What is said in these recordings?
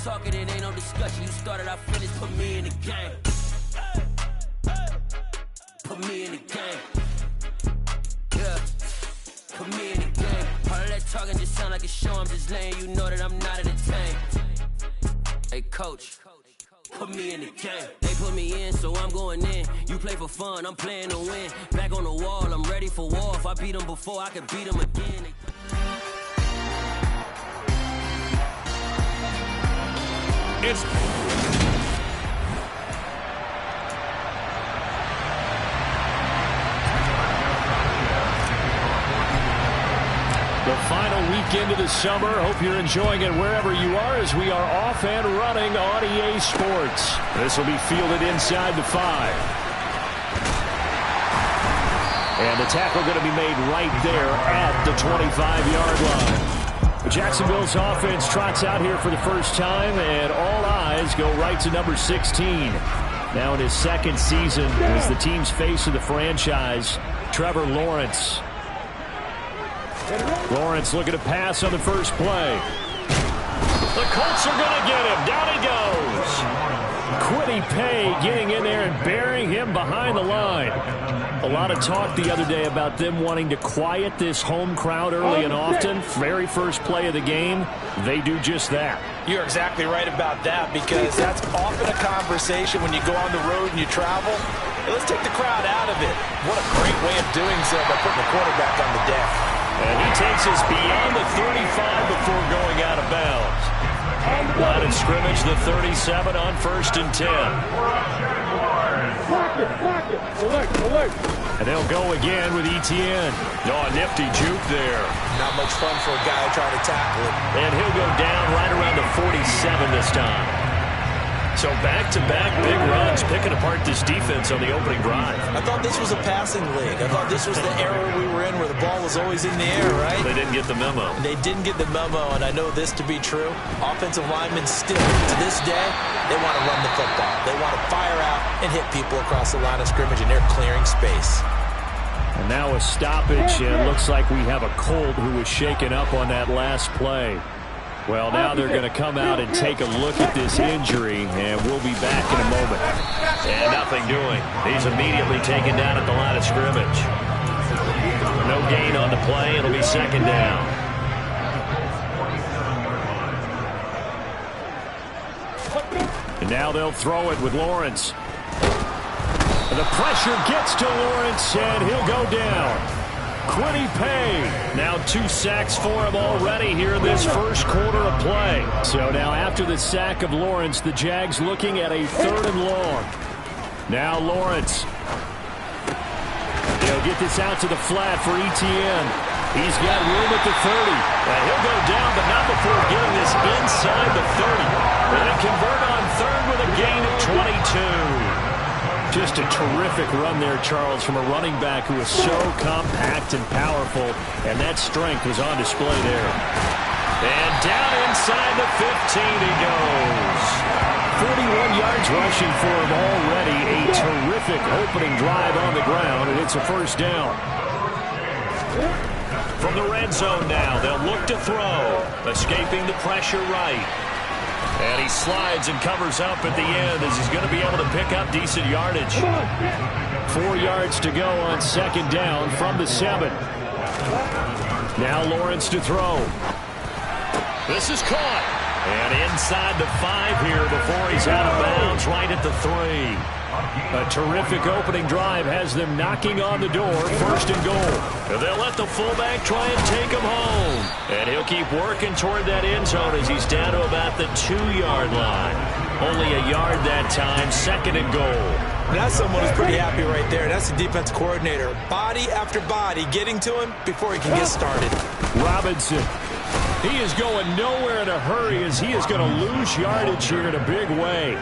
talking, it ain't no discussion. You started, I finished, put me in the game. Put me in the game. Yeah. Put me in the game. All of that talking just sound like a show. I'm just laying you know that I'm not entertained. Hey, coach. Put me in the game. They put me in, so I'm going in. You play for fun, I'm playing to win. Back on the wall, I'm ready for war. If I beat them before, I could beat them again. It's... The final weekend of the summer. Hope you're enjoying it wherever you are as we are off and running on EA Sports. This will be fielded inside the 5. And the tackle going to be made right there at the 25-yard line. Jacksonville's offense trots out here for the first time, and all eyes go right to number 16. Now in his second season as the team's face of the franchise, Trevor Lawrence. Lawrence looking to pass on the first play. The Colts are going to get him. Down he goes. Quiddy Pay getting in there and burying him behind the line. A lot of talk the other day about them wanting to quiet this home crowd early and often. Very first play of the game, they do just that. You're exactly right about that, because that's often a conversation when you go on the road and you travel. Hey, let's take the crowd out of it. What a great way of doing so by putting the quarterback on the deck. And he takes us beyond the 35 before going out of bounds. Line of scrimmage, the 37 on 1st and 10. And they'll go again with Etienne. Oh, a nifty juke there. Not much fun for a guy trying to tackle it. And he'll go down right around the 47 this time. So back-to-back big runs, picking apart this defense on the opening drive. I thought this was a passing league. I thought this was the era we were in where the ball was always in the air, right? They didn't get the memo. They didn't get the memo, and I know this to be true. Offensive linemen still, to this day, they want to run the football. They want to fire out and hit people across the line of scrimmage, and they're clearing space. And now a stoppage, and it looks like we have a Colt who was shaken up on that last play. Well, now they're going to come out and take a look at this injury, and we'll be back in a moment. And nothing doing. He's immediately taken down at the line of scrimmage. No gain on the play. It'll be second down. And now they'll throw it with Lawrence. The pressure gets to Lawrence, and he'll go down. Quiddy Pay, now 2 sacks for him already here in this first quarter of play. So now after the sack of Lawrence, the Jags looking at a 3rd and long. Now Lawrence. He'll get this out to the flat for Etienne. He's got room at the 30. And he'll go down, but not before getting this inside the 30. And then convert on 3rd with a gain of 22. Just a terrific run there, Charles, from a running back who is so compact and powerful, and that strength was on display there. And down inside the 15 he goes. 41 yards rushing for him already. A terrific opening drive on the ground, and it's a first down. From the red zone now, they'll look to throw. Escaping the pressure right. And he slides and covers up at the end as he's going to be able to pick up decent yardage. 4 yards to go on second down from the 7. Now Lawrence to throw. This is caught. And inside the 5 here before he's out of bounds right at the 3. A terrific opening drive has them knocking on the door, 1st and goal. And they'll let the fullback try and take him home. And he'll keep working toward that end zone as he's down to about the 2-yard line. Only a yard that time, 2nd and goal. That's someone who's pretty happy right there. That's the defense coordinator. Body after body getting to him before he can get started. Robinson. He is going nowhere in a hurry as he is going to lose yardage here in a big way.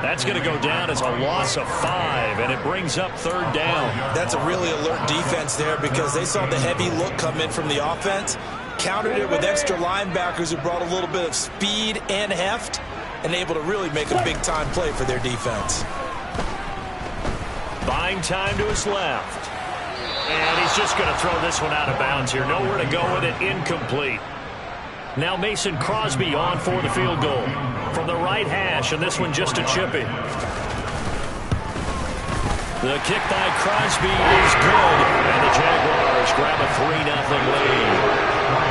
That's going to go down as a loss of 5, and it brings up 3rd down. That's a really alert defense there because they saw the heavy look come in from the offense, countered it with extra linebackers who brought a little bit of speed and heft, and able to really make a big-time play for their defense. Buying time to his left. And he's just going to throw this one out of bounds here. Nowhere to go with it, incomplete. Now Mason Crosby on for the field goal from the right hash, and this one just a chip in. The kick by Crosby is good, and the Jaguars grab a 3-0 lead.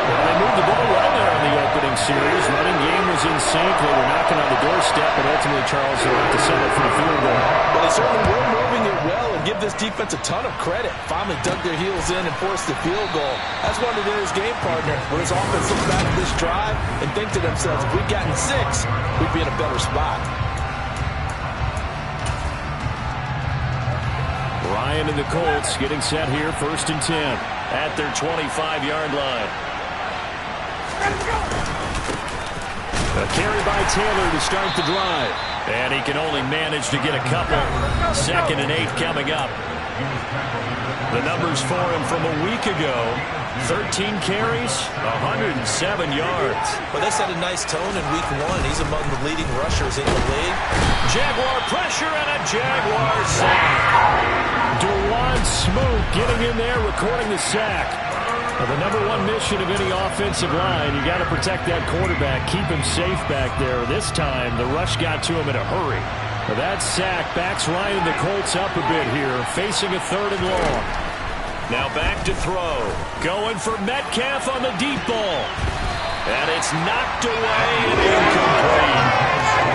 Well, they moved the ball well there in the opening series. Running game was in sync. They were knocking on the doorstep, but ultimately Charles will have to settle for the field goal. Well, they certainly were moving it well, and give this defense a ton of credit. Finally dug their heels in and forced the field goal. That's one of his game partner. When his offense look back at this drive and think to themselves, if we'd gotten 6, we'd be in a better spot. Ryan and the Colts getting set here, 1st and 10 at their 25-yard line. A carry by Taylor to start the drive. And he can only manage to get a couple. 2nd and 8 coming up. The numbers for him from a week ago: 13 carries, 107 yards. Well, they set a nice tone in week 1. He's among the leading rushers in the league. Jaguar pressure and a Jaguar sack. Dewan Smoot getting in there, recording the sack. Now, the #1 mission of any offensive line, you got to protect that quarterback, keep him safe back there. This time, the rush got to him in a hurry. Now, that sack backs Ryan and the Colts up a bit here, facing a 3rd and long. Now back to throw. Going for Metcalf on the deep ball. And it's knocked away and incomplete.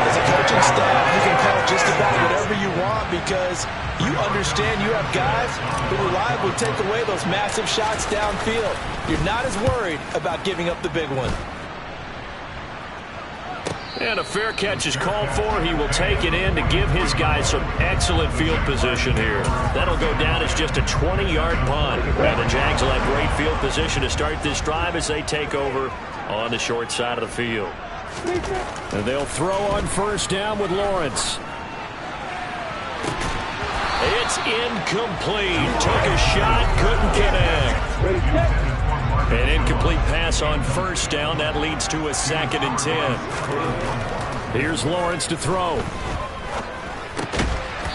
As a coaching staff, you can call just about whatever you want because you understand you have guys who reliably take away those massive shots downfield. You're not as worried about giving up the big one. And a fair catch is called for. He will take it in to give his guys some excellent field position here. That'll go down as just a 20-yard punt. And the Jags will have great field position to start this drive as they take over on the short side of the field. And they'll throw on 1st down with Lawrence. It's incomplete. Took a shot, couldn't connect. An incomplete pass on 1st down. That leads to a 2nd and 10. Here's Lawrence to throw.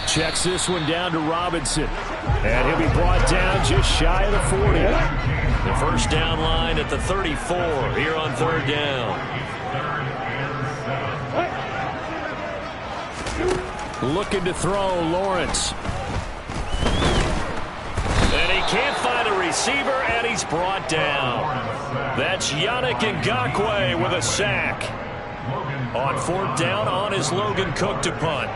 Checks this one down to Robinson. And he'll be brought down just shy of the 40. The 1st down line at the 34 here on 3rd down. Looking to throw, Lawrence. And he can't find a receiver, and he's brought down. That's Yannick Ngakoue with a sack. On 4th down, on is Logan Cook to punt.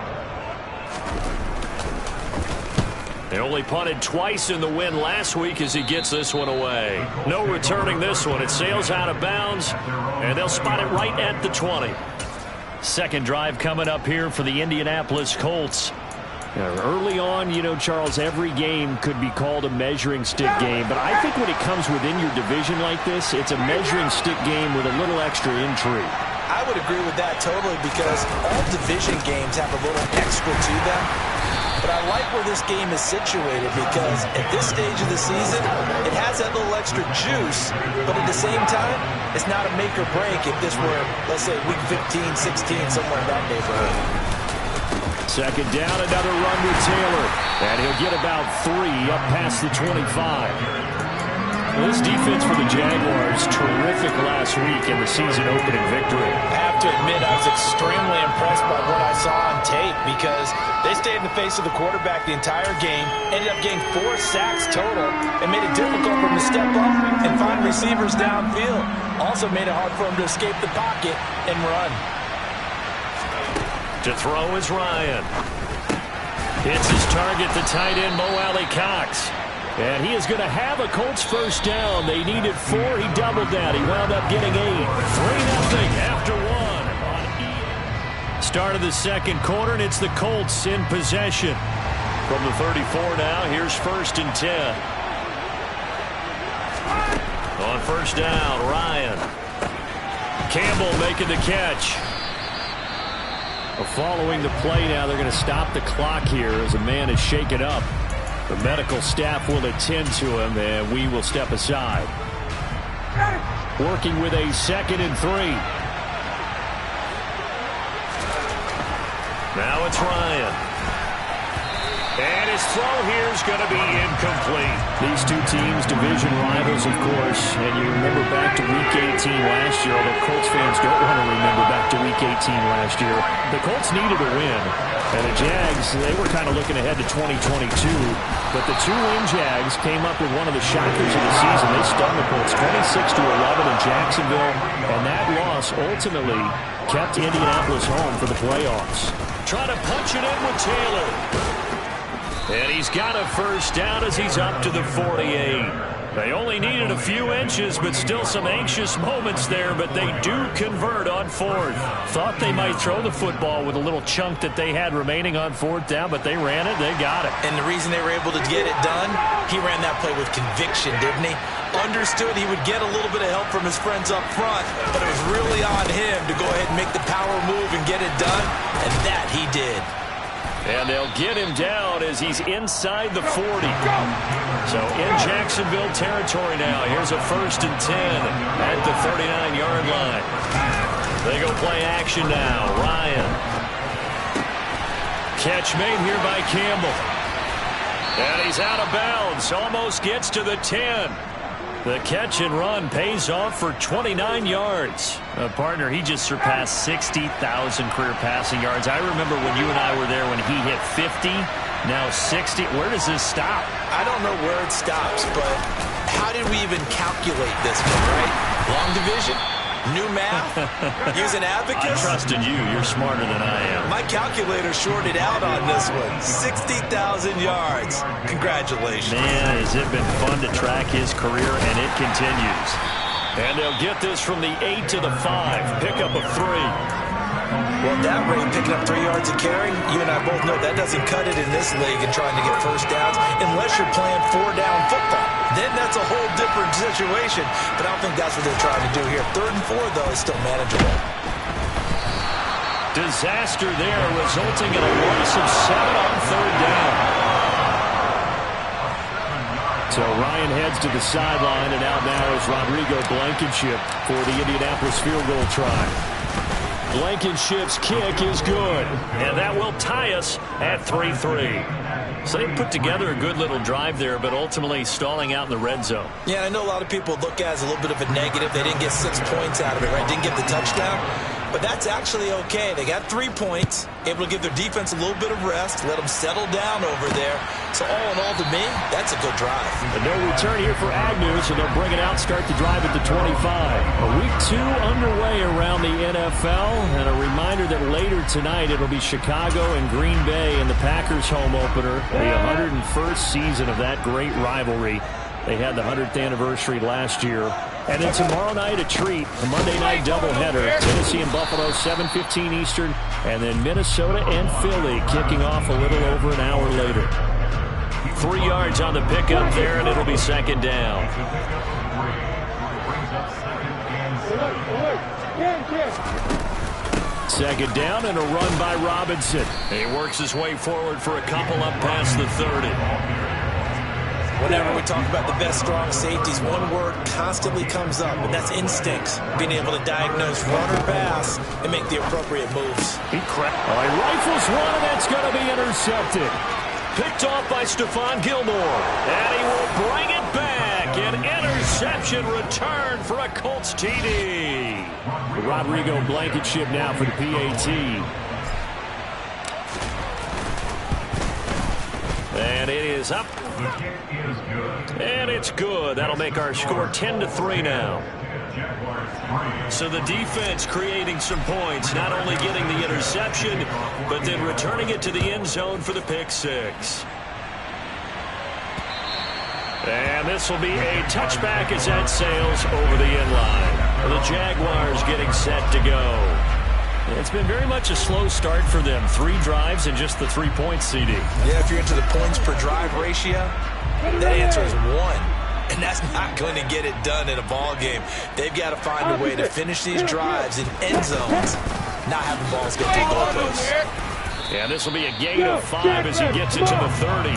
They only punted twice in the win last week as he gets this one away. No returning this one. It sails out of bounds, and they'll spot it right at the 20. 2nd drive coming up here for the Indianapolis Colts. Early on, you know, Charles, every game could be called a measuring stick game. But I think when it comes within your division like this, it's a measuring stick game with a little extra intrigue. I would agree with that totally because all division games have a little extra to them. But I like where this game is situated because at this stage of the season, it has that little extra juice. But at the same time, it's not a make or break if this were, let's say, week 15, 16, somewhere in that neighborhood. 2nd down, another run with Taylor. And he'll get about 3 up past the 25. Well, this defense for the Jaguars, terrific last week in the season-opening victory. I have to admit, I was extremely impressed by what I saw on tape because they stayed in the face of the quarterback the entire game, ended up getting 4 sacks total, and made it difficult for him to step up and find receivers downfield. Also made it hard for him to escape the pocket and run. To throw is Ryan. Hits his target, the tight end, Mo Alley-Cox. And he is going to have a Colts 1st down. They needed 4. He doubled that. He wound up getting 8. 3-0 after 1. Start of the 2nd quarter, and it's the Colts in possession. From the 34 now, here's 1st and 10. On 1st down, Ryan. Campbell making the catch. Following the play now, they're going to stop the clock here as a man is shaken up. The medical staff will attend to him, and we will step aside. Working with a 2nd and 3. Now it's Ryan. And his throw here is going to be incomplete. These two teams, division rivals, of course. And you remember back to Week 18 last year, although Colts fans don't want to remember back to Week 18 last year. The Colts needed a win. And the Jags, they were kind of looking ahead to 2022. But the two-win Jags came up with one of the shockers of the season. They stunned the Colts 26-11 in Jacksonville. And that loss ultimately kept Indianapolis home for the playoffs. Trying to punch it in with Taylor. And he's got a first down as he's up to the 48. They only needed a few inches, but still some anxious moments there, but they do convert on fourth. Thought they might throw the football with a little chunk that they had remaining on fourth down, but they ran it, they got it. And the reason they were able to get it done, he ran that play with conviction, didn't he? Understood he would get a little bit of help from his friends up front, but it was really on him to go ahead and make the power move and get it done, and that he did. And they'll get him down as he's inside the 40. So in Jacksonville territory now. Here's a 1st and 10 at the 39-yard line. They go play action now. Ryan. Catch made here by Campbell. And he's out of bounds. Almost gets to the 10. The catch and run pays off for 29 yards. Partner, he just surpassed 60,000 career passing yards. I remember when you and I were there when he hit 50, now 60. Where does this stop? I don't know where it stops, but how did we even calculate this one, right? Long division? New math? Using abacus? I trusted you. You're smarter than I am. My calculator shorted out on this one. 60,000 yards. Congratulations. Man, has it been fun to track his career, and it continues. And they'll get this from the 8 to the 5. Pick up of 3. Well, at that rate, picking up 3 yards a carry, you and I both know that doesn't cut it in this league and trying to get first downs unless you're playing 4-down football. Then that's a whole different situation, but I don't think that's what they're trying to do here. 3rd and 4, though, is still manageable. Disaster there, resulting in a loss of 7 on 3rd down. So Ryan heads to the sideline, and out now is Rodrigo Blankenship for the Indianapolis field goal try. Blankenship's kick is good, and that will tie us at 3-3. So they put together a good little drive there, but ultimately stalling out in the red zone. Yeah, I know a lot of people look at it as a little bit of a negative. They didn't get 6 points out of it, right? Didn't get the touchdown. But that's actually okay. They got 3 points, able to give their defense a little bit of rest, let them settle down over there. So all in all, to me, that's a good drive. But no return here for Agnew, so they'll bring it out, start the drive at the 25. Week 2 underway around the NFL, and a reminder that later tonight it'll be Chicago and Green Bay in the Packers home opener, the 101st season of that great rivalry. They had the 100th anniversary last year. And then tomorrow night, a treat, a Monday night doubleheader. Tennessee and Buffalo, 7:15 Eastern. And then Minnesota and Philly kicking off a little over an hour later. 3 yards on the pickup there, and it'll be 2nd down. Second down and a run by Robinson. He works his way forward for a couple up past the 30. Whenever we talk about the best strong safeties, one word constantly comes up, and that's instincts. Being able to diagnose run or pass and make the appropriate moves. He rifles one, and that's going to be intercepted. Picked off by Stephon Gilmore. And he will bring it back. An interception return for a Colts TD. Rodrigo Blankenship now for the PAT. And it is up. And it's good. That'll make our score 10-3 now. So the defense creating some points, not only getting the interception, but then returning it to the end zone for the pick 6. And this will be a touchback as that sails over the end line. The Jaguars getting set to go. It's been very much a slow start for them. 3 drives and just the 3 points, CD. Yeah, if you're into the points per drive ratio, that answer is 1. And that's not going to get it done in a ball game. They've got to find a way to finish these drives in end zones, not have the balls get through goalposts. And this will be a gain of 5 as he gets it to the 30.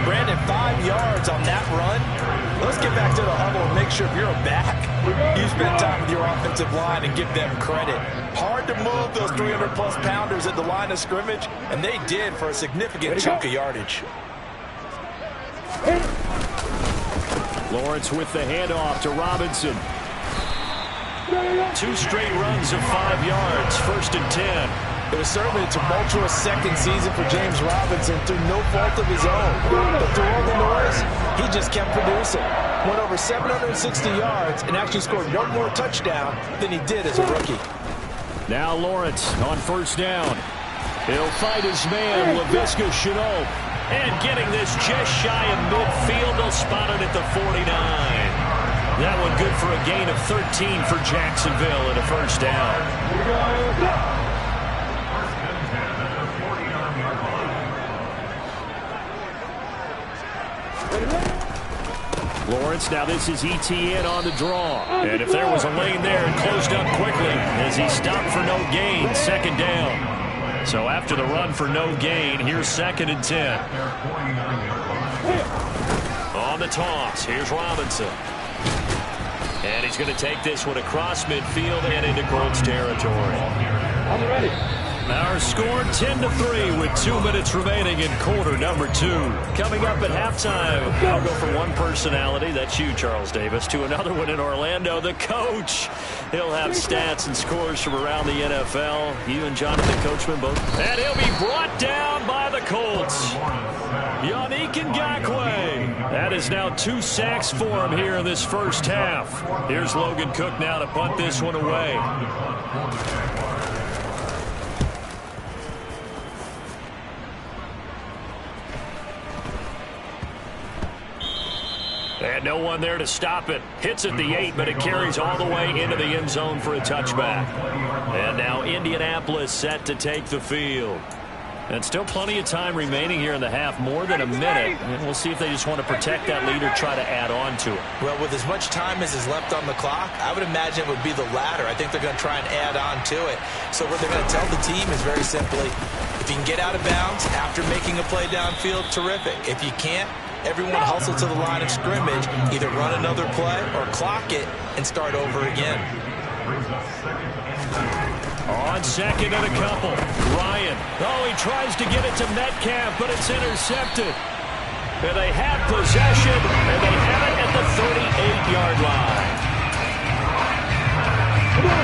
Brandon, 5 yards on that run. Let's get back to the huddle and make sure if you're a back, you spend time with your offensive offensive line and give them credit. Hard to move those 300-plus pounders at the line of scrimmage, and they did for a significant chunk of yardage. Lawrence with the handoff to Robinson. 2 straight runs of 5 yards, 1st and 10. It was certainly a tumultuous second season for James Robinson through no fault of his own. But through all the noise, he just kept producing. Went over 760 yards and actually scored 1 more touchdown than he did as a rookie. Now Lawrence on 1st down. He'll fight his man, Laviska Shenault. And getting this just shy of midfield, they'll spot it at the 49. That one good for a gain of 13 for Jacksonville and a 1st down. Lawrence, now this is ETN on the draw. And if there was a lane there, it closed up quickly as he stopped for no gain, 2nd down. So after the run for no gain, here's 2nd and 10. On the toss, here's Robinson. And he's going to take this one across midfield and into Colts territory. I'm ready. Our score 10-3 with 2 minutes remaining in quarter number 2. Coming up at halftime, I'll go from one personality, that's you, Charles Davis, to another one in Orlando, the coach. He'll have stats and scores from around the NFL. You and Jonathan Coachman both. And he'll be brought down by the Colts. Yannick Ngakoue. That is now 2 sacks for him here in this 1st half. Here's Logan Cook now to punt this one away. And no one there to stop it. Hits at the 8, but it carries all the way into the end zone for a touchback. And now Indianapolis set to take the field. And still plenty of time remaining here in the half, more than a minute. And we'll see if they just want to protect that lead or try to add on to it. Well, with as much time as is left on the clock, I would imagine it would be the latter. I think they're going to try and add on to it. So what they're going to tell the team is very simply, if you can get out of bounds after making a play downfield, terrific. If you can't, everyone hustle to the line of scrimmage, either run another play or clock it and start over again. On 2nd and a couple, Ryan. Oh, he tries to get it to Metcalf, but it's intercepted. And they have possession, and they have it at the 38-yard line.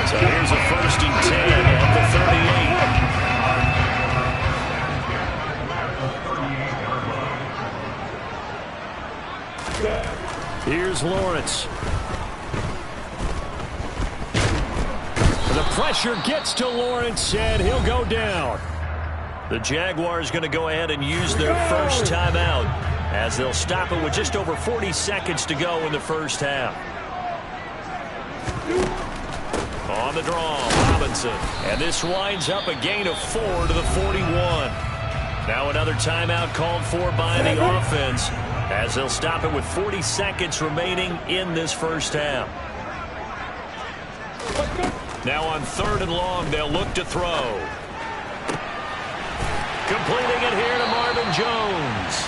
So here's a 1st and 10 at the 38. Here's Lawrence. The pressure gets to Lawrence, and he'll go down. The Jaguars going to go ahead and use their 1st timeout as they'll stop it with just over 40 seconds to go in the 1st half. On the draw, Robinson. And this winds up a gain of 4 to the 41. Now another timeout called for by the offense as they'll stop it with 40 seconds remaining in this 1st half. Now on 3rd and long, they'll look to throw. Completing it here to Marvin Jones.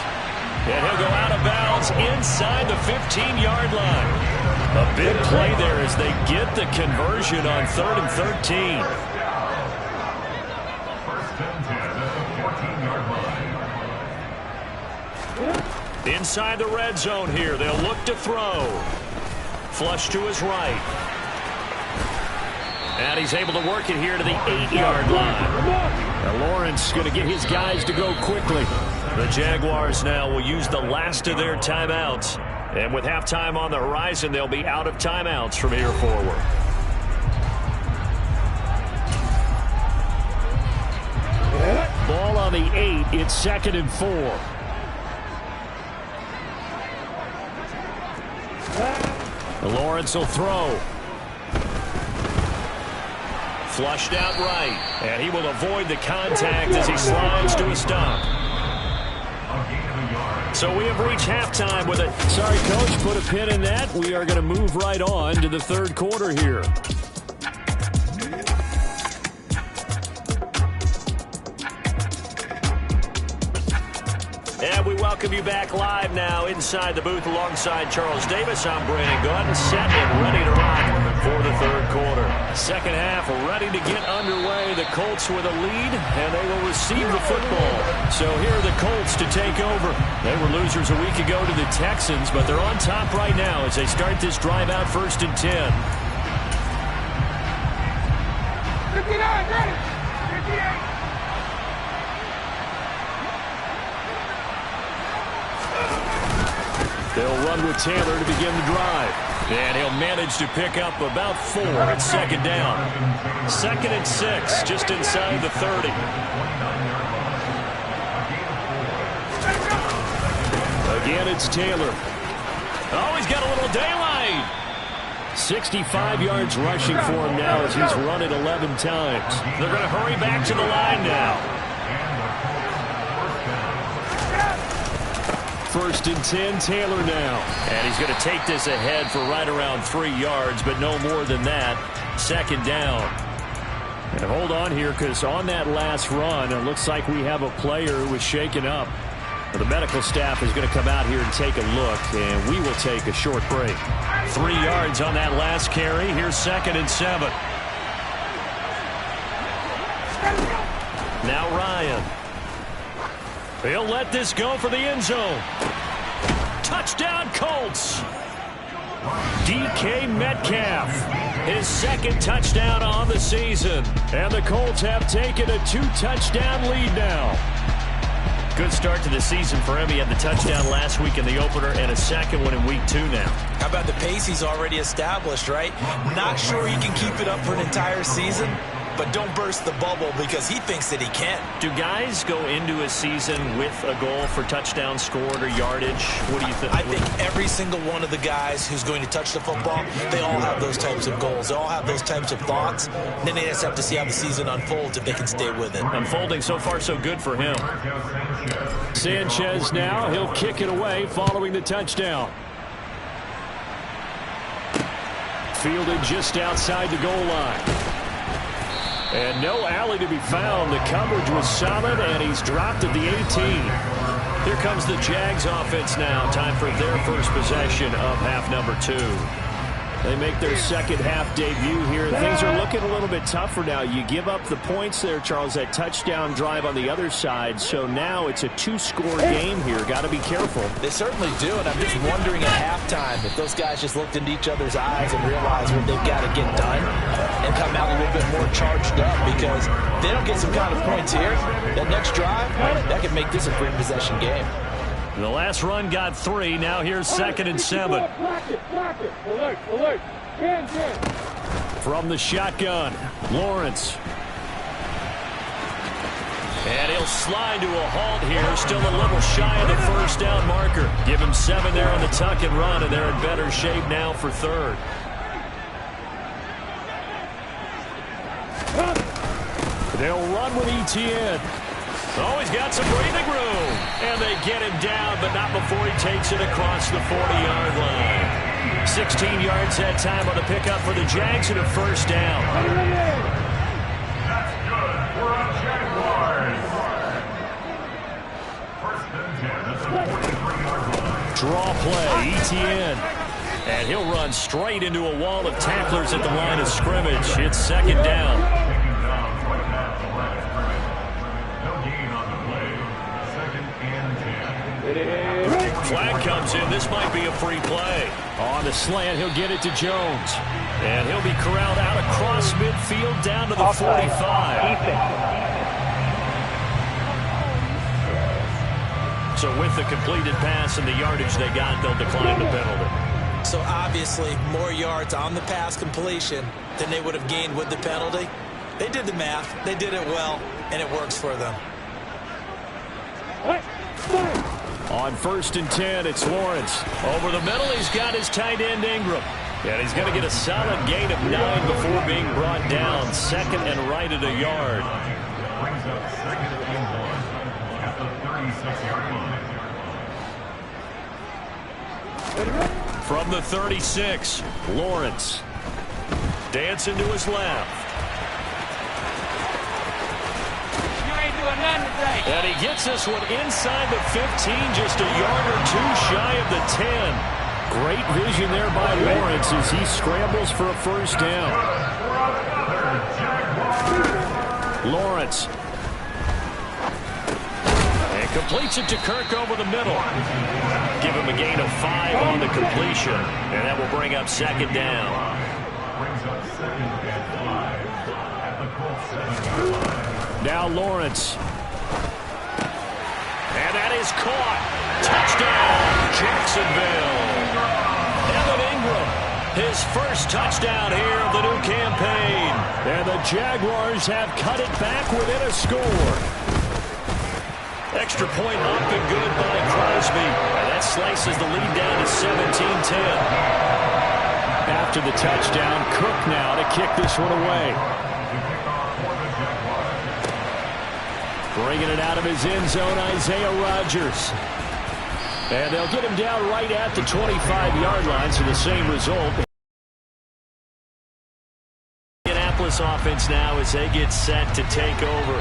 And he'll go out of bounds inside the 15-yard line. A big play there as they get the conversion on 3rd and 13. Inside the red zone here, they'll look to throw. Flush to his right. And he's able to work it here to the 8-yard line. Now Lawrence going to get his guys to go quickly. The Jaguars now will use the last of their timeouts. And with halftime on the horizon, they'll be out of timeouts from here forward. Ball on the 8. It's 2nd and 4. Lawrence will throw. Flushed out right, and he will avoid the contact as he slides to a stop. So we have reached halftime with it. Sorry, Coach, put a pin in that. We are going to move right on to the 3rd quarter here. And we welcome welcome you back live now inside the booth alongside Charles Davis. I'm Brandon Gordon, set and ready to rock for the third quarter. Second half ready to get underway. The Colts with a lead, and they will receive the football. So here are the Colts to take over. They were losers a week ago to the Texans, but they're on top right now as they start this drive out 1st and 10. 59, ready. 58. They'll run with Taylor to begin the drive. And he'll manage to pick up about 4 at second down. 2nd and 6, just inside the 30. Again, it's Taylor. Oh, he's got a little daylight. 65 yards rushing for him now as he's run it 11 times. They're going to hurry back to the line now. 1st and 10, Taylor now. And he's going to take this ahead for right around 3 yards, but no more than that. 2nd down. And hold on here, because on that last run, it looks like we have a player who was shaken up. Well, the medical staff is going to come out here and take a look, and we will take a short break. 3 yards on that last carry. Here's 2nd and 7. Now Ryan. He'll let this go for the end zone. Touchdown, Colts. DK Metcalf, his 2nd touchdown on the season. And the Colts have taken a 2-touchdown lead now. Good start to the season for him. He had the touchdown last week in the opener and a 2nd one in week 2 now. How about the pace he's already established, right? Not sure he can keep it up for an entire season, but don't burst the bubble because he thinks that he can. Do guys go into a season with a goal for touchdown scored or yardage? What do you think? I think every single one of the guys who's going to touch the football, they all have those types of goals. They all have those types of thoughts. And then they just have to see how the season unfolds if they can stay with it. Unfolding so far so good for him. Sanchez now. He'll kick it away following the touchdown. Fielded just outside the goal line. And no alley to be found. The coverage was solid, and he's dropped at the 18. Here comes the Jags offense now. Time for their first possession of half number 2. They make their second half debut here. Things are looking a little bit tougher now. You give up the points there, Charles, that touchdown drive on the other side. So now it's a 2-score game here. Got to be careful. They certainly do, and I'm just wondering at halftime if those guys just looked into each other's eyes and realized what they've got to get done and come out a little bit more charged up, because if they don't get some kind of points here, that next drive, that could make this a 3-possession game. The last run got 3. Now here's 2nd and 7. Alert. From the shotgun, Lawrence. And he'll slide to a halt here. Still a little shy of the 1st down marker. Give him 7 there on the tuck and run, and they're in better shape now for 3rd. They'll run with Etienne. Oh, he's got some breathing room. And they get him down, but not before he takes it across the 40-yard line. 16 yards that time on the pickup for the Jags and a 1st down. That's good for a Jaguars. 1st and 10 at the 43-yard line. Draw play, Etienne. And he'll run straight into a wall of tacklers at the line of scrimmage. It's 2nd down. Flag comes in. This might be a free play. On the slant, he'll get it to Jones. And he'll be corralled out across midfield down to the 45. So with the completed pass and the yardage they got, they'll decline the penalty. So obviously more yards on the pass completion than they would have gained with the penalty. They did the math. They did it well, and it works for them. On 1st and 10, it's Lawrence. Over the middle, he's got his tight end Ingram. And he's going to get a solid gain of 9 before being brought down. 2nd and right at a yard. Brings up 2nd and 1 at the 36-yard line. From the 36, Lawrence. Dancing to his left. And he gets this one inside the 15, just a yard or two shy of the 10. Great vision there by Lawrence as he scrambles for a first down. Lawrence. And completes it to Kirk over the middle. Give him a gain of 5 on the completion. And that will bring up second down. Now Lawrence. And that is caught. Touchdown, Jacksonville. Evan Ingram, his first touchdown here of the new campaign. And the Jaguars have cut it back within a score. Extra point up and good by Crosby. And that slices the lead down to 17-10. After the touchdown, Cook now to kick this one away. Bringing it out of his end zone, Isaiah Rodgers. And they'll get him down right at the 25-yard line, so the same result. Indianapolis offense now as they get set to take over.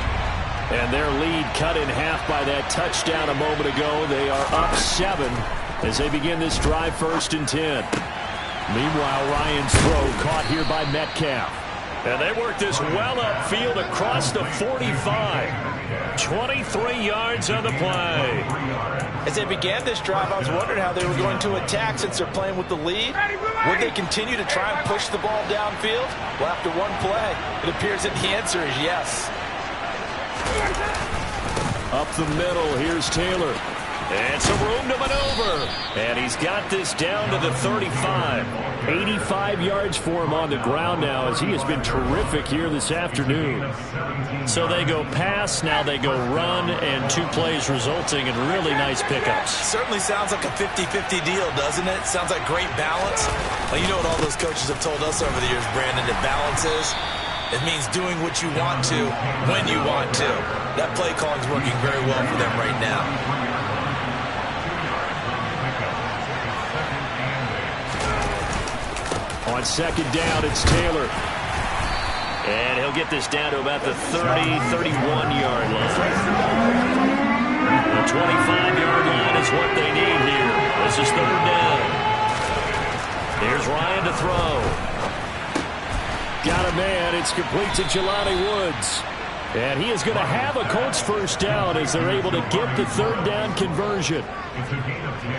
And their lead cut in half by that touchdown a moment ago. They are up 7 as they begin this drive, 1st and 10. Meanwhile, Ryan's throw caught here by Metcalf. And they work this well upfield across the 45. 23 yards on the play. As they began this drive, I was wondering how they were going to attack since they're playing with the lead. Would they continue to try and push the ball downfield? Well, after one play, it appears that the answer is yes. Up the middle, here's Taylor. And some room to maneuver. And he's got this down to the 35. 85 yards for him on the ground now as he has been terrific here this afternoon. So they go pass, now they go run, and 2 plays resulting in really nice pickups. Certainly sounds like a 50-50 deal, doesn't it? Sounds like great balance. Well, you know what all those coaches have told us over the years, Brandon, that balance is? It means doing what you want to when you want to. That play calling is working very well for them right now. On second down, it's Taylor. And he'll get this down to about the 31-yard line. The 25-yard line is what they need here. This is 3rd down. Here's Ryan to throw. Got a man. It's complete to Jelani Woods. And he is going to have a Colts first down as they're able to get the 3rd down conversion.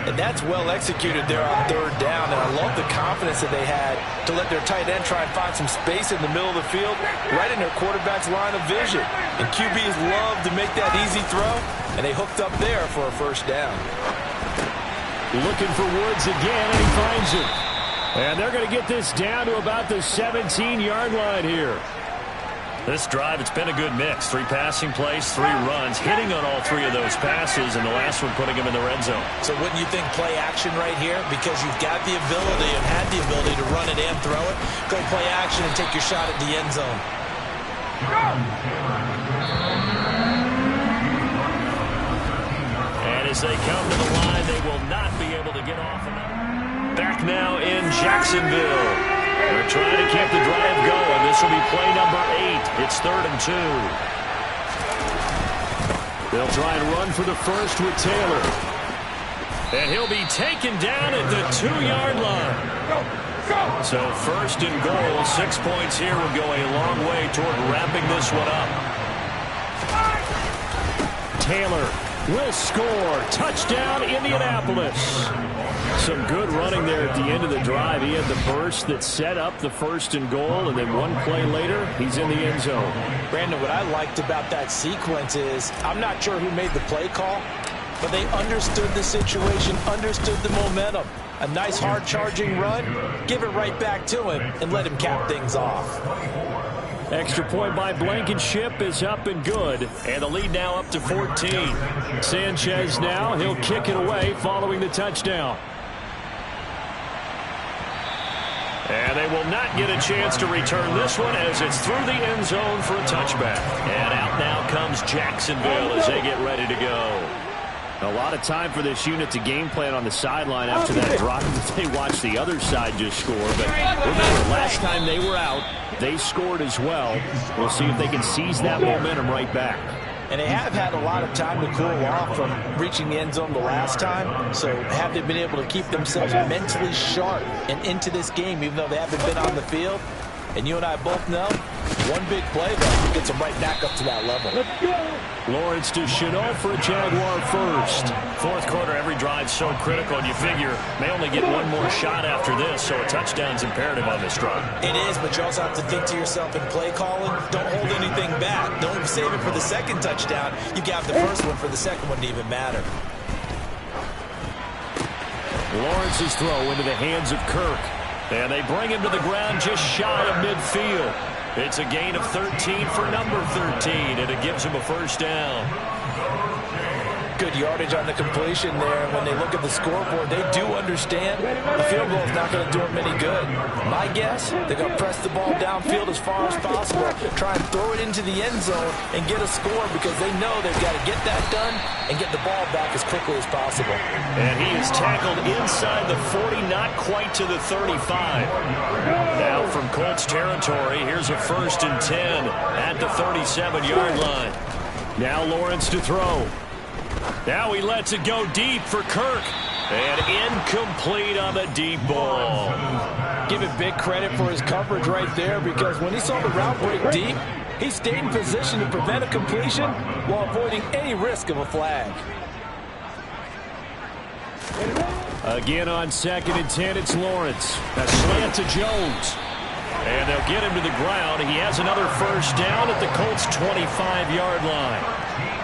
And that's well executed there on 3rd down. And I love the confidence that they had to let their tight end try and find some space in the middle of the field, right in their quarterback's line of vision. And QBs love to make that easy throw, and they hooked up there for a first down. Looking for Woods again, and he finds it. And they're going to get this down to about the 17-yard line here. This drive, it's been a good mix. 3 passing plays, 3 runs, hitting on all 3 of those passes, and the last one putting him in the red zone. So wouldn't you think play action right here? Because you've got the ability and had the ability to run it and throw it. Go play action and take your shot at the end zone. And as they come to the line, they will not be able to get off another. Back now in Jacksonville. They're trying to keep the drive going. This will be play number 8. It's 3rd and 2. They'll try and run for the first with Taylor. And he'll be taken down at the 2-yard line. So 1st and goal. 6 points here will go a long way toward wrapping this one up. Taylor will score. Touchdown, Indianapolis. Some good running there at the end of the drive. He had the burst that set up the 1st and goal, and then one play later, he's in the end zone. Brandon, what I liked about that sequence is I'm not sure who made the play call, but they understood the situation, understood the momentum. A nice hard-charging run, give it right back to him, and let him cap things off. Extra point by Blankenship is up and good. And the lead now up to 14. Sanchez now, he'll kick it away following the touchdown. And they will not get a chance to return this one as it's through the end zone for a touchback. And out now comes Jacksonville as they get ready to go. A lot of time for this unit to game plan on the sideline after that drop that they watched the other side just score. But remember, last time they were out, they scored as well. We'll see if they can seize that momentum right back. And they have had a lot of time to cool off from reaching the end zone the last time. So have they been able to keep themselves mentally sharp and into this game, even though they haven't been on the field? And you and I both know, one big play, though, gets them right back up to that level. Lawrence to Chenault for a Jaguar first. Fourth quarter, every drive so critical, and you figure may only get one more shot after this, so a touchdown's imperative on this drive. It is, but you also have to think to yourself in play calling, don't hold anything back. Don't save it for the second touchdown. You got the first one for the second one to even matter. Lawrence's throw into the hands of Kirk. And they bring him to the ground just shy of midfield. It's a gain of 13 for number 13, and it gives him a first down. Good yardage on the completion there. When they look at the scoreboard, they do understand the field goal is not going to do them any good. My guess, they're going to press the ball downfield as far as possible, try and throw it into the end zone and get a score because they know they've got to get that done and get the ball back as quickly as possible. And he is tackled inside the 40, not quite to the 35. Now from Colts territory, here's a 1st and 10 at the 37-yard line. Now Lawrence to throw. Now he lets it go deep for Kirk. And incomplete on the deep ball. Give it big credit for his coverage right there because when he saw the route break deep, he stayed in position to prevent a completion while avoiding any risk of a flag. Again on 2nd and 10, it's Lawrence. A slant to Jones. And they'll get him to the ground. He has another first down at the Colts' 25-yard line.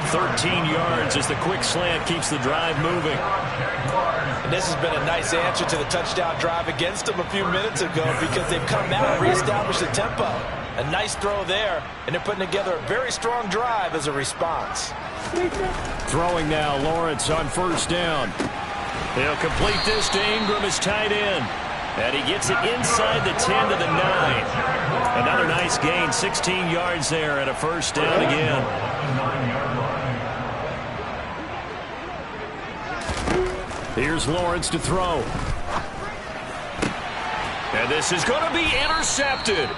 13 yards as the quick slant keeps the drive moving. And this has been a nice answer to the touchdown drive against them a few minutes ago because they've come out and reestablished the tempo. A nice throw there, and they're putting together a very strong drive as a response. Throwing now, Lawrence on 1st down. He'll complete this to Ingram as tight end. And he gets it inside the 10 to the 9. Another nice gain, 16 yards there and a first down again. Here's Lawrence to throw. And this is going to be intercepted.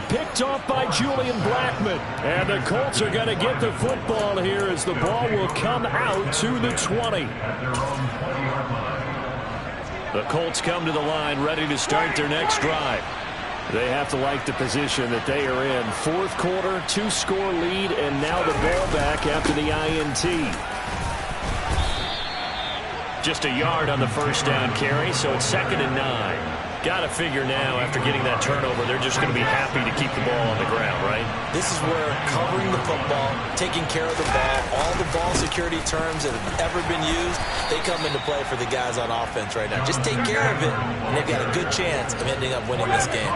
Picked off by Julian Blackmon. And the Colts are going to get the football here as the ball will come out to the 20. The Colts come to the line ready to start their next drive. They have to like the position that they are in. 4th quarter, 2-score lead, and now the ball back after the INT. Just a yard on the first down carry, so it's 2nd and 9. Got to figure now, after getting that turnover, they're just going to be happy to keep the ball on the ground, right? This is where covering the football, taking care of the ball, all the ball security terms that have ever been used, they come into play for the guys on offense right now. Just take care of it, and they've got a good chance of ending up winning this game.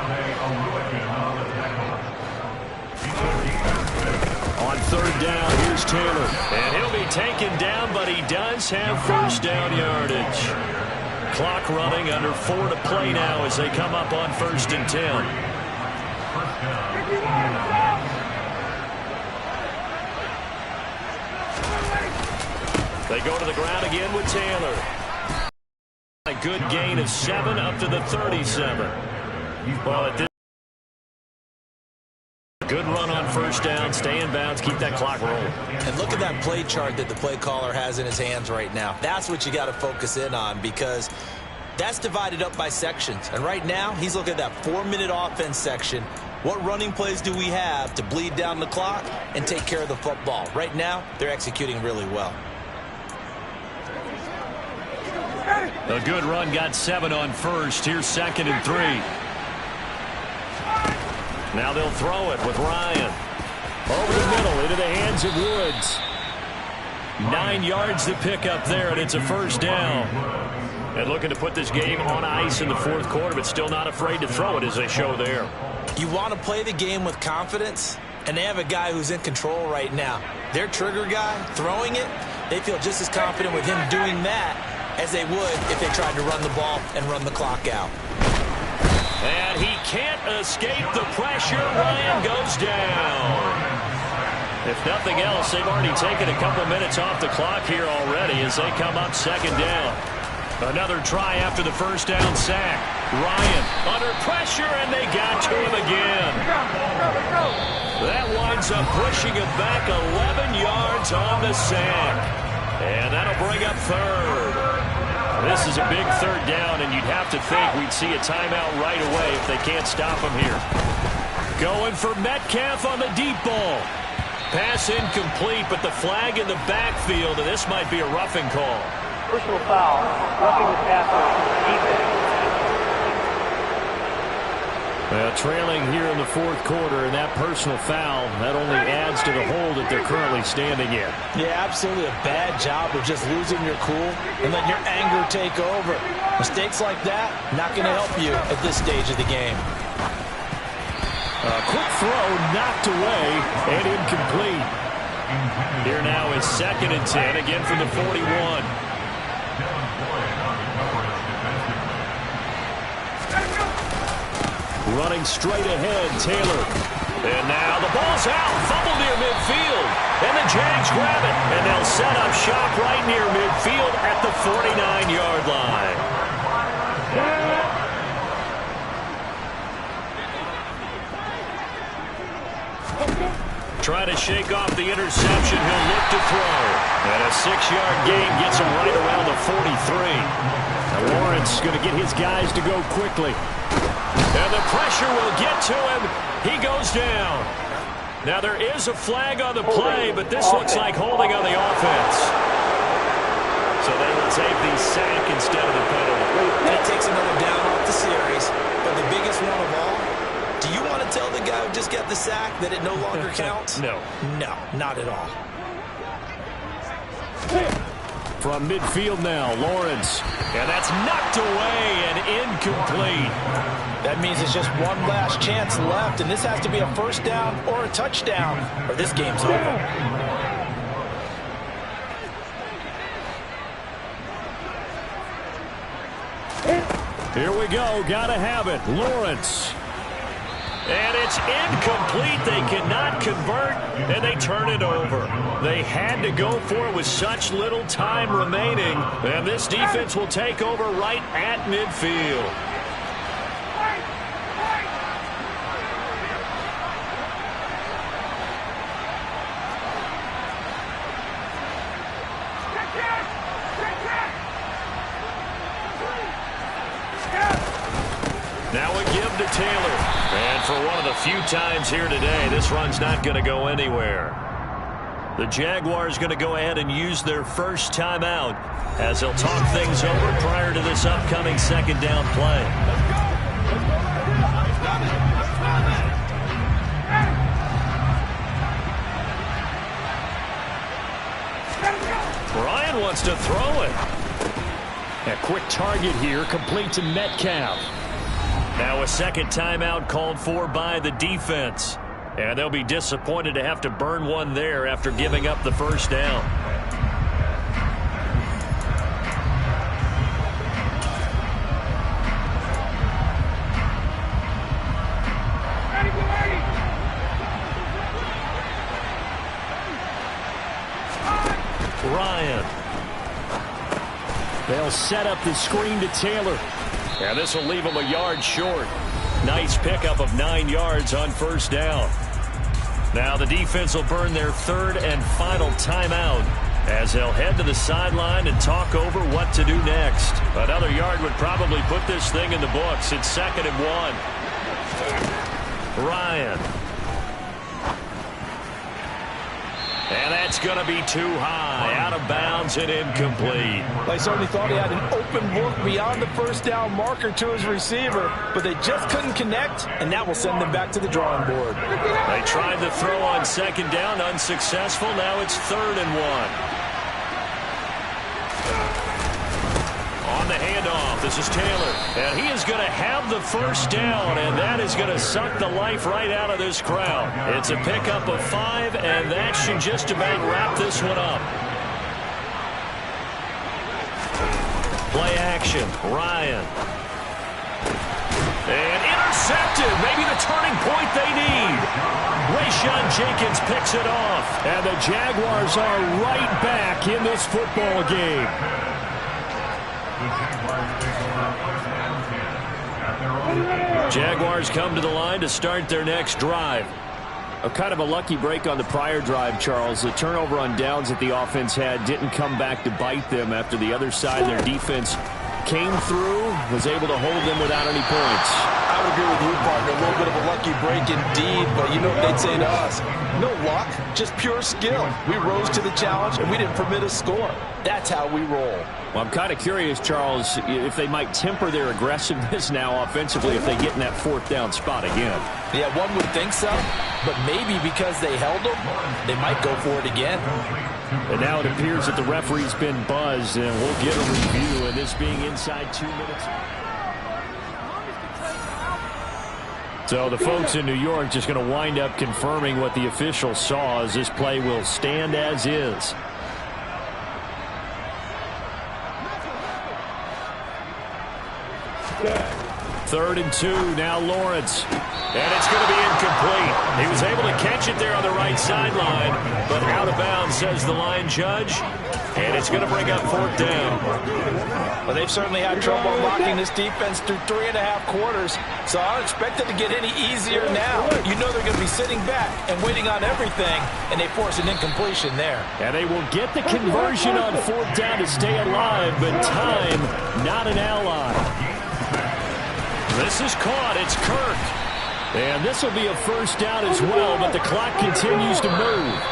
On 3rd down, here's Taylor. And he'll be taken down, but he does have first down yardage. Clock running, under 4 to play now as they come up on 1st and 10. They go to the ground again with Taylor. A good gain of 7 up to the 37. Well, at this good run on first down, stay in bounds, keep that clock rolling. And look at that play chart that the play caller has in his hands right now. That's what you got to focus in on because that's divided up by sections. And right now, he's looking at that 4-minute offense section. What running plays do we have to bleed down the clock and take care of the football? Right now, they're executing really well. A good run, got 7 on first. Here's 2nd and 3. Now they'll throw it with Ryan. Over the middle, into the hands of Woods. 9 yards to pick up there, and it's a first down. And looking to put this game on ice in the 4th quarter, but still not afraid to throw it as they show there. You want to play the game with confidence, and they have a guy who's in control right now. Their trigger guy, throwing it, they feel just as confident with him doing that as they would if they tried to run the ball and run the clock out. And he can't escape the pressure. Ryan goes down. If nothing else, they've already taken a couple minutes off the clock here already as they come up 2nd down. Another try after the first down sack. Ryan under pressure, and they got to him again. That winds ends up pushing him back 11 yards on the sack. And that'll bring up third. This is a big third down, and you'd have to think we'd see a timeout right away if they can't stop him here. Going for Metcalf on the deep ball. Pass incomplete, but the flag in the backfield, and this might be a roughing call. Personal foul, roughing the passer, defense. Trailing here in the fourth quarter, and that personal foul, that only adds to the hole that they're currently standing in. Yeah, absolutely a bad job of just losing your cool and letting your anger take over. Mistakes like that, not going to help you at this stage of the game. A quick throw knocked away and incomplete. Here now is 2nd and 10, again from the 41. Running straight ahead, Taylor. And now the ball's out, fumble near midfield. And the Jags grab it, and they'll set up shop right near midfield at the 49-yard line. Try to shake off the interception. He'll look to throw. And a 6-yard gain gets him right around the 43. Now Lawrence going to get his guys to go quickly. And the pressure will get to him. He goes down. Now there is a flag on the play, but this looks like holding on the offense. So they will take the sack instead of the penalty. That takes another down off the series. But the biggest one of all, do you want to tell the guy who just got the sack that it no longer counts? No. No, not at all. From midfield now, Lawrence. And that's knocked away and incomplete. That means it's just one last chance left, and this has to be a first down or a touchdown, or this game's over. Here we go. Gotta have it. Lawrence. And it's incomplete. They cannot convert, and they turn it over. They had to go for it with such little time remaining, and this defense will take over right at midfield. Now a give to Taylor. And for one of the few times here today, this run's not going to go anywhere. The Jaguars going to go ahead and use their first timeout as they'll talk things over prior to this upcoming 2nd down play. Ryan wants to throw it. A quick target here, complete to Metcalf. Now a 2nd timeout called for by the defense. And they'll be disappointed to have to burn one there after giving up the first down. Ryan. They'll set up the screen to Taylor. And this will leave him a yard short. Nice pickup of 9 yards on first down. Now the defense will burn their 3rd and final timeout as they'll head to the sideline and talk over what to do next. Another yard would probably put this thing in the books. It's 2nd and 1. Ryan. And that's going to be too high, out of bounds and incomplete. They certainly thought he had an open look beyond the first down marker to his receiver, but they just couldn't connect, and that will send them back to the drawing board. They tried to throw on 2nd down, unsuccessful. Now it's 3rd and 1. On the handoff, this is Taylor, and he is going to have the first down, and that is going to suck the life right out of this crowd. It's a pickup of 5, and that should just about wrap this one up. Play action, Ryan. And intercepted, maybe the turning point they need. Rayshon Jenkins picks it off. And the Jaguars are right back in this football game. Jaguars come to the line to start their next drive. Kind of a lucky break on the prior drive, Charles. The turnover on downs that the offense had didn't come back to bite them after the other side. Their defense came through, was able to hold them without any points. I would agree with you, partner. A little bit of a lucky break indeed, but you know what they'd say to us? No luck, just pure skill. We rose to the challenge, and we didn't permit a score. That's how we roll. Well, I'm kind of curious, Charles, if they might temper their aggressiveness now offensively if they get in that fourth down spot again. Yeah, one would think so, but maybe because they held them, they might go for it again. And now it appears that the referee's been buzzed, and we'll get a review, and this being inside 2 minutes. So the folks in New York just going to wind up confirming what the official saw, as this play will stand as is. Third and 2, now Lawrence. And it's going to be incomplete. He was able to catch it there on the right sideline, but out of bounds, says the line judge. And it's going to bring up fourth down. Well, they've certainly had trouble locking this defense through 3.5 quarters, so I don't expect it to get any easier now. You know they're going to be sitting back and waiting on everything, and they force an incompletion there. And they will get the conversion on fourth down to stay alive, but time not an ally. This is caught. It's Kirk. And this will be a first down as well, but the clock continues to move.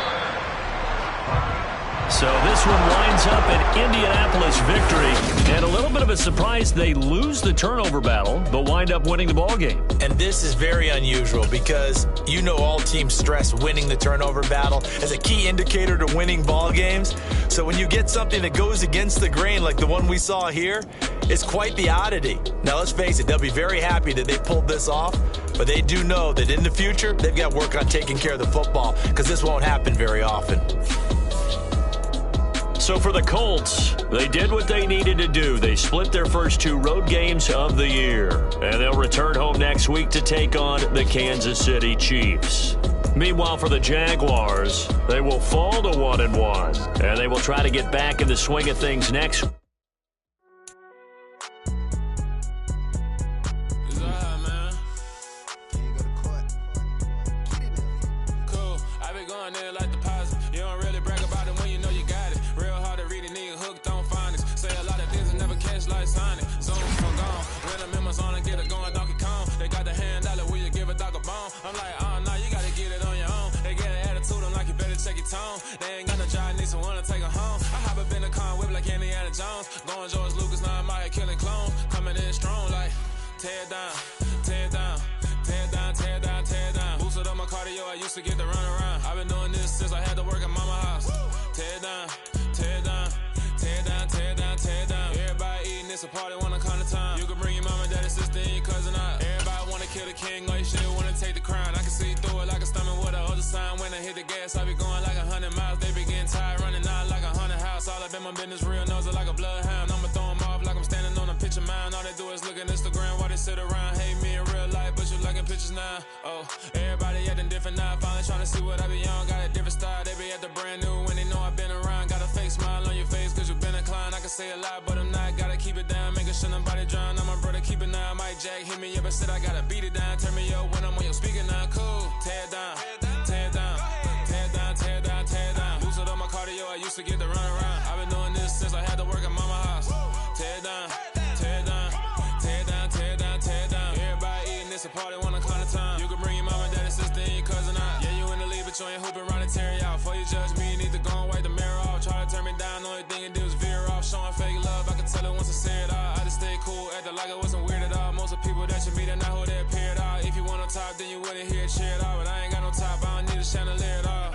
So this one winds up an Indianapolis victory. And a little bit of a surprise, they lose the turnover battle, but wind up winning the ballgame. And this is very unusual because you know all teams stress winning the turnover battle as a key indicator to winning ball games. So when you get something that goes against the grain like the one we saw here, it's quite the oddity. Now let's face it, they'll be very happy that they pulled this off, but they do know that in the future, they've got to work on taking care of the football because this won't happen very often. So for the Colts, they did what they needed to do. They split their first 2 road games of the year, and they'll return home next week to take on the Kansas City Chiefs. Meanwhile, for the Jaguars, they will fall to 1-1, and they will try to get back in the swing of things next week. They ain't got no job, need someone to take her home. I hop up in the car, whip like Indiana Jones. Going George Lucas, now I'm out here killing clones. Coming in strong like, tear down, tear down, tear down, tear down, tear down. Boosted up my cardio, I used to get to run around. I've been doing this since I had to work at mama house. Tear down, tear down, tear down, tear down, tear down. Everybody eating, it's a party, wanna come to time. You can bring your mama, daddy, sister, and your cousin out. Everybody wanna kill the king, or you shit wanna take the crown. I can see through it like a stomach with a other sign. When I hit the gas, I be going like 100 miles. They be getting tired, running out like 100 house. All up in my business, real nose it like a bloodhound. I'ma throw them off like I'm standing on a picture mound. All they do is look at Instagram while they sit around. Hate me in real life, but you liking pictures now. Oh, everybody acting different now. Finally trying to see what I be on. Got a different style, they be at the brand new when they know I've been around. Got a fake smile on your face cause you been inclined. I can say a lot, but I'm not. Gotta keep it down, making sure nobody drown. I'm my brother, keep it now. Mike Jack hit me up and said I gotta beat it down. Turn me up when I'm on your speaker now. Cool, tear down, tear down, tear down, tear down, tear down. Boosted up my cardio, I used to get to run around. I've been doing this since I had to work at mama house. Tear down, tear down, tear down, tear down, tear down. Everybody eating, it's a party, wanna climb the time. You can bring your mama, daddy, sister, and your cousin out. Yeah, you in the league, but you ain't hooping around and tear out. Before you judge me, you need to go and wipe the mirror off. Try to turn me down, only thing you do is veer off. Showing fake love, I can tell it once I say it all. I just stay cool, acting like I wasn't weird at all. Most of the people that you meet are not who they appear at all. If you want on top, then you wouldn't hear it cheer at all. But I ain't got no top, I don't need a chandelier at all.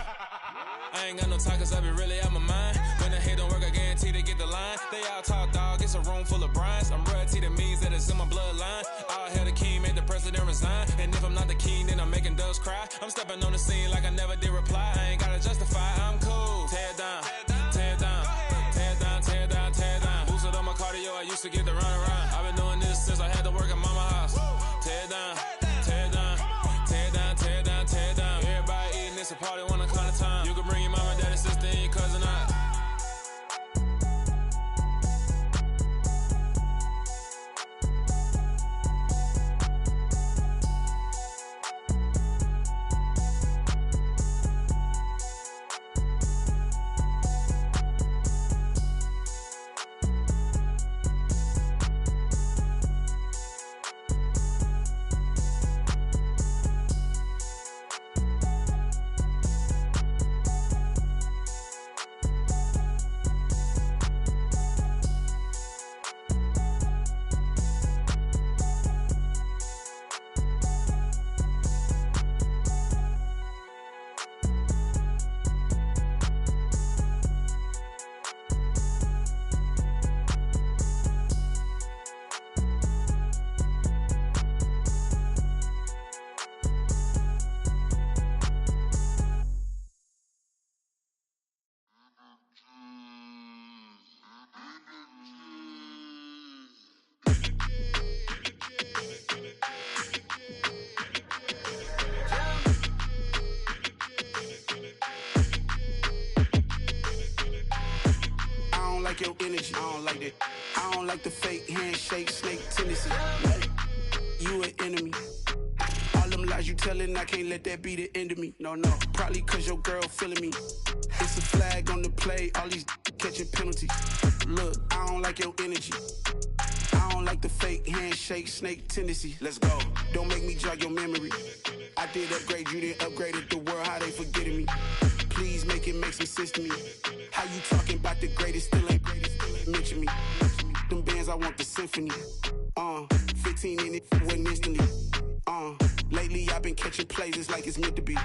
I ain't got no talk cause I be really out my mind. When the hate don't work, I guarantee they get the line. They all talk dog, it's a room full of brines. I'm royalty, that means that it's in my bloodline. All hail the king, made the president resign. And if I'm not the king, then I'm making doves cry. I'm stepping on the scene like I never did reply. I ain't gotta justify, I'm cool. Tear down, tear down, tear down, tear down, tear down. Boosted up my cardio, I used to get to run around. I've been doing this since I had to work at mama house. Tear down, tear down, tear down, tear down, tear down. Everybody eating, it's a party, wanna climb the time. You can bring your mama, daddy, sister, and your cousin out. your energy. I don't like that. I don't like the fake handshake, snake tendency. You an enemy. All them lies you telling, I can't let that be the end of me. No, probably cause your girl feeling me. It's a flag on the play, all these catching penalties. Look, I don't like your energy. I don't like the fake handshake, snake tendency. Let's go. Don't make me jog your memory. I did upgrade, you didn't upgrade it. The world, how they forgetting me. Please make it make some sense to me. How you talking about the greatest, still ain't greatest, still ain't mention me. Them bands, I want the symphony. 15 in it, wasn't instantly. Lately I've been catching plays, it's like it's meant to be.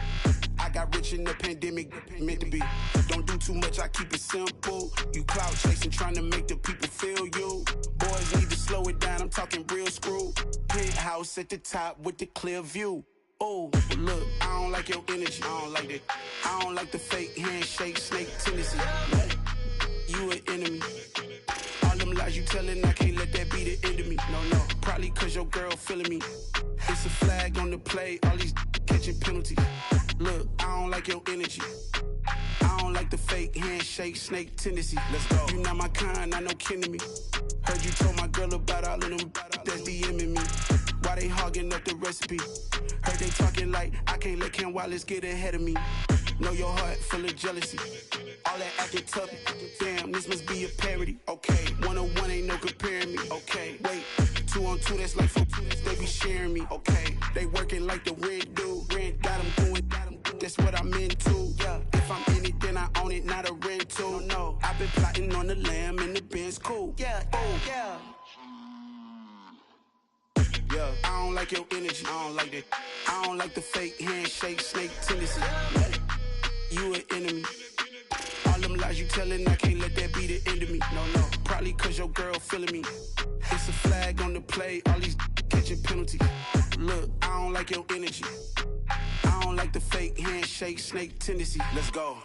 I got rich in the pandemic, meant to be. Don't do too much, I keep it simple. You clout chasing, trying to make the people feel you. Boys need to slow it down, I'm talking real screw. Penthouse at the top with the clear view. Oh, look, I don't like your energy, I don't like that. I don't like the fake handshake, snake tendency. You an enemy. All them lies you telling, I can't let that be the end of me. No, probably cause your girl feeling me. It's a flag on the play, all these catching penalties. Look, I don't like your energy. I don't like the fake handshake, snake tendency. Let's go. You not my kind, I know kin to me. Heard you told my girl about all of them that's DMing me. Why they hogging up the recipe? Heard they talking like I can't let Ken Wallace get ahead of me. Know your heart full of jealousy. All that acting tough, damn, this must be a parody. Okay, 1-on-1 ain't no comparing me. Okay, wait, 2-on-2, that's like 4-2, they be sharing me. Okay, they working like the rent do. Rent got them doing, that's what I'm into. Yeah, if I'm in it, then I own it, not a rental. No, I've been plotting on the lamb and the Benz cool. Yeah, yeah. Yeah, I don't like your energy, I don't like that. I don't like the fake handshake, snake tendency. You an enemy. All them lies you telling, I can't let that be the end of me. No, probably cause your girl feeling me. It's a flag on the play, all these catching penalties. Look, I don't like your energy. I don't like the fake handshake, snake tendency. Let's go.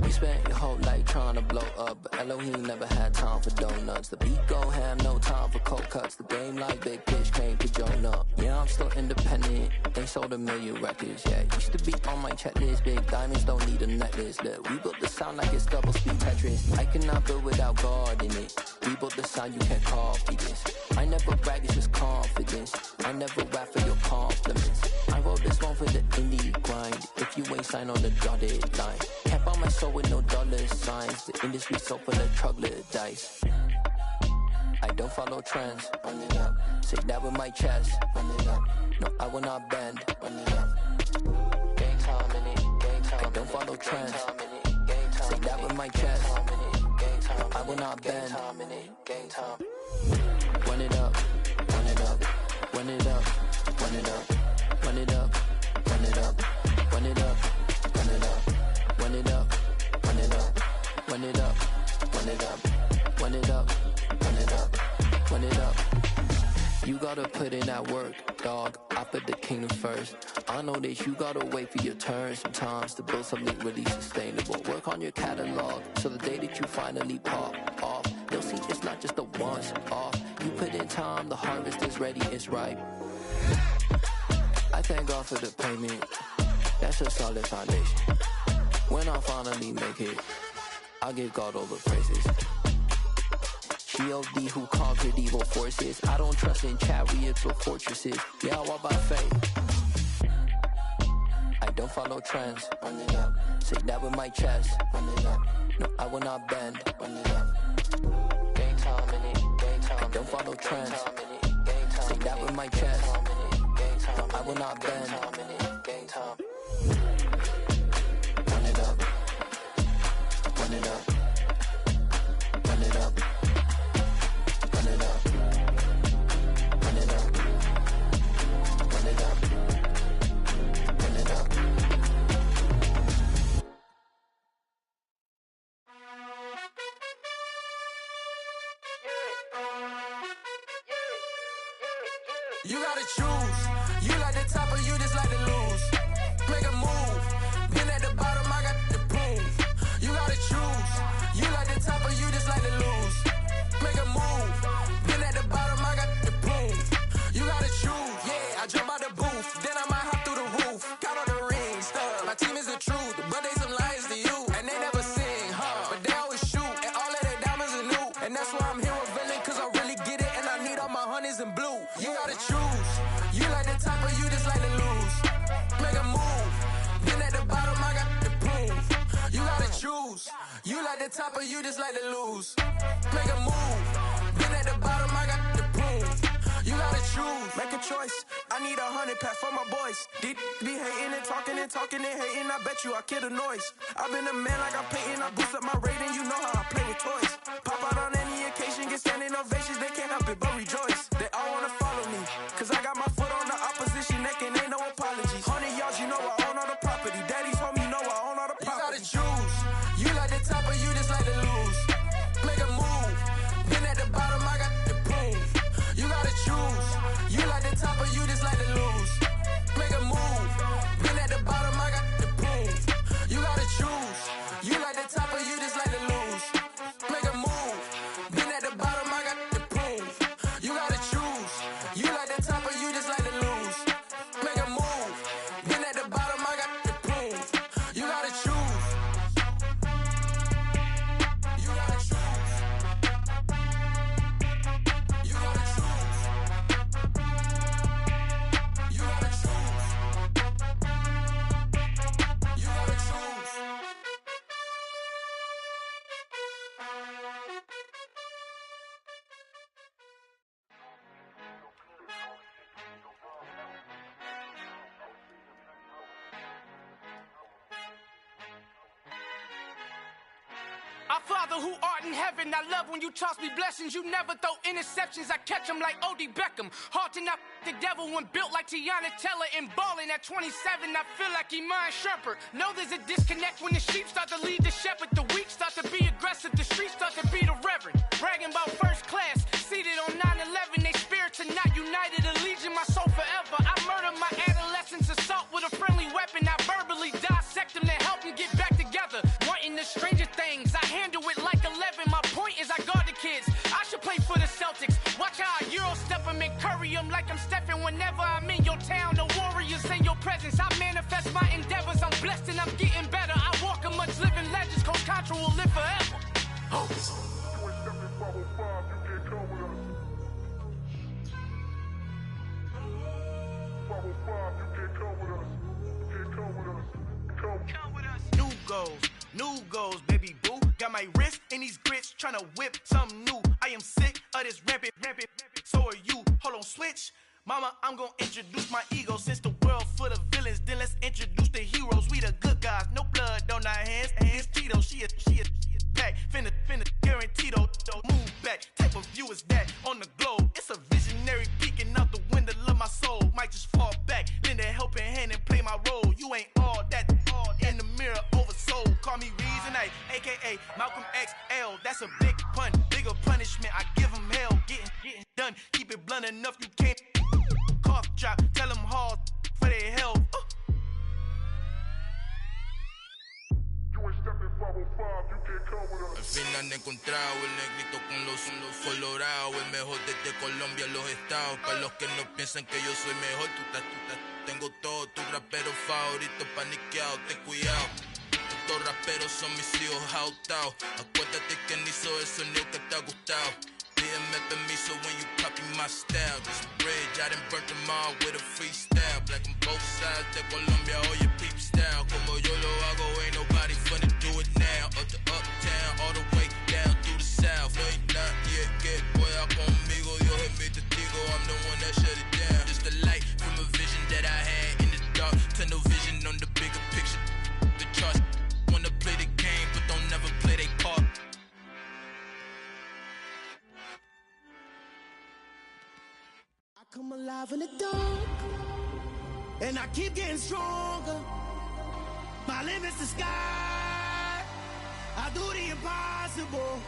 You spent your whole life trying to blow up, but Elohim never had time for donuts. The beat go ham, no time for cold cuts. The game like Big Pitch came to Jonah. Yeah, I'm still independent, ain't sold 1 million records. Yeah, used to be on my checklist. Big diamonds don't need a necklace. Look, we built the sound like it's double speed Tetris. I cannot build without God in it. We built the sound, you can't copy this. I never brag, it's just confidence. I never rap for your compliments. I wrote this one for the indie grind. If you ain't signed on the dotted line, can't buy my soul with no dollar signs. The industry so full of troglodytes. I don't follow trends. Run it up. Say that with my chest. Run it up. No, I will not bend. Run it up. Gang time in it. Gang time. I don't follow trends. Say that with my chest. No, I will not bend. Gang time. Run it up. Run it up. Run it up. Run it up. Run it up. Run it up. Run it up. Run it up. Run it up. Run it up. Run it up. Run it up. Run it up. Run it up. Run it up. You gotta put in that work, dog. I put the kingdom first. I know that you gotta wait for your turn sometimes to build something really sustainable. Work on your catalog, so the day that you finally pop off, you'll see it's not just a once off. You put in time, the harvest is ready, it's ripe. I thank God for the payment. That's a solid foundation. When I finally make it, I'll give God all the praises. G.O.D. who conquered evil forces. I don't trust in chariots or fortresses. Yeah, I walk by faith. I don't follow trends. Run it up. Say that with my chest. Run it up. No, I will not bend. Run it up. Gang time in it. Gang time. I don't follow trends. Say that with my chest. No, I will not bend. Gang time. Run it up. Run it up. Run it up. Run it up. Run it up. Run it up. Run it up. You gotta choose. You like the top or you just like to lose. Make a move. Been at the bottom, I got the proof. You gotta choose. You like the top or you just like to lose. Make a move. Been at the bottom, I got the proof. You gotta choose. Yeah, I jump out the booth. Then I might hop through the roof. Got on the ring. hundreds and blue. You gotta choose. You like the top or you just like to lose. Make a move. Then at the bottom, I got the proof. You gotta choose. You like the top or you just like to lose. Make a move. Then at the bottom, I got the proof. You gotta choose. Make a choice. I need 100 pack for my boys. Be hating and talking and hating. I bet you I kill the noise. I've been a man like I'm Peyton. I boost up my rating. You know how I play with toys. Pop out on any occasion, get standing ovations. They can't help it but rejoice. They all wanna follow me, cause I got my foot on the opposition neck and ain't no apologies. 100 yards, you know I own all the property. Daddy's home, you know I own all the property. You gotta choose. You like the top or you just like to lose. Make a move. Then at the bottom, I got the proof. You gotta choose. You like the top or you just like to lose. Make a move. Then at the bottom, I got the proof. You gotta choose. You like the top or you just like to lose. Make a move. Then at the bottom, I got the proof. You gotta choose. You like the top or you just like to lose. Make a move. Then at the bottom, I got the proof. You gotta choose. You gotta choose. You gotta choose. You gotta choose. You gotta choose. Our Father who art in heaven, I love when you toss me blessings. You never throw interceptions, I catch them like O.D. Beckham. Hard to not the devil when built like Tiana Teller and balling at 27. I feel like Iman Shumpert. Know there's a disconnect when the sheep start to lead the shepherd. The weak start to be aggressive, the streets start to be the reverend. Bragging about first class, seated on 9/11. They spirits are not united, a legion, my soul forever. I murder my adolescence, assault with a friendly weapon. I verbally dissect them to help them get back together. Wanting the stranger things, I handle it like 11. My point is I guard the kids. I should play for the Celtics. Watch how I Euro step them and curry them like I'm stepping. Whenever I'm in your town, the Warriors in your presence. I manifest my endeavors. I'm blessed and I'm getting better. I walk amongst living legends. Coach Contra will live forever. Oh. New goals, baby boo. Got my wrist in these grits, tryna whip something new. I am sick of this rampant. So are you. Hold on, switch. Mama, I'm gonna introduce my ego. Since the world full of villains, then let's introduce the heroes. We the good guys, no blood on our hands. It's Tito, she is back. Finna, guaranteed, move back. Type of view is that on the globe? It's a visionary peeking out the window of my soul. Might just fall back, lend a helping hand and play my role. You ain't all that. In the mirror, oversold. Call me Reason A, aka Malcolm XL. That's a big pun, bigger punishment. I give him hell, getting done. Keep it blunt enough, you can't. Cough drop, tell them hard for their health. Al fin han encontrado el negrito con los colorados, el mejor desde Colombia, los estados. Para los que no piensan que yo soy mejor, tengo todo, tu rapero favorito paniqueado, ten cuidado. Estos raperos son mis hijos jautados. Acuérdate que ni hizo el sonido que te ha gustado. Pídeme permiso when you copy my style. This bridge, I done burnt them all with a freestyle. Black on both sides de Colombia, oye peep style. Como yo lo hago, ain't nobody finna do it now. Up to uptown, all the way down through the south. No hay nadie que pueda conmigo, Dios es mi testigo. I'm the one that shut it down. Just the light from a vision that I had in the dark. Tunnel vision on the bigger picture. The charts wanna play the game, but don't never play their part. Come alive in the dark, and I keep getting stronger. My limit's the sky. I do the impossible.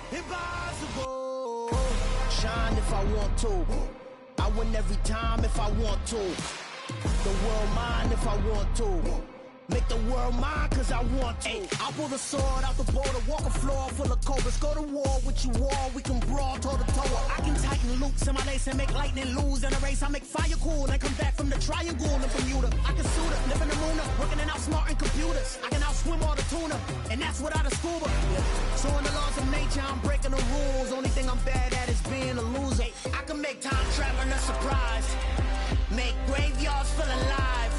Shine if I want to. I win every time if I want to. The world mine if I want to. Make the world mine cause I want to. I pull the sword out the border, walk a floor full of cobras. Go to war with you all, we can brawl toe to toe. I can tighten loops in my lace and make lightning lose in a race. I make fire cool and come back from the triangle in Bermuda. I can suit up, live in the moon up, working and outsmarting computers. I can outswim all the tuna, and that's without a scuba. So in the laws of nature, I'm breaking the rules. Only thing I'm bad at is being a loser. I can make time travel traveling a surprise. Make graveyards feel alive.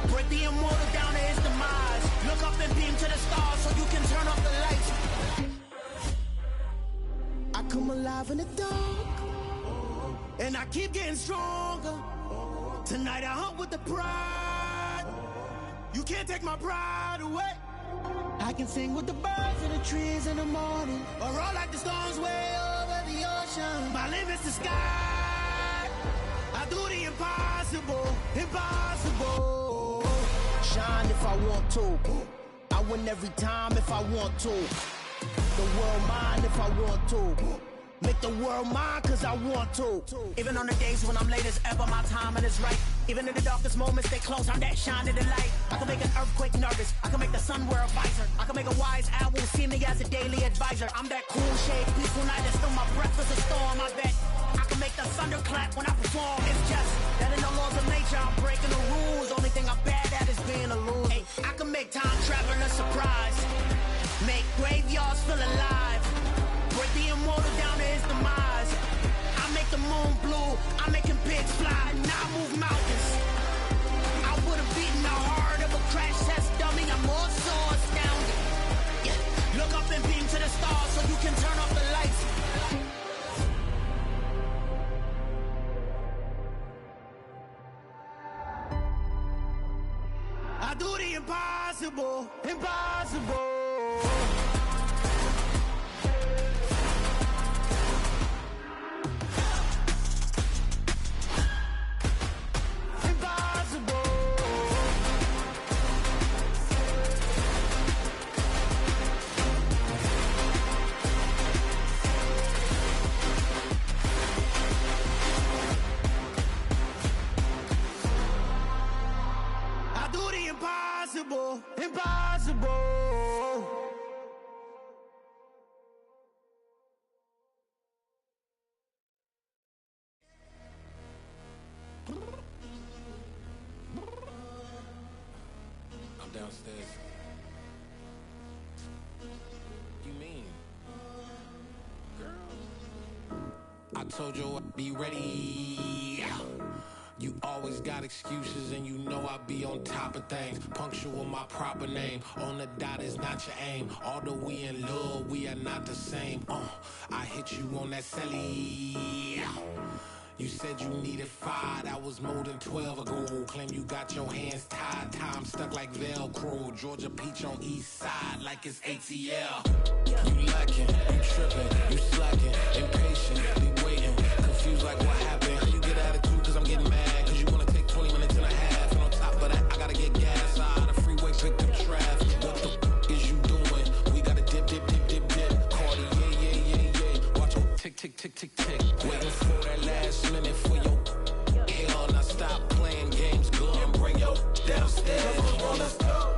Break the immortal down to his demise. Look up and beam to the stars so you can turn off the lights. I come alive in the dark, and I keep getting stronger. Tonight I hunt with the pride. You can't take my pride away. I can sing with the birds and the trees in the morning, or roll like the storms way over the ocean. My limit's the sky. I do the impossible, impossible. Shine if I want to. I win every time if I want to. The world mine if I want to. Make the world mine cause I want to. Even on the days when I'm late as ever, my timing is right. Even in the darkest moments, they close, I'm that shine in the light. I can make an earthquake nervous, I can make the sun wear a visor. I can make a wise owl see me as a daily advisor. I'm that cool shade, peaceful night, and still my breath is a storm, I bet. I can make the thunder clap when I perform. It's just that in the laws of nature, I'm breaking the rules. Only thing I'm bad at is being a loser. Hey, I can make time travel a surprise. Make graveyards feel alive. Break the immortal down to his demise. I make the moon blue, I'm making pigs fly. Now I move mountains. I would've beaten the heart of a crash test dummy. I'm more so astounded. Yeah. Look up and beam to the stars so you can turn off the lights. I do the impossible, impossible. Impossible, impossible. I'm downstairs. You mean? Girl, I told you I'd be ready. You always got excuses and you know I be on top of things. Punctual my proper name. On the dot is not your aim. Although we in love, we are not the same. I hit you on that celly. You said you needed 5, that was more than 12 ago. Claim you got your hands tied, time stuck like Velcro. Georgia peach on east side like it's ATL. You lacking, you tripping, you slacking, impatient, be waiting, confused like what happened. How you get attitude cause I'm getting mad, cause you wanna take 20 minutes and a half. And on top of that, I gotta get gas out of the freeway, pick up traffic. What the is you doing? We gotta dip, dip, dip, dip, dip. Cardi, yeah. Watch your tick, tick, tick, tick, tick. Waiting for that last minute for your hell. Now stop playing games, go and bring your downstairs. Come on, let's go.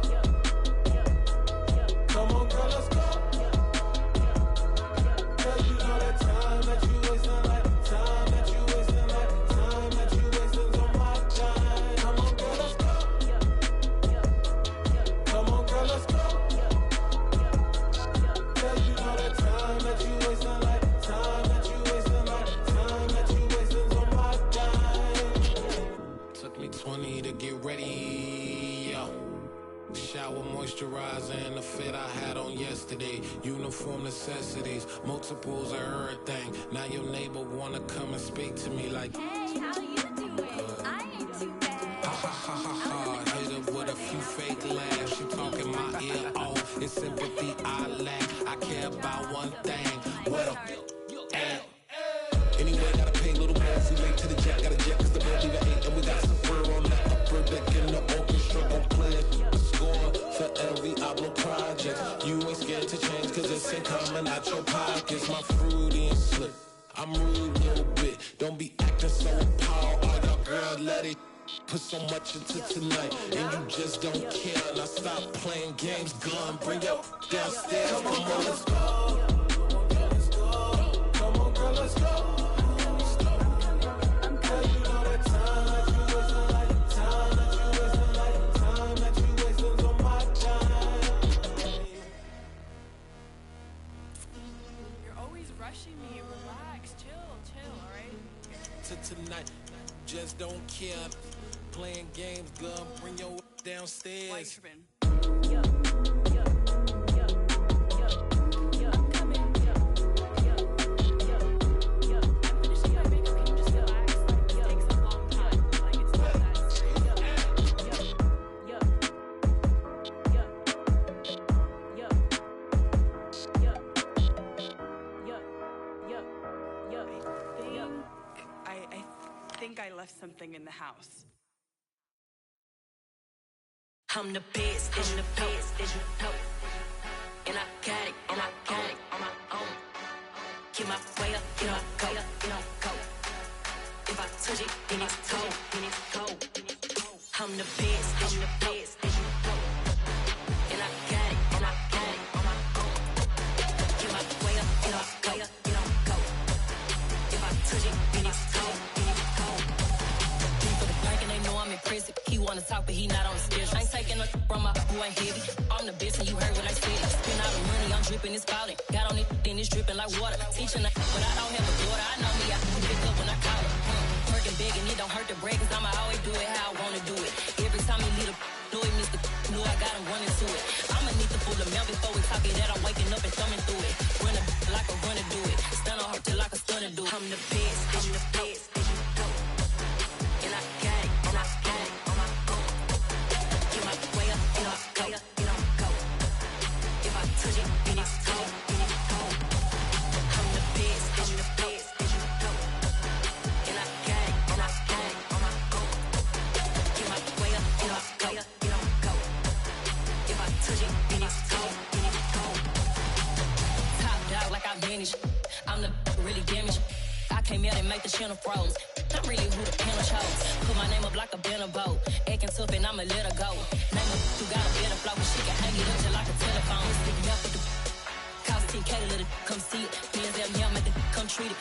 Come on, girl, let's go. Cause you know that time that you wasting, like time that you wasting, like time that you wasting on my time. Come on, girl, let's go. Come on, girl, let's go. Cause you know that time that you wasting, like time that you wasting, like time that you wasting on my time. Took me 20 to get ready, yo. Shower, moisturizer, and the fit I had on yesterday. Uniform necessities, multiples of everything. Now your neighbor wanna come and speak to me like, hey, how you doing? I ain't too bad. Ha ha ha ha ha. Hit her with a few fake laughs. She talking my ear off. It's sympathy I lack. I care about one thing. Well, and anyway, gotta pay a little more if we late to the jet. Got a jet cause the boat leave at 8. And we got some fur on the upper deck in the orchestra. Gon' play a score for every Oblo project. You ain't scared to change cause it's ain't coming out your pockets. My fruity and slick. I'm rude a little bit. Don't be acting so appalled. All y'all girl, let it put so much into tonight. And you just don't care. Now stop playing games. Gun, bring your downstairs. Come on, girl, let's go. Come on, girl, let's go. Cause you know that time that you wasting, like time that you wasting, like time that you wasting on my time. You're always rushing me. Relax, chill, alright? To tonight. Just don't care. Playing games, girl. Bring your downstairs. I left something in the house. I'm the best, and the best, and you know. And I got it, and I got it on my own. Get my way up, get my go, get my go. If I touch it, then it's cold, then it's cold. I'm the best, and the best, and you know. And I got it, and I got it on my own. Get my way up, get my go, get my go. If I touch it, then it's cold. I'm impressive. He wanna talk, but he not on the schedule. I ain't taking no from my boy heavy. I'm the best, and you heard what I said. Spend all the money, I'm dripping, it's falling. Got on it, then it's dripping like water. Teaching her, but I don't have a daughter. I know me, I can pick up when I call her. Working big, and it don't hurt to break, cause I'ma always do it how I wanna do it. Every time he leave the know it, Mr. Knew I got him running to it. I'ma need to pull the mail before we talk it that I'm waking up and thumbing through it. Run a like a runner do it. Stun on her till like a stunner do it. I'm the best, I'm the best, and you know. And I got it, and I got it on my own. Get my way up, and I go, and I go. If I touch it, then it's cold, then it's cold. I'm the best, and the best, and you know. And I got it, and I got it on my own. Get my way up, and I go, and I go. If I touch it, then it's cold, then it's cold. Top dog like I manage. I'm the really damaged. I came out and make the channel froze. I'm really who the panel chose. Put my name up like a banner boat. Acting tough and I'ma let her go. Name her who got a better flow. She can hang it up just like a telephone. Sticking up with the cost 10K to let it come see it. Bands that me, make it come treat it.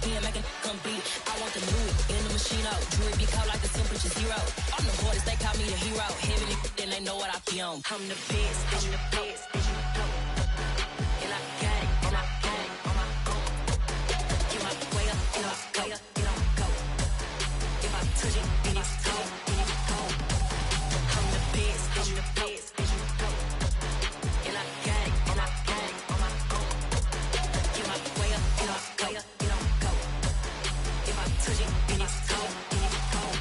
Spin, make it come beat it. I want to do it in the machine out. Jewelry be caught like the temperature zero. I'm the hardest, they call me the hero. Heavy then they know what I be on. I'm the best, I'm the best, and you know. And I got it, and I got it on my own. Get my way up, and I go, and I go. If I touch it, then it's cold, then it's cold. I'm the best, I'm the best, and you know. And I got it, and I got it on my own. Get my way up, and I go, and I go. If I touch it, then it's cold, then it's cold.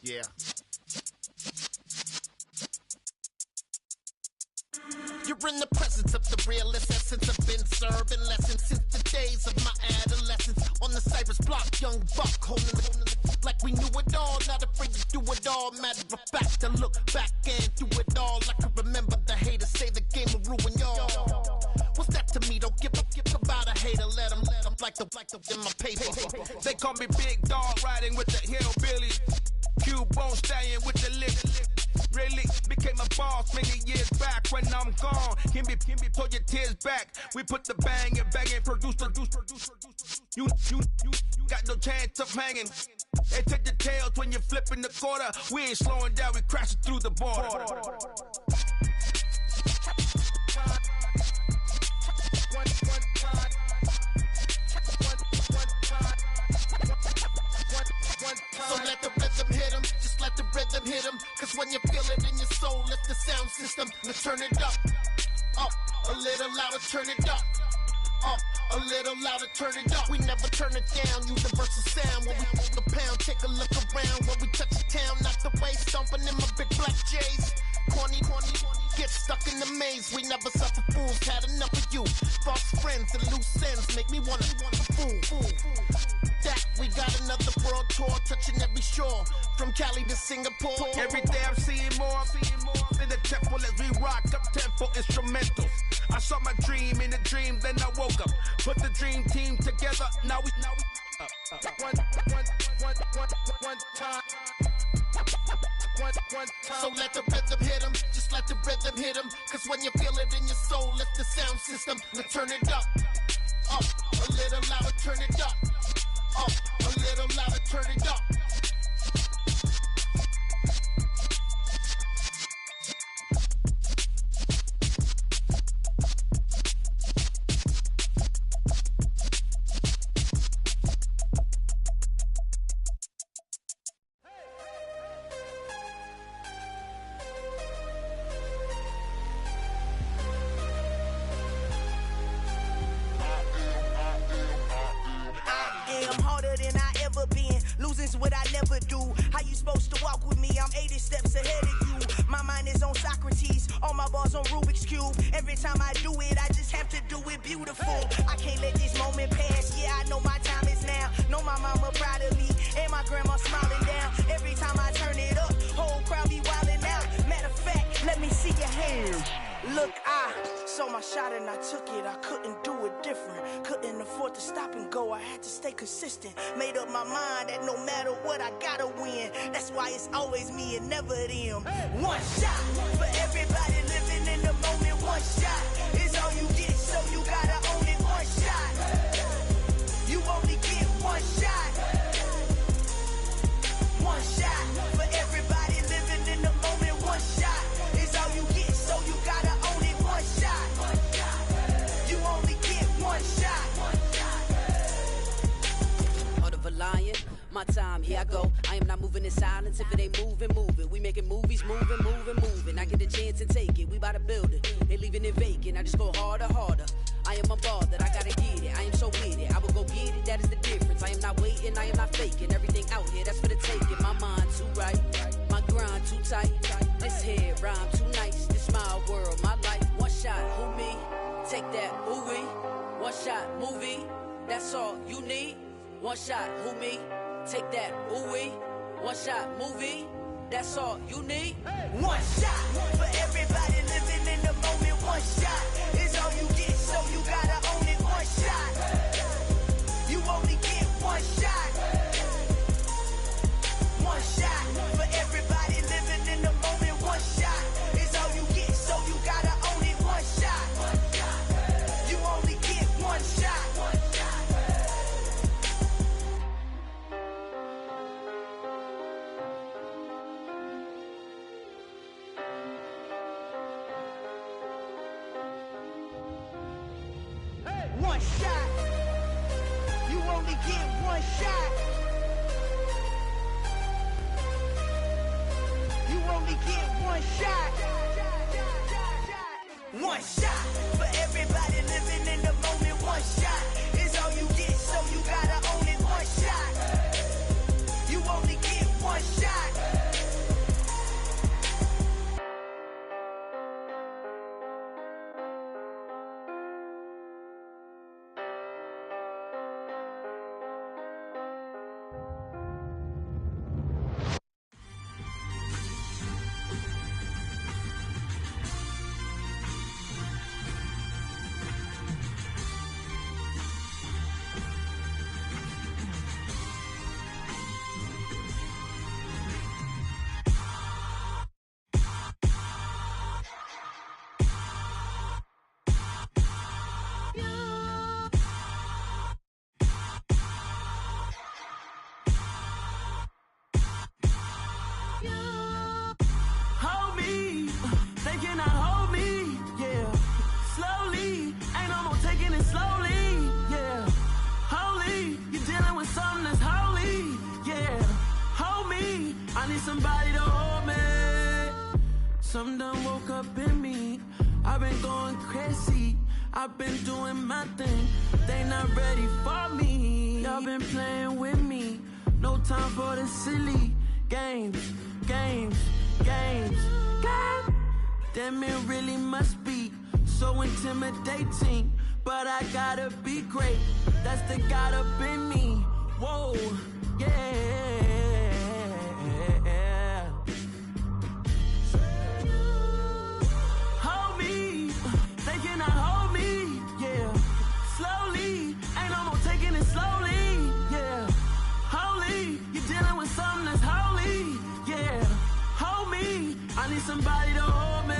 Yeah. You're in the presence of the realest essence. I've been serving lessons since the days of my adolescence. On the Cypress block, young buck holding it like we knew it all. Not afraid to do it all. Matter of fact, to look back and do it all. I can remember the haters say the game will ruin y'all. What's that to me? Don't give about a hater. Let them like the in my paper. They call me Big Dog, riding with the hillbilly. Cubone stallion with the lip. Really became a boss many years back. When I'm gone, can be pull your tears back. We put the bang and produce. You got no chance of hanging. They take the tails when you're flipping the quarter. We ain't slowing down, we crashing through the border. So let the rhythm hit him, just let the rhythm hit him. Cause when you feel it in your soul, let the sound system, now turn it up, a little louder, turn it up, a little louder, turn it up. We never turn it down, universal sound. When we hold the pound, take a look around. When we touch the town, not the way, stomping in my big black J's. Corny, get stuck in the maze. We never suffer fools, had enough of you. False friends and loose ends make me wanna fool. That we got another world tour, touching every shore, from Cali to Singapore. Every day I'm seeing more in the temple as we rock up tempo instrumentals. I saw my dream in a dream, then I woke up. Put the dream team together, now we one time. So let the rhythm hit him, just let the rhythm hit him. Cause when you feel it in your soul, let the sound system, now turn it up, a little louder, turn it up, a little louder, turn it up. ever do. How you supposed to walk with me? I'm 80 steps ahead of you. My mind is on Socrates, all my bars on Rubik's Cube. Every time I do it, I just have to do it beautiful. I can't let this moment pass, yeah, I know my time is now. Know my mama proud of me, and my grandma smiling down. Every time I turn it up, whole crowd be wildin' out. Matter of fact, let me see your hands. Look, I saw my shot and I took it. I couldn't do it different. Couldn't afford to stop and go. I had to stay consistent. Made up my mind that no matter what, I gotta win. That's why it's always me and never them. One shot for everybody living in the moment. One shot is all you get, so you gotta own it. One shot. You only get one shot. One shot for everybody living in the moment. One shot is all you get, so you gotta own it. One shot. You only get one shot. Heart of a lion, my time, here I go. I am not moving in silence. If it ain't moving, move it. We making movies, moving. I get a chance and take it. We bout to build it. They leaving it vacant. I just go harder. I am a ball that I gotta get it. I am so with it. I will go get it. That is the difference. I am not waiting. I am not faking. Everything out here, that's for the taking. My mind too right. My grind too tight. This head rhyme too nice. This my world, my life. One shot, who me? Take that, ooh wee. One shot, movie. That's all you need. One shot, who me? Take that, ooh wee. One shot, movie. That's all you need. One shot for everybody living in the moment. One shot is all you get, so you gotta own it. One shot. You only get one shot. One shot for everybody living in the moment. One shot is all you get, so you gotta own it. One shot. You only get one shot. One shot. You only get one shot. You only get one shot. One shot for everybody living in the moment. One shot is all you get, so you gotta own it. One shot. You only get one shot. Hold me, they cannot hold me, yeah. Slowly, ain't no more taking it slowly, yeah. Holy, you're dealing with something that's holy, yeah. Hold me, I need somebody to hold me. Something done woke up in me. I've been going crazy. I've been doing my thing. They not ready for me. Y'all been playing with me. No time for the silly games. Damn, it really must be so intimidating. But I gotta be great. That's the God up in me. Whoa, yeah. Hold me, they cannot hold me, yeah. Slowly, ain't no more taking it slowly, yeah. Holy, you're dealing with something that's holy, yeah. Hold me, I need somebody to hold me.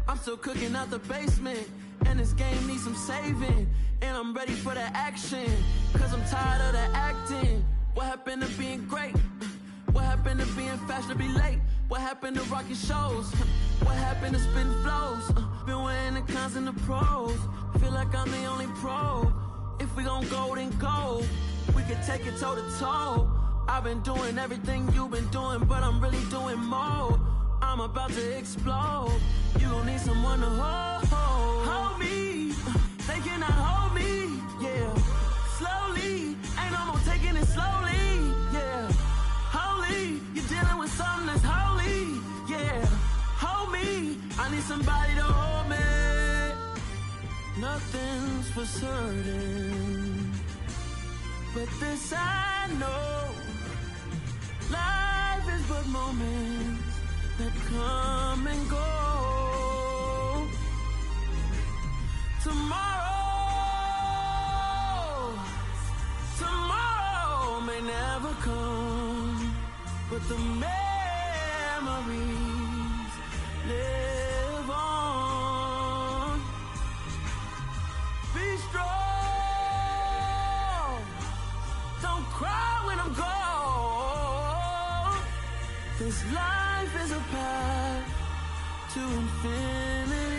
I'm still cooking out the basement, and this game needs some saving. And I'm ready for the action, cause I'm tired of the acting. What happened to being great? What happened to being fashionably late? What happened to rocking shows? What happened to spitting flows? Been wearing the cons and the pros. Feel like I'm the only pro. If we gon' go, then go. We can take it toe to toe. I've been doing everything you've been doing, but I'm really doing more. I'm about to explode. You gon' need someone to hold me. They cannot hold me, yeah. Slowly, ain't no more taking it slowly, yeah. I need somebody to hold me. Nothing's for certain, but this I know. Life is but moments that come and go. Tomorrow may never come, but the memories live on. Be strong, don't cry when I'm gone, 'cause life is a path to infinity.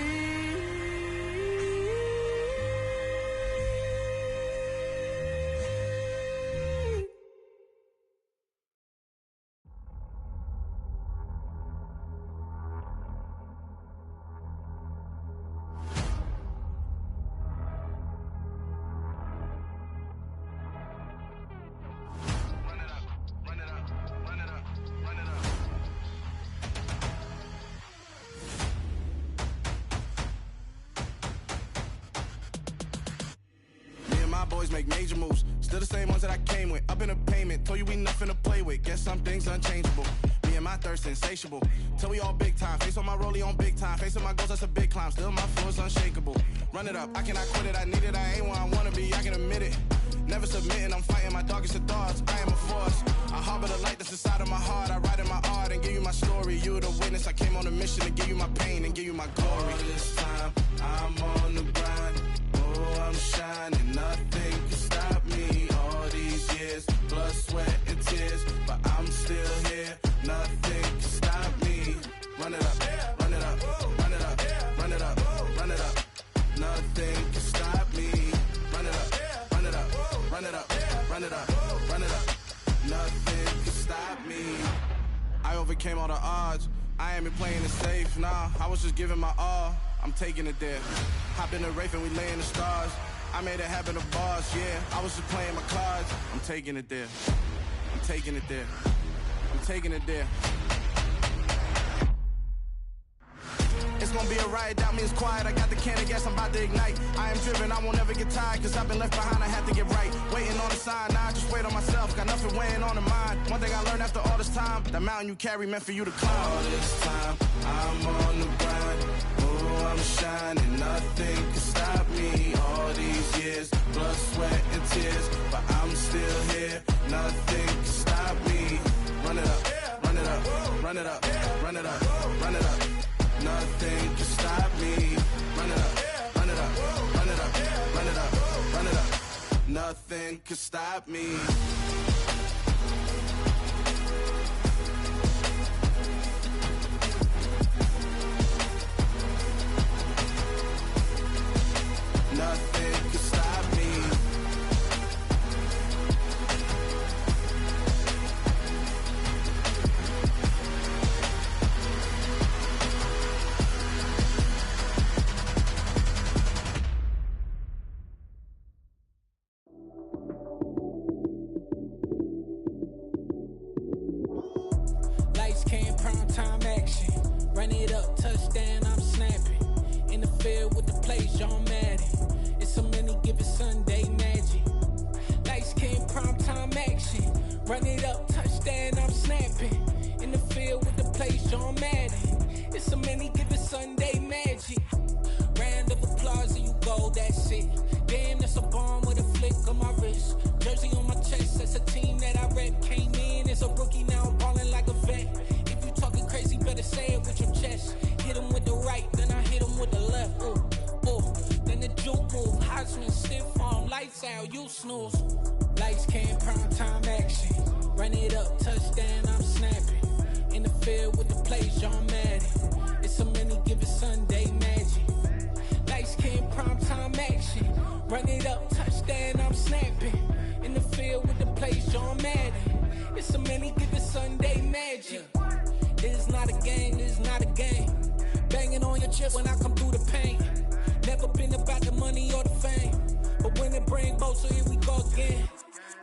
Boys make major moves, still the same ones that I came with. Up in a payment, told you we nothing to play with. Guess some things unchangeable. Me and my thirst insatiable. Till we all big time. Face on my rollie on big time. Facing my goals, that's a big climb. Still my flow is unshakable. Run it up, I cannot quit it. I need it, I ain't where I wanna be. I can admit it. Never submitting, I'm fighting my darkest of thoughts. I am a force. I harbor the light that's inside of my heart. I write in my art and give you my story. You are the witness. I came on a mission to give you my pain and give you my glory. All this time, I'm on the grind. Oh, I'm shining. Nothing can stop me. All these years, blood, sweat, and tears. But I'm still here. Nothing can stop me. Run it up, run it up, run it up, run it up, run it up. Nothing can stop me. Run it up, run it up, run it up, run it up, run it up. Nothing can stop me. I overcame all the odds. I ain't been playing it safe, nah. I was just giving my all. I'm taking it there. Hop in the Wraith and we lay in the stars. I made it happen to bars, yeah. I was just playing my cards. I'm taking it there. I'm taking it there. I'm taking it there. It's gonna be a riot, doubt me it's quiet. I got the can of gas, I'm about to ignite. I am driven, I won't ever get tired, cause I've been left behind, I have to get right. Waiting on the sign, now I just wait on myself. Got nothing weighing on the mind. One thing I learned after all this time, that mountain you carry meant for you to climb. All this time, I'm on the grind. Oh, I'm shining, nothing can stop me. All these years, blood, sweat, and tears. But I'm still here, nothing can stop me. Run it up, run it up, run it up, run it up, run it up. Nothing can stop me. Run it up, run it up, run it up, run it up, run it up. Nothing can stop me. Nothing can stop me. Lights came, prime time action. Run it up, touchdown, I'm snapping. In the field with the plays, John Madden. It's so many, give it Sunday magic. Lights came, prime time action. Run it up, touchdown, I'm snapping. In the field with the plays, John Madden. It's so many, give it Sunday magic. Round of applause and you go, that's it. Damn, that's a bomb with a flick on my wrist. Jersey on my chest, that's a team that I rep. Came in as a rookie, now I'm ballin' like a vet. If you talking crazy, better say it with your chest. Hit him with the right, then I hit him with the left. Ooh, ooh. Then the juke move, Heisman, stiff arm, lights out, you snooze. Lights came, prime time action. Run it up, touchdown, I'm snapping. In the field with the plays, John Madden. It's so many, give it Sunday magic. Lights came, prime time action. Run it up, touchdown, I'm snapping. In the field with the plays, John Madden. It's so many, give it Sunday magic. This is not a game, this is not a game. Banging on your chest when I come through the pain. Never been about the money or the fame. But when it bring both, so here we go again.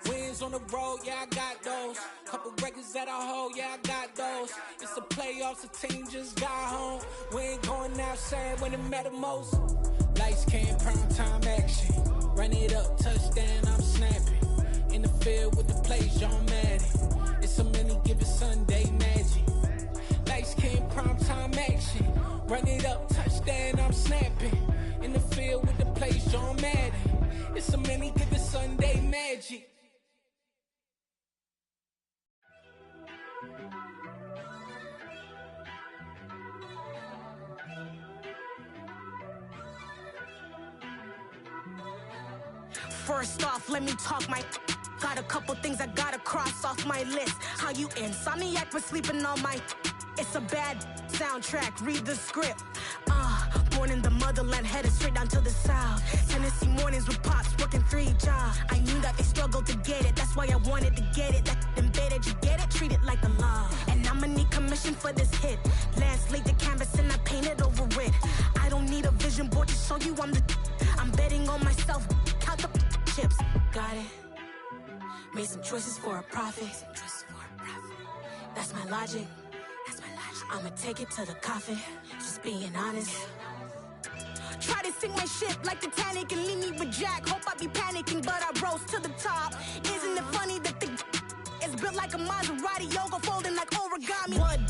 Wins on the road, yeah, I got those. Couple records that I hold, yeah, I got those. It's the playoffs, the team just got home. We ain't going outside when it matter most. Lights, cam, prime time action. Run it up, touchdown, I'm snapping. In the field with the plays, John Madden. It's so many given Sunday magic. Lights, cam, prime time action. Run it up, touchdown, I'm snapping. In the field with the plays, John Madden. It's so many given Sunday magic. First off, let me talk my. Got a couple things I gotta cross off my list. How you insomniac for sleeping on my. It's a bad soundtrack, read the script. Born in the motherland, headed straight down to the south. Tennessee mornings with pops, working 3 jobs. I knew that they struggled to get it, that's why I wanted to get it. That embedded, you get it, treat it like the law. And I'ma need commission for this hit. Last laid the canvas and I painted over it. I don't need a vision board to show you I'm betting on myself, count the chips. Got it. Made some choices for a profit. That's my logic. I'ma take it to the coffin, just being honest. Try to sink my ship like Titanic and leave me with Jack. Hope I be panicking, but I rose to the top. Isn't it funny that the is built like a Maserati, yoga folding like origami? What?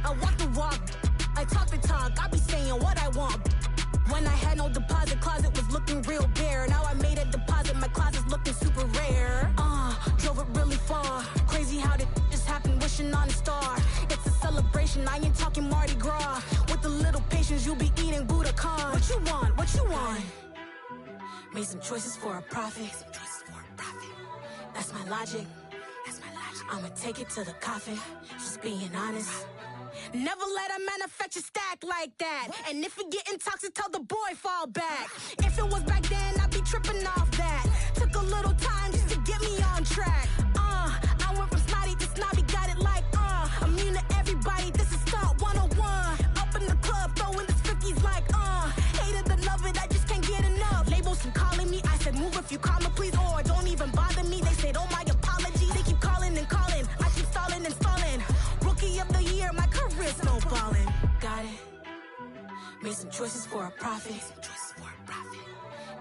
I walk the walk, I talk the talk, I be saying what I want. When I had no deposit, closet was looking real bare. Now I made a deposit, my closet's looking super rare. Drove it really far. Crazy how that just happened, wishing on a star. It's a celebration, I ain't talking Mardi Gras. With a little patience, you'll be eating Budokan. What you want? What you want? Made some choices for a profit. That's my logic. I'ma take it to the coffin, just being honest. Never let a manufacture stack like that. And if it getting toxic, tell the boy fall back. If it was back then, I'd be tripping off that. Took a little time just to get me on track. I went from snotty to snobby, got it like immune to everybody, this is stunt 101. Up in the club, throwing the cookies like hate it or love it, I just can't get enough. Labels keep calling me, I said move if you call me please, or don't even bother me. They said oh my apologies, they keep calling and calling. I keep stalling and stalling. Rookie of the year, my career snowballing. Got it. Made some choices for a profit.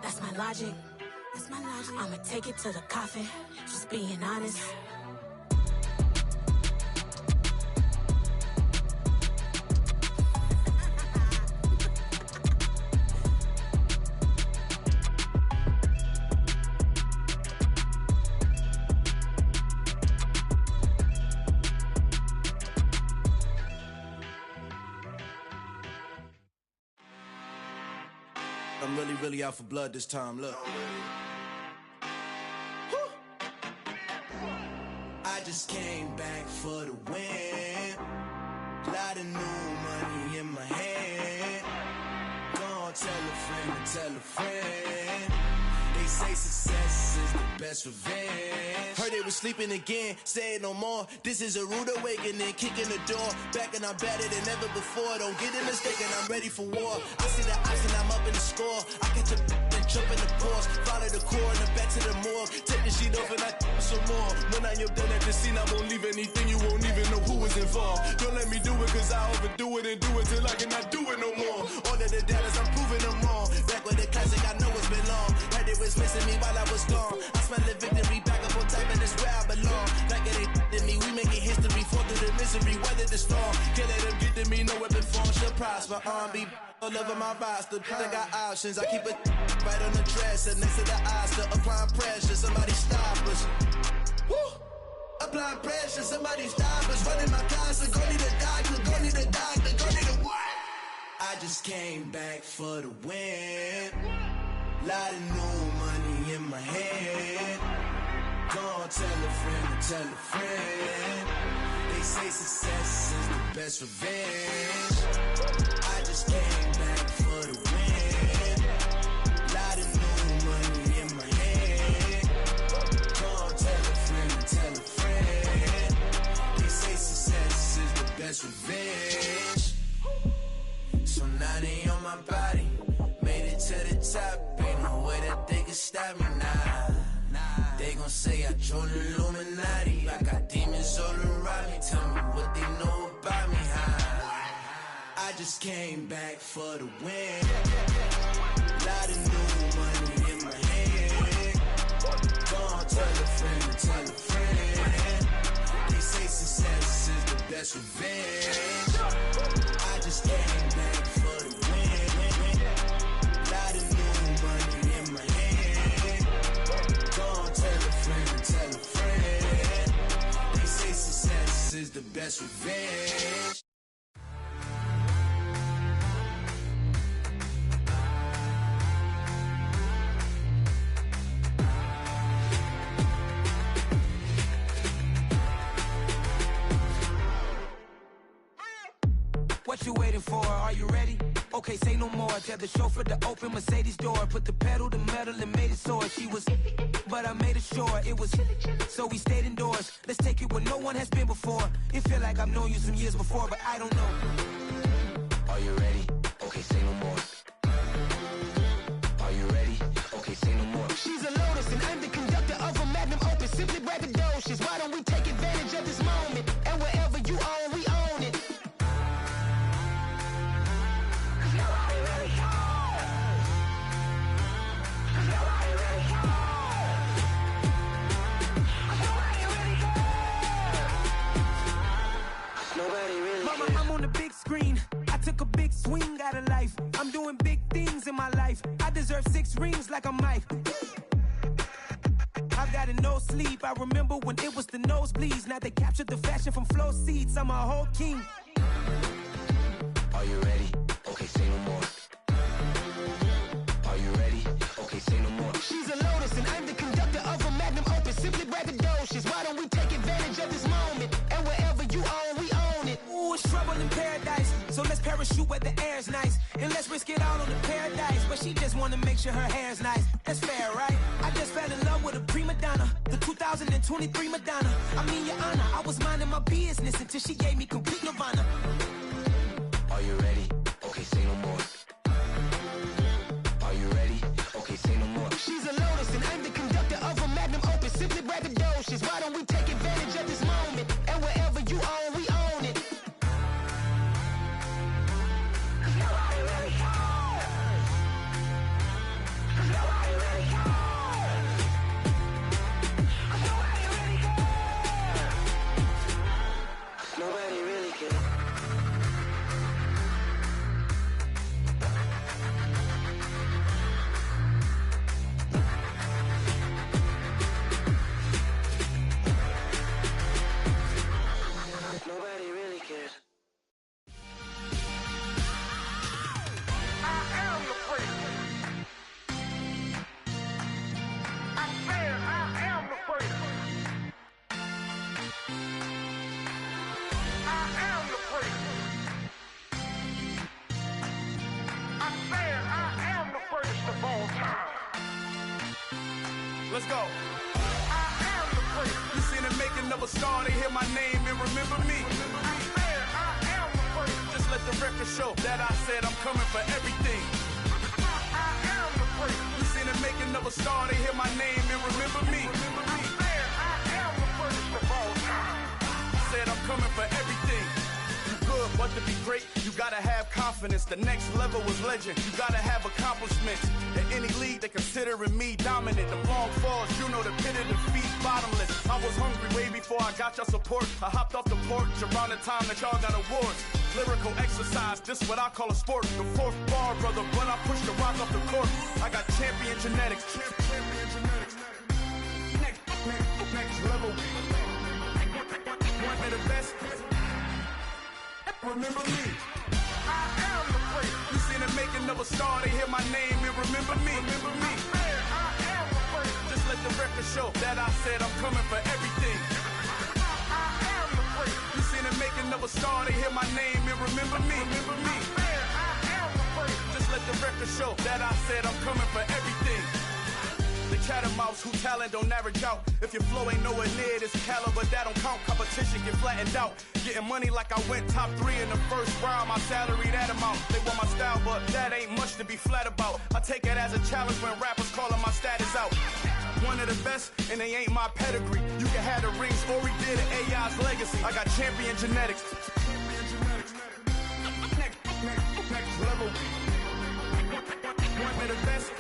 That's my logic. I'ma take it to the coffin, just being honest. I'm really out for blood this time, look. I just came back for the win. Lot of new money in my hand. Gonna tell a friend. They say success is the best revenge. Heard they was sleeping again, say it no more. This is a rude awakening, kicking the door. Back and I'm better than ever before. Don't get it mistaken, I'm ready for war. I see the option, I'm up in the score. I catch a and jump in the Porsche. Follow the core and the back to the morgue. Take the sheet off and I some more. When I am done at the scene, I won't leave anything. You won't even know who was involved. Don't let me do it, cause I overdo it and do it till I cannot do it no more. All of the doubters, I'm proving them wrong. Back with the classic, I know it's been long. Heard it was missing me while I was gone. I smell the victory, back up on top, and it's where I belong. Like it ain't to me, we making history. Fall through the misery, weather the storm. Can't let them get to me, no weapon form should prosper. Be all over my roster, I got options. I keep it right on the dresser, next to the Oscar. Applying pressure, somebody stop us. Woo! Applying pressure, somebody stop us. Running my closet, go need a doctor, go need a doctor, go need a what? I just came back for the win. Lot of new money in my hand. Gonna tell a friend. They say success is the best revenge. I just came back for the win. Lot of new money in my hand. Gonna tell a friend. They say success is the best revenge. So now they on my body. Made it to the top, ain't no way that they can stop me now. They gon' say I joined the Illuminati. I got demons all around me, tell me what they know about me, huh? I just came back for the win. Lot of new money in my hand. Gonna tell a friend, tell a friend. They say success is the best revenge. I just came back for the win. Lot of new money in my hand. Gonna tell a friend. They say success is the best revenge. What you waiting for? Are you ready? Okay, say no more. Tell the chauffeur to open Mercedes door. Put the pedal to metal and made it soar. She was, but I made it sure it was. So we stayed indoors. Let's take it where no one has been before. It feel like I've known you some years before, but I don't know. Are you ready? Okay, say no more. Are you ready? Okay, say no more. She's a Lotus and I'm the conductor of a magnum opus. Simply braggadocious. Why don't we take advantage of this moment? And wherever you own, we own it. Mama, I'm on the big screen. I took a big swing out of life. I'm doing big things in my life. I deserve 6 rings like I'm Mike. I've got no sleep. I remember when it was the nosebleeds. Now they captured the fashion from flow seats. I'm a whole king. Are you ready? Okay, say no more. Are you ready? Okay, say no more. She's a Lotus and I'm the conductor of a magnum opus. Simply braggadocious. Why don't we take advantage of this moment? And wherever you own, we own it. Ooh, it's trouble in paradise. So let's parachute where the air's nice. And let's risk it all on the paradise. But she just wanna make sure her hair's nice. That's fair, right? I just fell in love with a prima donna. The 2023 Madonna. I mean, your honor, I was minding my business until she gave me complete nirvana. Are you ready? Okay, say no more. Are you ready? Okay, say no more. She's a Lotus and I'm the conductor of a magnum opus. Simply braggadocious. Why don't we take advantage of this moment? And wherever you own, we own it. Nobody really cares. Nobody really cares. Nobody really cares. Nobody really cares. Nobody really cares. I am the freak. I said I am the freak. I am the freak. I said I am the freakest of all time. Let's go. I am the freak. You seen the making of a star, they hear my name and remember me. I said I am the freak. Just let the record show that I said I'm coming for everything. I am the freak. You seen the making of a star, they hear my name and remember me. I said I am the freakest of all time. Said I'm coming for everything. You good, but to be great, you gotta have confidence. The next level was legend. You gotta have accomplishments. In any league, they considering me dominant. The long falls, you know the pit of defeat, bottomless. I was hungry way before I got your support. I hopped off the porch around the time that y'all got awards. Lyrical exercise, this what I call a sport. The 4th bar, brother, when I push the rock off the court. I got champion genetics. Champion genetics. Next level. One of the best. Remember me. I am the freak. You seen the making of a star, they hear my name and remember me. Remember me. I am the freak. Just let the record show that I said I'm coming for everything. I am the freak. You seen the making of a star, they hear my name and remember me. Remember me. I am the freak. Just let the record show that I said I'm coming for everything. The catamounts who talent don't average out. If your flow ain't nowhere near this caliber, that don't count. Competition get flattened out. Getting money like I went top 3 in the first round. My salary that amount. They want my style, but that ain't much to be flat about. I take it as a challenge when rappers calling my status out. One of the best, and they ain't my pedigree. You can have the rings, or we did it, AI's legacy. I got champion genetics. Next level. One of the best.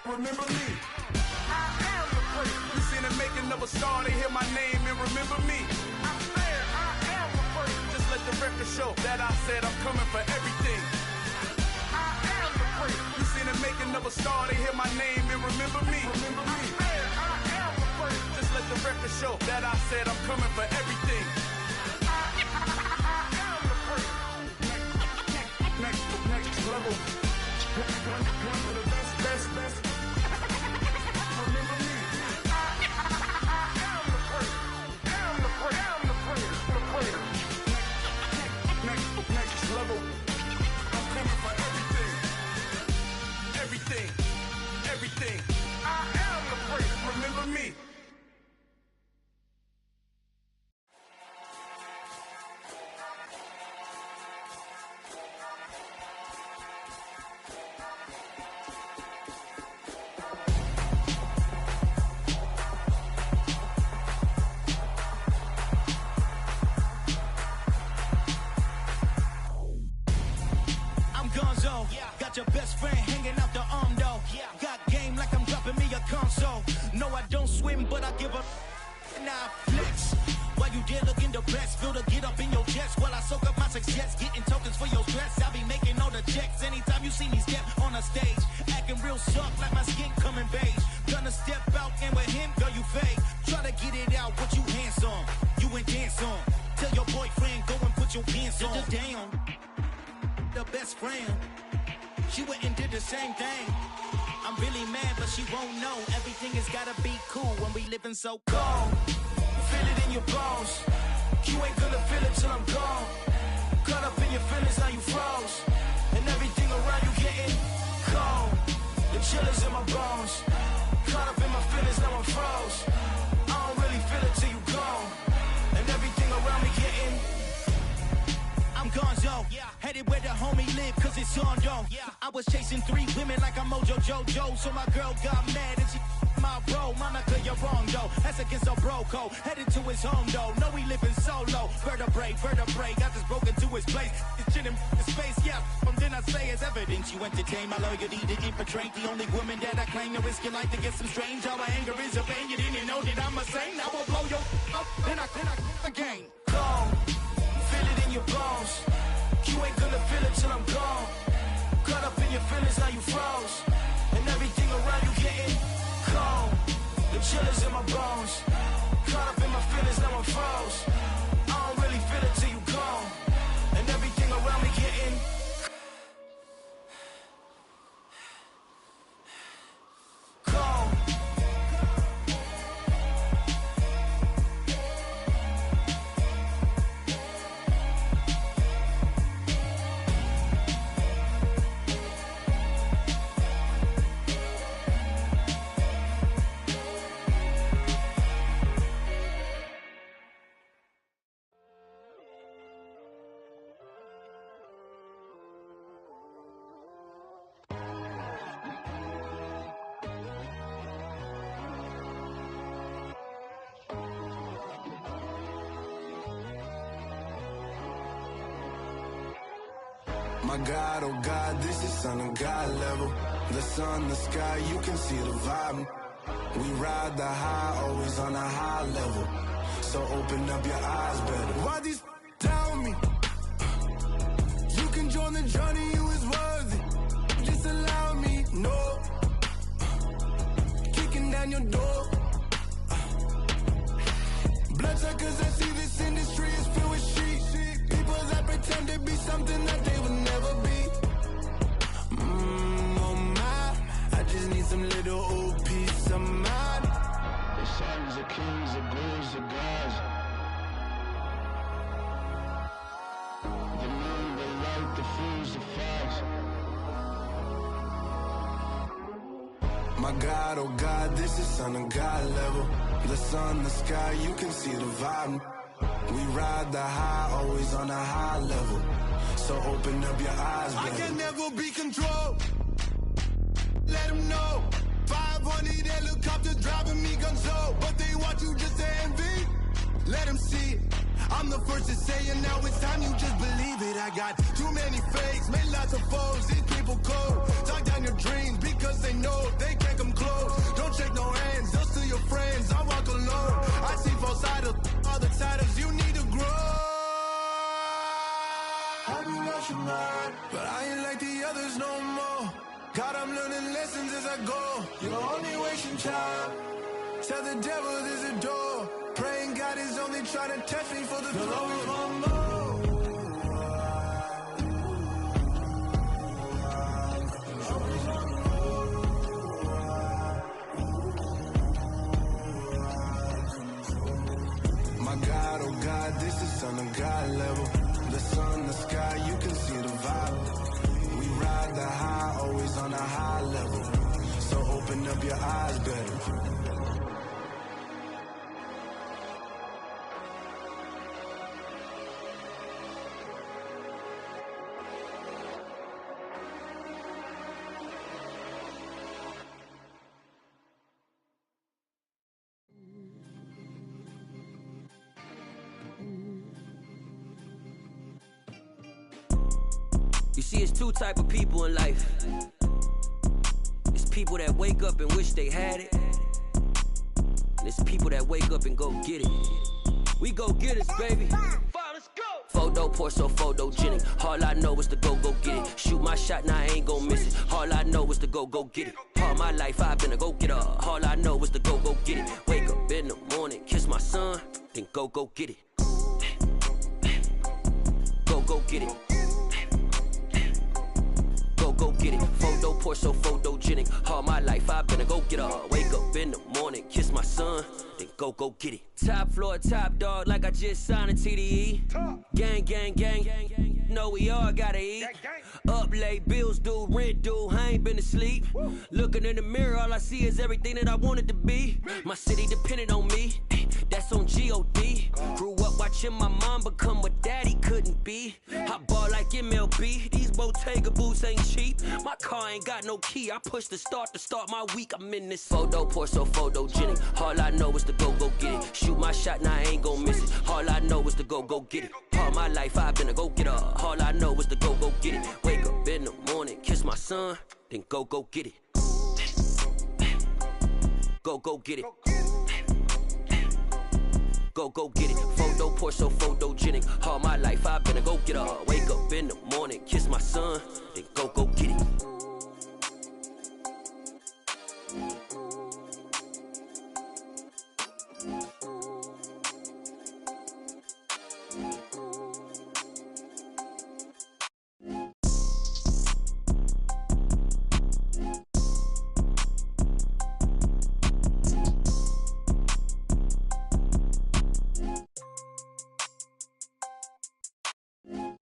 Remember me. I am the first. You seen the making of a star, they hear my name and remember me. I swear I am the first. Just let the record show that I said I'm coming for everything. I am the first. You seen the making of a star, they hear my name and remember me. Remember me. I swear I am the first. Just let the record show that I said I'm coming for everything. I am the first. Next level. One of the best. Remember me. I am the first. I'm the first. Next level. I'm coming for everything. I am the first. Remember me. Got your best friend hanging out the arm though. Got game like I'm dropping me a console. No, I don't swim, but I give a nah flex. While you there looking the best, feel the get up in your chest while I soak up my success, getting tokens for your stress. I be making all the checks anytime you see me step on a stage, acting real soft like my skin coming beige. Gonna step out and with him, girl, you fake. Try to get it out, what you hands on, you ain't dance on. Tell your boyfriend go and put your pants on. Down, the best friend. She went and did the same thing. I'm really mad, but she won't know. Everything has gotta be cool when we living so cold. Feel it in your bones. You ain't gonna feel it till I'm gone. Caught up in your feelings, now you froze. And everything around you getting cold. The chill is in my bones. Caught up in my feelings, now I'm froze. I don't really feel it till you gone. And everything around me getting I'm gonzo, headed where the homie live, cause it's on though. I was chasing 3 women like I'm Mojo Jojo, so my girl got mad and she my bro. Monica, you're wrong though, that's against our bro code. Headed to his home though, no we living solo. Vertebrae, got this broken to his place. It's chin in his face, from then I say it's evidence. You entertain my loyalty to infiltrate. The only woman that I claim to risk your life to get some strange. All my anger is a pain, you didn't know that I'm a saint. I will blow your up, then I again. Go. Feel it in your bones. You ain't gonna feel it till I'm gone. Caught up in your feelings, now you froze. And everything around you getting cold. The chill is in my bones. Caught up in my feelings, now I'm froze. I don't really feel it till you gone. And everything around me getting cold. My God, oh God, this is Son of God level. The sun, the sky, you can see the vibe. We ride the high, always on a high level. So open up your eyes better. Why these tell me? You can join the journey, you is worthy. Just allow me, no. Kicking down your door. Bloodsuckers, I see this industry is filled with sheep. People that pretend to be something that they would never be. Oh my, I just need some little old peace of mind. The sons of kings, the bulls, the gods. The moon, the light, the fools, the fogs. My God, oh God, this is Son of God level. The sun, the sky, you can see the vibe. We ride the high, always on a high level. So open up your eyes, baby. I can never be controlled. Let them know. 500 helicopters driving me gonzo. But they want you just to envy. Let them see it. I'm the first to say it, now it's time you just believe it. I got too many fakes, made lots of foes, these people cold. Talk down your dreams because they know they can't come close. Don't shake no hands, they'll steal your friends, I walk alone. I see false idols, all the titles, you need to grow. Have you lost your mind? But I ain't like the others no more. God, I'm learning lessons as I go. You're only wasting time. Tell the devil there's a door. Praying God is only trying to test me for the glory. Always want more. My God, oh God, this is Son of God level. The sun, the sky, you can see the vibe. We ride the high, always on a high level. So open up your eyes better. You see, it's two type of people in life. It's people that wake up and wish they had it, and it's people that wake up and go get it. We go get it, baby. Photo pour so photogenic. All I know is to go get it. Shoot my shot, now I ain't gon' miss it. All I know is to go get it. All my life I've been a go getter. All I know is to go get it. Wake up in the morning, kiss my son, then go get it. Go get it. Go get it. Photo pour so photogenic. All my life I've been a go getter. Wake up in the morning, kiss my son, then go get it. Top floor, top dog, like I just signed a TDE. Gang, gang, gang, gang, gang. Know we all gotta eat. Up late, bills due, rent due, I ain't been asleep. Looking in the mirror, all I see is everything that I wanted to be. My city depended on me, that's on G.O.D. Grew up watching my mom become what daddy couldn't be. I ball like MLB, these Bottega boots ain't cheap. My car ain't got no key, I push the start to start my week. I'm in this photo pour so photogenic. All I know is to go get it. Shoot my shot, now I ain't gon' miss it. All I know is to go get it. All my life I've been a go getter. All I know is to go get it. Wake up in the morning, kiss my son, then go get it. Go get it. Go get it. Photo pour so photogenic. All my life I've been a go getter. Wake up in the morning, kiss my son, then go get it.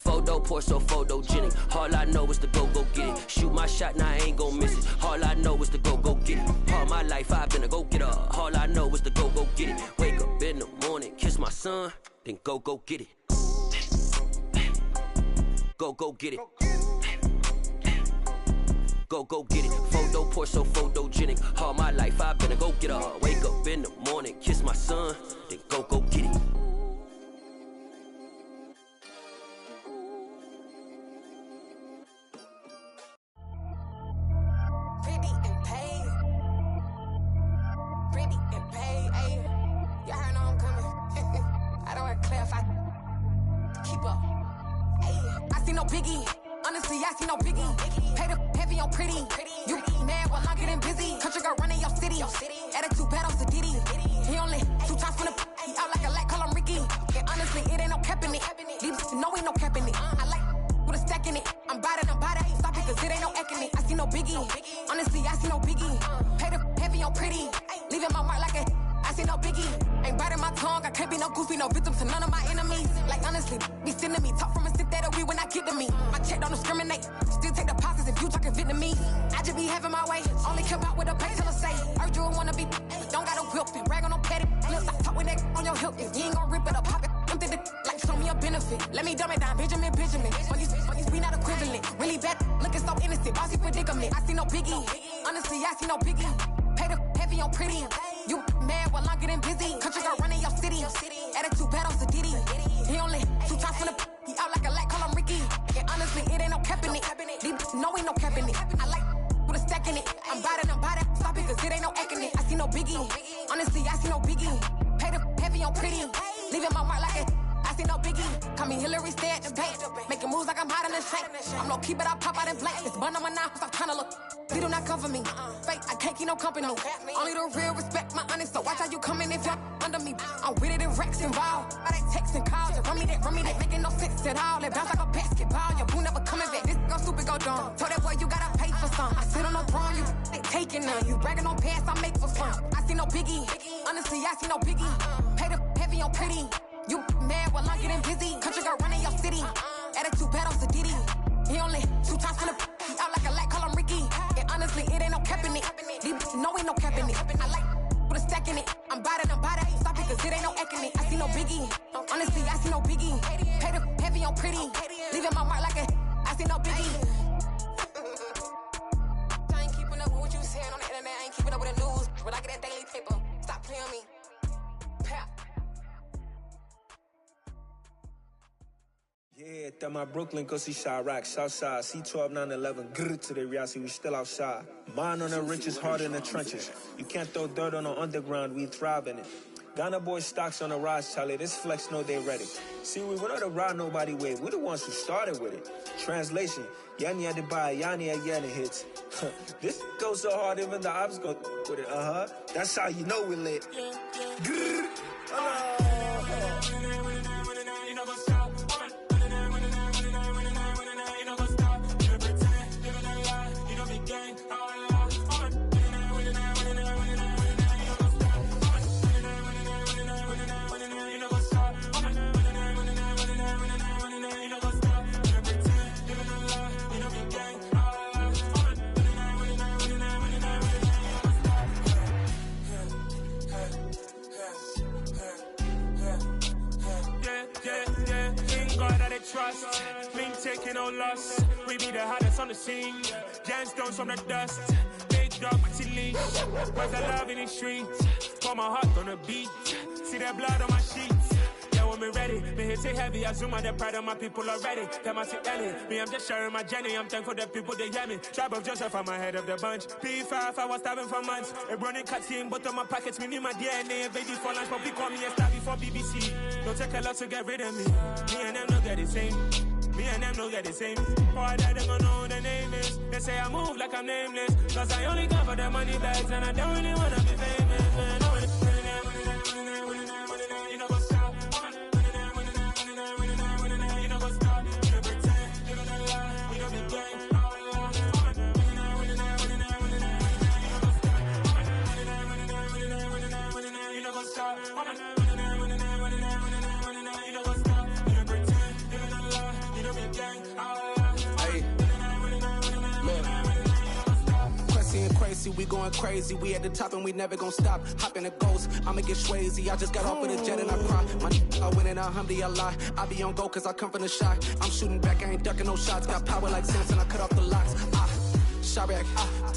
Photo pour so photogenic. All I know is to go get it. Shoot my shot, now I ain't gon' miss it. All I know is to go get it. All my life I've been a go getter. All I know is to go get it. Wake up in the morning, kiss my son, then go get it. Go get it. Go get it. Photo pour so photogenic. All my life I've been a go getter. Wake up in the morning, kiss my son, then go get it. I see no biggie. Pay the heavy on pretty. You mad while I'm getting busy. Country girl running your city. Attitude bad on Sadiddy. He only 2 times from the he out like a lack, call him Ricky. And honestly, it ain't no cap in it. These know ain't no cap in it. I like with a stack in it. I'm bad. Stop it, cause it ain't no eck in it. I see no biggie. Honestly, I see no biggie. Pay the heavy on pretty. Leaving my mark like a I see no biggie. Ain't biting my tongue. I can't be no goofy, no victim to none of my enemies. Like honestly, be sending me talk from a sip that we when I get to me. My check don't discriminate. Still take deposits if you talking Vietnamese. I just be having my way. Only care about what the pay till I say. Urge you wanna be. Don't got no whip and brag on no petty. Let's stop talking that on your hip. If you ain't gon' rip it up, pop it. I'm thinking like show me a benefit. Let me dumb it down, Benjamin. Money's we not equivalent. Really bad, looking so innocent. Bossy predicament. I see no biggie. Honestly, I see no biggie. Pay the heavy on pretty. You mad while I'm getting busy. Country girl running your city. Attitude bad on Sadiddy. He only 2 times from the he out like a light, call him Ricky. And honestly, it ain't no cap in it. These no ain't no cap in it. I like with a stack in it. I'm bout it, stop it, cause it ain't no acting it. I see no biggie. Honestly, I see no biggie. Pay the heavy on pretty. Leaving my mark like it. I see no biggie. Call me Hillary, stay at the bank. Making moves like I'm hot in the shank. I'm low key, but I pop out in blank. It's bun on my knife, stop trying to look. They do not come for me. Fake, I can't keep no company. Only the real respect my honest. So watch how you coming if you're under me. I'm with it in Rex involved. I they text and calls. Run me that, making no sense at all. It bounce like a basketball. Your boo never coming back. This go stupid, go dumb. Told that boy you gotta pay for some. I sit on no throne, you ain't taking none. You bragging on pants, I make for fun. I see no biggie. Honestly, I see no biggie. Pay the heavy on pretty. You mad while I'm getting busy. Country girl running your city. Attitude bad on Sadidi. He only 2 times from the he out like a light, call him Ricky. And honestly, it ain't no cap in it. These no ain't no cap in it. I like with a stack in it. I'm bout it, stop it, cause it ain't no acting it. I see no biggie. Honestly, I see no biggie. Pay the heavy on pretty. Leaving my mark like a I see no biggie. I ain't keeping up with what you saying on the internet. I ain't keeping up with the news. But I get that daily paper. Stop playing me. Pap. Yeah, that my Brooklyn, go see Chirac, Southside, C12, 911, grrr to the reality, we still outside. Mine on the richest, heart in the trenches. You can't throw dirt on the underground, we thrive in it. Ghana boys stocks on the rise, Charlie, this flex know they ready. See, we went on the ride nobody wave, we the ones who started with it. Translation, Yani had to buy, Yani again it hits. This goes so hard, even the ops go with it, That's how you know we lit. Grrr. Trust, we ain't taking no loss. We be the hottest on the scene. Gemstones from the dust. Big dog, pretty leash. Where's the love in the streets? Pour my heart on the beat. See that blood on my sheets. Yeah, when me ready, me hit it heavy. I zoom out the pride of my people already. Them I see Ellie. Me, I'm just sharing my journey. I'm thankful that people they hear me. Tribe of Joseph, I'm ahead of the bunch. P5, I was starving for months. A running cut team, but on my pockets, me need my DNA. Baby for lunch, but we call me a star before BBC. Don't take a lot to get rid of me. Me and them don't get the same. Me and them don't get the same. Boy, that they gon' know the name is. They say I move like I'm nameless. Cause I only come for the money bags. And I don't really wanna be famous, man. You know what's up? You know what's up? You know pretend. You know the lie. You know the game. You know what's up? Crazy, we going crazy. We at the top and we never gonna stop. Hop in a ghost, I'ma get swayzy. I just got off with a jet and I cry. My I win in alhamdulillah. I be on go cause I come from the shot. I'm shooting back, I ain't ducking no shots. Got power like Samson, I cut off the locks. Chirac,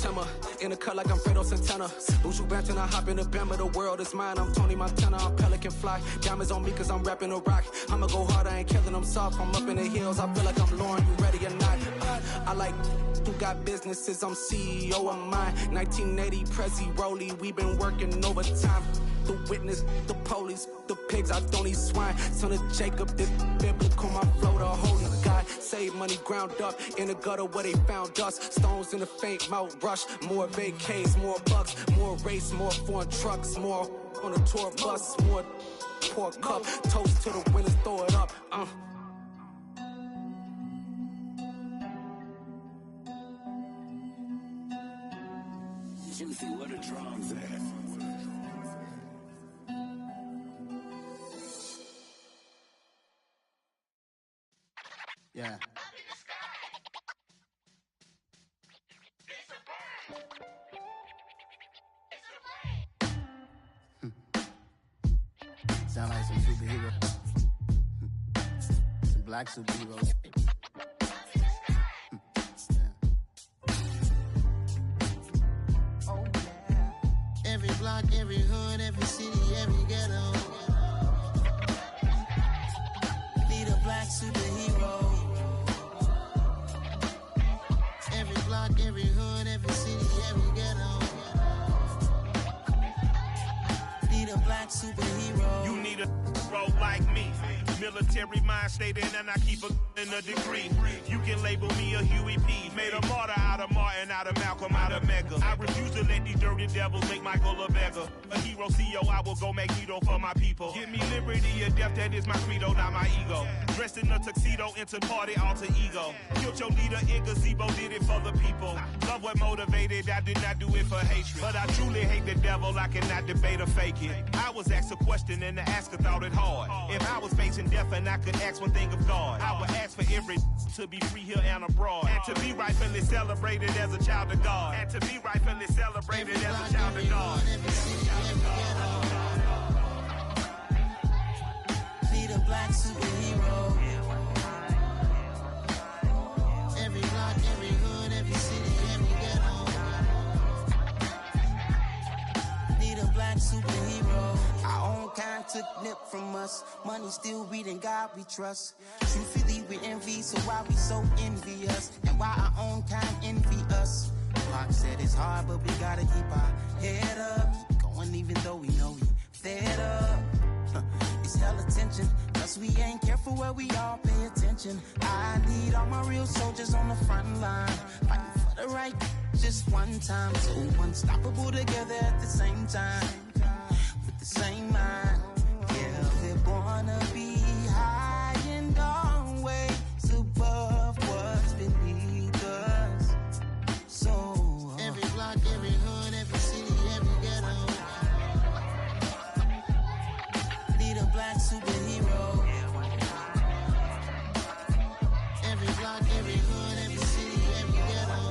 Tema, in the cut like I'm Fredo Santana. Buju Banton, I hop in the Bama, the world is mine. I'm Tony Montana, I'm Pelican Fly. Diamonds on me cause I'm rapping a rock. I'ma go hard, I ain't killing them soft. I'm up in the hills, I feel like I'm Lauren, you ready or not? I like who got businesses, I'm CEO of mine. 1980 Prezi Rolly, we been working overtime. The witness, the police, the pigs, I don't eat swine. Son of Jacob, this biblical, my flow, the holy God. Save money ground up in the gutter where they found us. Stones in the faint mouth rush. More vacays, more bucks, more race, more foreign trucks, more on a tour bus, more pork cup. Toast to the winners, throw it up. Juicy, where the drums at? Yeah. Sound like some superhero. Some black superheroes. Oh yeah. Every block, every hood, every city, every ghetto. superhero. Every block, every hood, every city, every ghetto. Need a black superhero. You need a bro like me. Military mind stated, and I keep in a degree. You can label me a Huey P. Made a martyr out of Martin, out of Malcolm, out of Mega. I refuse to let these dirty devils make Michael a beggar. A hero CEO, I will go Magneto for my people. Give me liberty or death, that is my credo, not my ego. Dressed in a tuxedo, into party, alter ego. Killed your leader in gazebo, did it for the people. Love what motivated, I did not do it for hatred. But I truly hate the devil, I cannot debate or fake it. I was asked a question and the asker thought it hard. If I was facing death and I could ask one thing of God, I would ask for every to be free here and abroad. And to be rightfully celebrated as a child of God. And to be rightfully celebrated as a child of God. Need a black superhero. Every block, every hood, every city, every ghetto. Need a black superhero. Our own kind took nip from us. Money still reading God we trust. Truthfully we envy, so why we so envious? And why our own kind envy us? Pac said it's hard, but we gotta keep our head up. Going even though we know we fed up. It's hella tension, cause we ain't careful where we all pay attention. I need all my real soldiers on the front line, fighting for the right just one time. So unstoppable together at the same time, with the same mind. Yeah, we're born to be high and always above what's beneath us. So every block, every hood, every city, every ghetto. Need a black superhero. Every block, every hood, every city, every ghetto.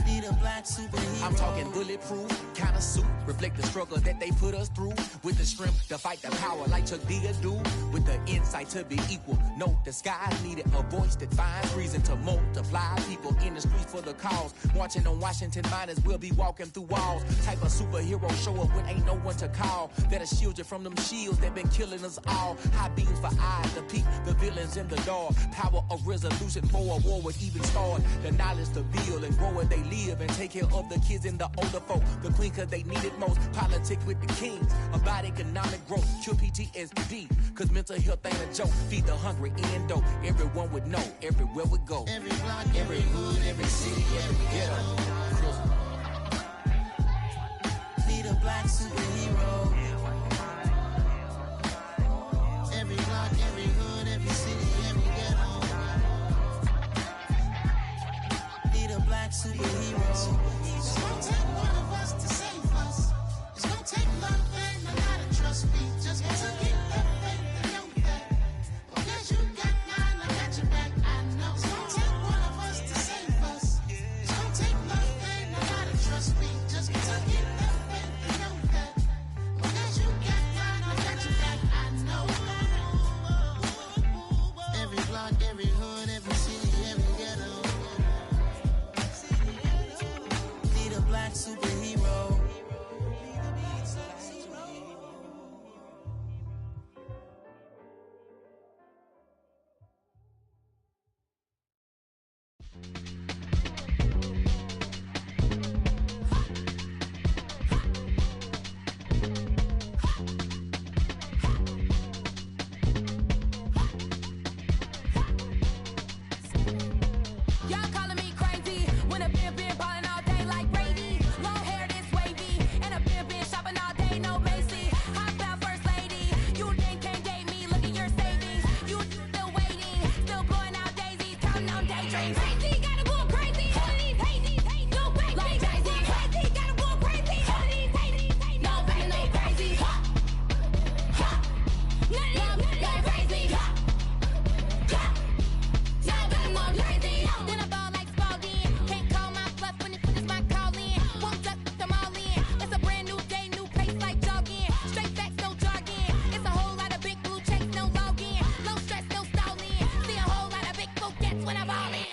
Need a black superhero. I'm talking bulletproof kind of suit, reflect the struggle that they put us through. With the strength to fight the power like Chuck D do. With the insight to be equal. Note the sky needed a voice that finds reason to multiply. People in the streets for the cause. Marching on Washington miners will be walking through walls. Type of superhero show up when ain't no one to call. That'll shield you from them shields that been killing us all. High beams for eyes to peek the villains in the dark. Power of resolution for a war would even start. The knowledge to build and grow where they live and take care of the kids and the older folk. The queen cause they need it most. Politics with the kings. About economic growth. Cure PTSD. Cause mental health ain't a joke. Feed the hungry and dope. Everyone would know. Everywhere we go. Every block, every hood, every city, every ghetto. Need a black superhero. Every block, every hood, every city, every ghetto. Need a black superhero. It's gonna take one of us to save us. It's gonna take love and a lot of trust. We just got to get that faith and know that. Because you got mine, I got your back. I know. It's gonna take one of us to save us. It's gonna take love and a lot of trust. We just got to get that faith and know that. Because you got mine, I got your back. I know. Every block, every hood, every city, every ghetto. Need a black superhero. Y'all calling me crazy when a been ballin' all day like Brady. Long hair this wavy, and a been shopping all day, no Macy. Hot about first lady, you think can't date me? Look at your savings, you still waiting, still blowing out daisies, counting on daydreams. Crazy, gotta go crazy. All of these hate, no crazy. Like Jay-Z, crazy, gotta go crazy. All of these hate, no crazy, no crazy. None of these crazy. Y'all got more crazy. Then I ball like Spalding. Can't call my bluff when it's my call in. Won't duck them all in. It's a brand new day, new pace like jogging. Straight facts, no jargon. It's a whole lot of big blue checks, no login. Low stress, no stalling. See a whole lot of big folk gets when I ball in.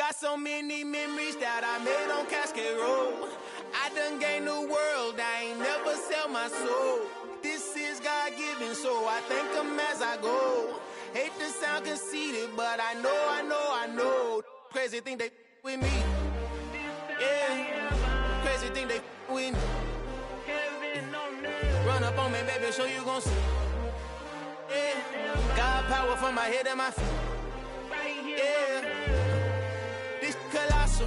Got so many memories that I made on Cascade Road. I done gained the world, I ain't never sell my soul. This is God-given, so I thank him as I go. Hate to sound conceited, but I know. Crazy thing they with me. Yeah, crazy thing they with me. Run up on me, baby, show you gon' see. Yeah, God power from my head and my feet. Yeah, this colossal.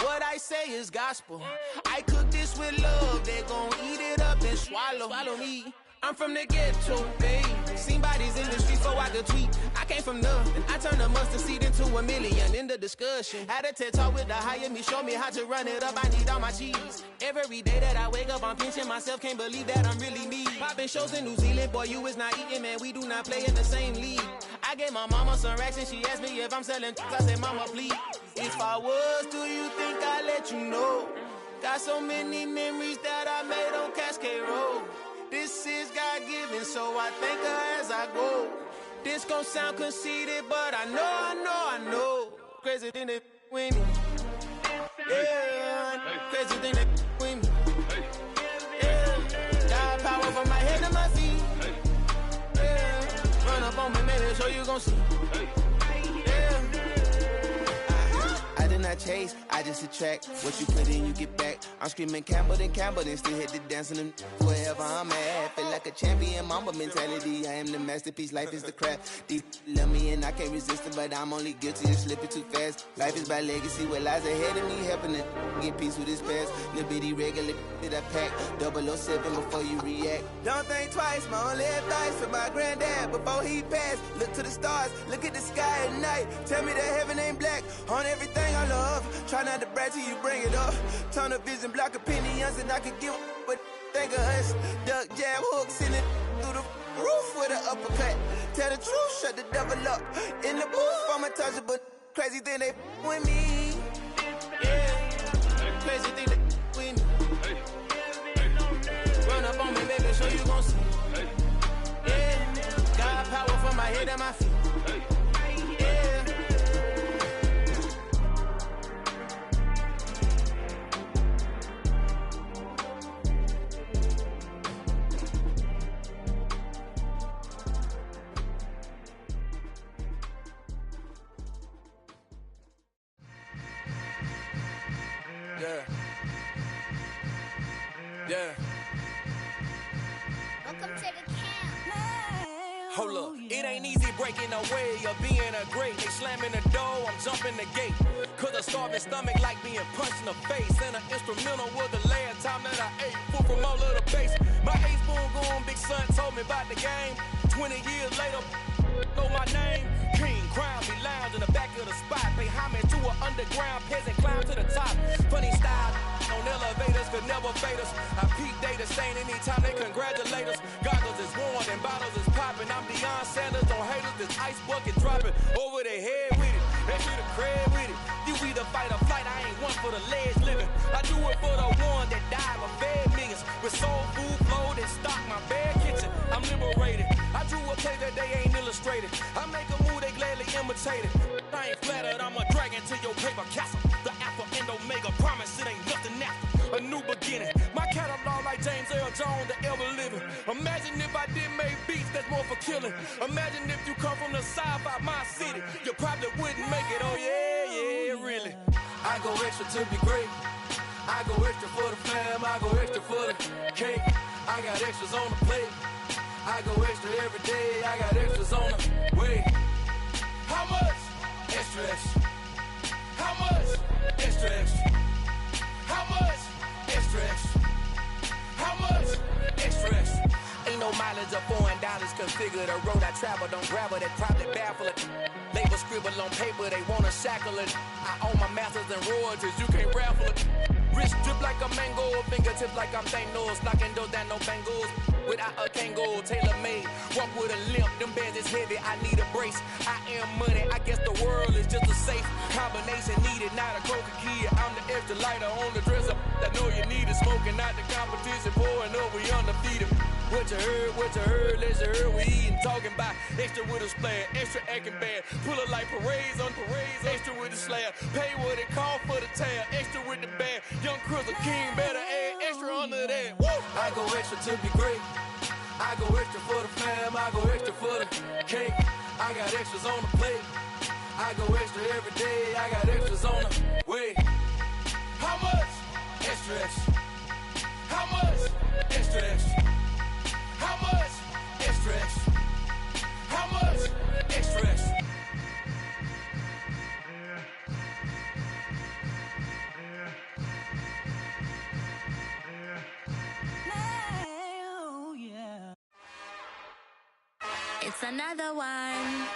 What I say is gospel. I cook this with love. They gon' eat it up and swallow me. I'm from the ghetto, babe. Seen bodies in the streets so I could tweet. I came from nothing. I turned a mustard seed into $1 million in the discussion. Had a TED talk with the hire me, show me how to run it up. I need all my cheese. Every day that I wake up, I'm pinching myself. Can't believe that I'm really me. Popping shows in New Zealand, boy, you is not eating, man. We do not play in the same league. I gave my mama some racks and she asked me if I'm selling. I said, mama, please. If I was, do you think I'd let you know? Got so many memories that I made on Cascade Road. This is God-given, so I thank her as I go. This gon' sound conceited, but I know. Crazy thing they with me. Yeah, crazy thing they with me. Yeah, God power from my head to my feet. Yeah, run up on me, maybe so you gon' see. Yeah. I did not chase, I just attract. What you put in, you get back. I'm screaming Campbell, then still hit the dancing and wherever I'm at. Feel like a champion, mamba mentality. I am the masterpiece, life is the crap. Deep love me and I can't resist it, but I'm only guilty of slipping too fast. Life is by legacy, what lies ahead of me, helping to get peace with this past. Little bitty regular that I pack, 007 before you react. Don't think twice, my only advice for my granddad before he passed. Look to the stars, look at the sky at night. Tell me that heaven ain't black on everything I love. Try not to brag till you bring it up. Turn the vision, block opinions, and I could give but think of us. Duck, jab, hooks in it through the roof with an uppercut. Tell the truth, shut the devil up. In the booth, I'm untouchable. Crazy thing they with me. Yeah, crazy thing they with me. Run up on me, baby, show you gon' see. Yeah, God power from my head and my feet. Yeah. Yeah. Welcome to the camp. Hold up, it ain't easy breaking away or being a great. They slamming the door, I'm jumping the gate. Cause a starving stomach like being punched in the face. And an instrumental was the last time that I ate. Food from all of the base. My ace boom goon, big son told me about the game. 20 years later, know my name. King, crown, me lounge in the back of the spot. Pay homage to an underground peasant, climb to the top. Funny style, on elevators could never fade us. I peep data stain anytime they congratulate us. Goggles is worn and bottles is popping. I'm Deion Sanders on haters, this ice bucket dropping over their head with it. They should have cred with it. You either fight or flight, I ain't one for the ledge living. I do it for the one that died but fed millions. With soul food flow that stock my bare kitchen. I'm liberated. I drew a play that they ain't illustrated. I make a move, they gladly imitate it. I ain't flattered, I'm a dragon to your paper castle. The Alpha and Omega, promise it ain't nothing after. A new beginning. My catalog like James Earl Jones, the ever living. Imagine if I did make beats that's more for killing. Imagine if you come from the south out my city. You probably wouldn't make it, oh yeah, really. I go extra to be great. I go extra for the fam, I go extra for the cake. I got extras on the plate. I go extra every day, I got extras on the way. How much? Extra, extra. How much? Extra, extra. How much? Extra, extra. How much? Extra, extra. Ain't no mileage of $4 configure the road I travel. Don't grab it, that probably baffle it. Label scribble on paper, they wanna shackle it. I own my masters and royalties, you can't raffle it. Wrist drip like a mango, fingertips like I'm Thanos. Knocking those down, no bangles. Without a Kangol, tailor-made. Walk with a limp, them bands is heavy, I need a brace. I am money, I guess the world is just a safe combination needed, not a coca kid. I'm the extra lighter on the dresser. I know you need it, smoking out the competition, pouring up, we undefeated. What you heard, let's you heard, we eating, talking about extra with a splash, extra acting bad. Pull it like parades on parades, extra with the slayer. Pay what it call for the tail. Extra with the bag. Young Crizzle King better add extra under that. Woo! I go extra to be great. I go extra for the fam. I go extra for the cake. I got extras on the plate. I go extra every day. I got extras on the way. How much? Extra, extra. How much? Extra, extra. How much? Extra, extra. How much? Extra, extra. Oh, yeah. It's another one.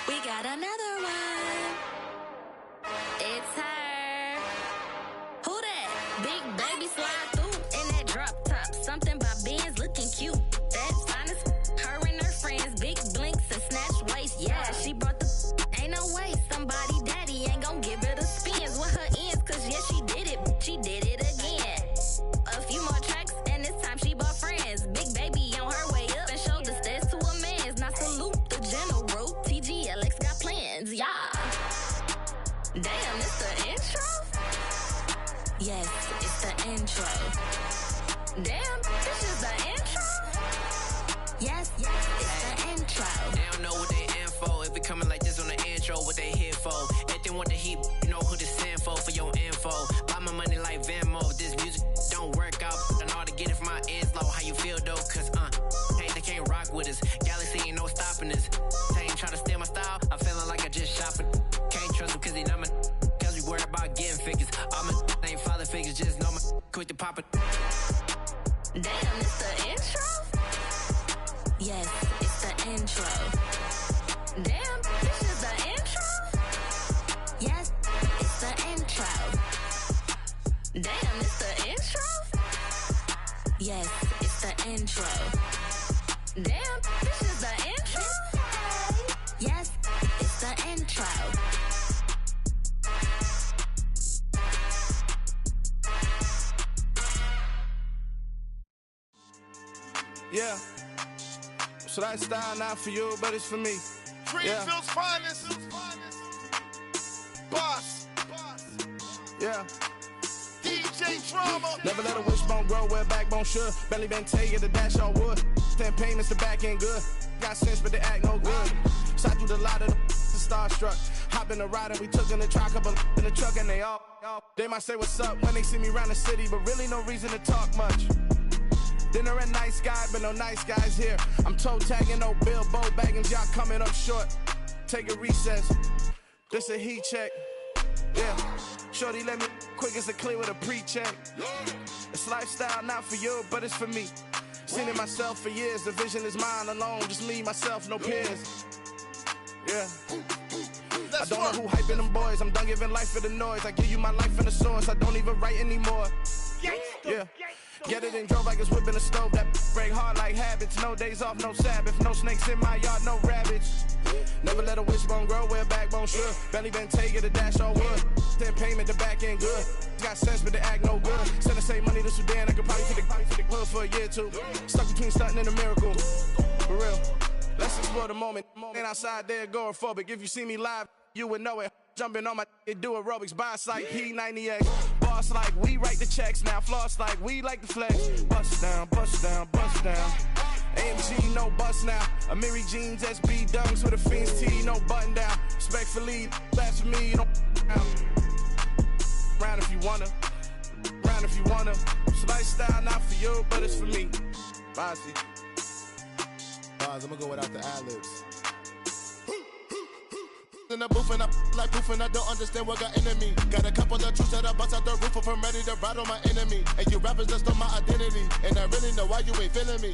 We got another one. It's her. Who that? Big baby slide through in that drop top. Something by Benz looking cute. That's honest. Her and her friends, big blinks and snatch waist. Yeah, she brought the. Ain't no way somebody daddy ain't gon' give her the spins with her ends. Cause yeah, she did it. She did it again. A few more tracks and this time she bought friends. Big baby on her way up and showed the stairs to a man's. Now salute the general. TGLX got plans, yeah. Damn, it's the intro? Yes, it's the intro. Damn, this is the intro? Yes, it's the intro. They don't know what they in for. If we coming like this on the intro, what they here for? If they want the heat, you know who to send for your info. Buy my money like Venmo. If this music don't work out, I know how to get it from my ends low. How you feel though? Cause hey, they can't rock with us. Galaxy ain't no stopping us. They ain't try to steal my style. I'm feeling like I just shopping. Can't trust them cause they not my. Cause we worried about getting figures. All my ain't father figures. Just know my quick to pop it. Damn, it's the intro? Yes, it's the intro. Damn, this is the intro? Yes, it's the intro. Damn, it's the intro? Yes, it's the intro. Damn, this is the intro? Yes, it's the intro. Yeah. So that style not for you, but it's for me. Greenfield's finest. Boss. Yeah. DJ Drama. Never let a wishbone grow where a backbone should. Belly been take the dash all wood. 10 payments, the back end good. Got sense, but they act no good. Shot through the lot of the starstruck. Hop in the ride and we took in the truck, couple in the truck and they all. They might say what's up when they see me around the city, but really no reason to talk much. Dinner at nice guy, but no nice guys here. I'm toe tagging, no Bilbo bagging, y'all coming up short. Take a recess. This a heat check. Yeah. Shorty let me quick as a clear with a pre-check. It's lifestyle not for you, but it's for me. Seen it myself for years. The vision is mine alone. Just me, myself, no peers. Yeah. I don't know who hyping them boys. I'm done giving life for the noise. I give you my life in the source. I don't even write anymore. Yeah. Get it and drove like it's whipping a stove. That break hard like habits. No days off, no Sabbath. No snakes in my yard, no rabbits. Never let a wishbone grow where a backbone should. Belly been take it, a dash all wood. 10 payment, the back end good. Got sense, but they act no good. Send the same money to Sudan. I could probably take the hood for a year or two. Stuck between stunting and a miracle. For real. Let's explore the moment. Ain't outside there agoraphobic. If you see me live, you would know it. Jumping on my do aerobics, boss like P90X. Boss like we write the checks now. Floss like we like the flex. Bust down, bust down, bust down. AMG, no bust now. Amiri jeans, SB dunks with a Fiends T, no button down. Respectfully, blasphemy, you don't round if you wanna. Round if you wanna. It's lifestyle not for you, but it's for me. Bossy. Bars, I'm gonna go without the ad-libs. In the booth and I like proof and I don't understand what got into me. Got a couple of truths that I bust out the roof if I'm ready to ride on my enemy. And you rappers just on my identity. And I really know why you ain't feeling me.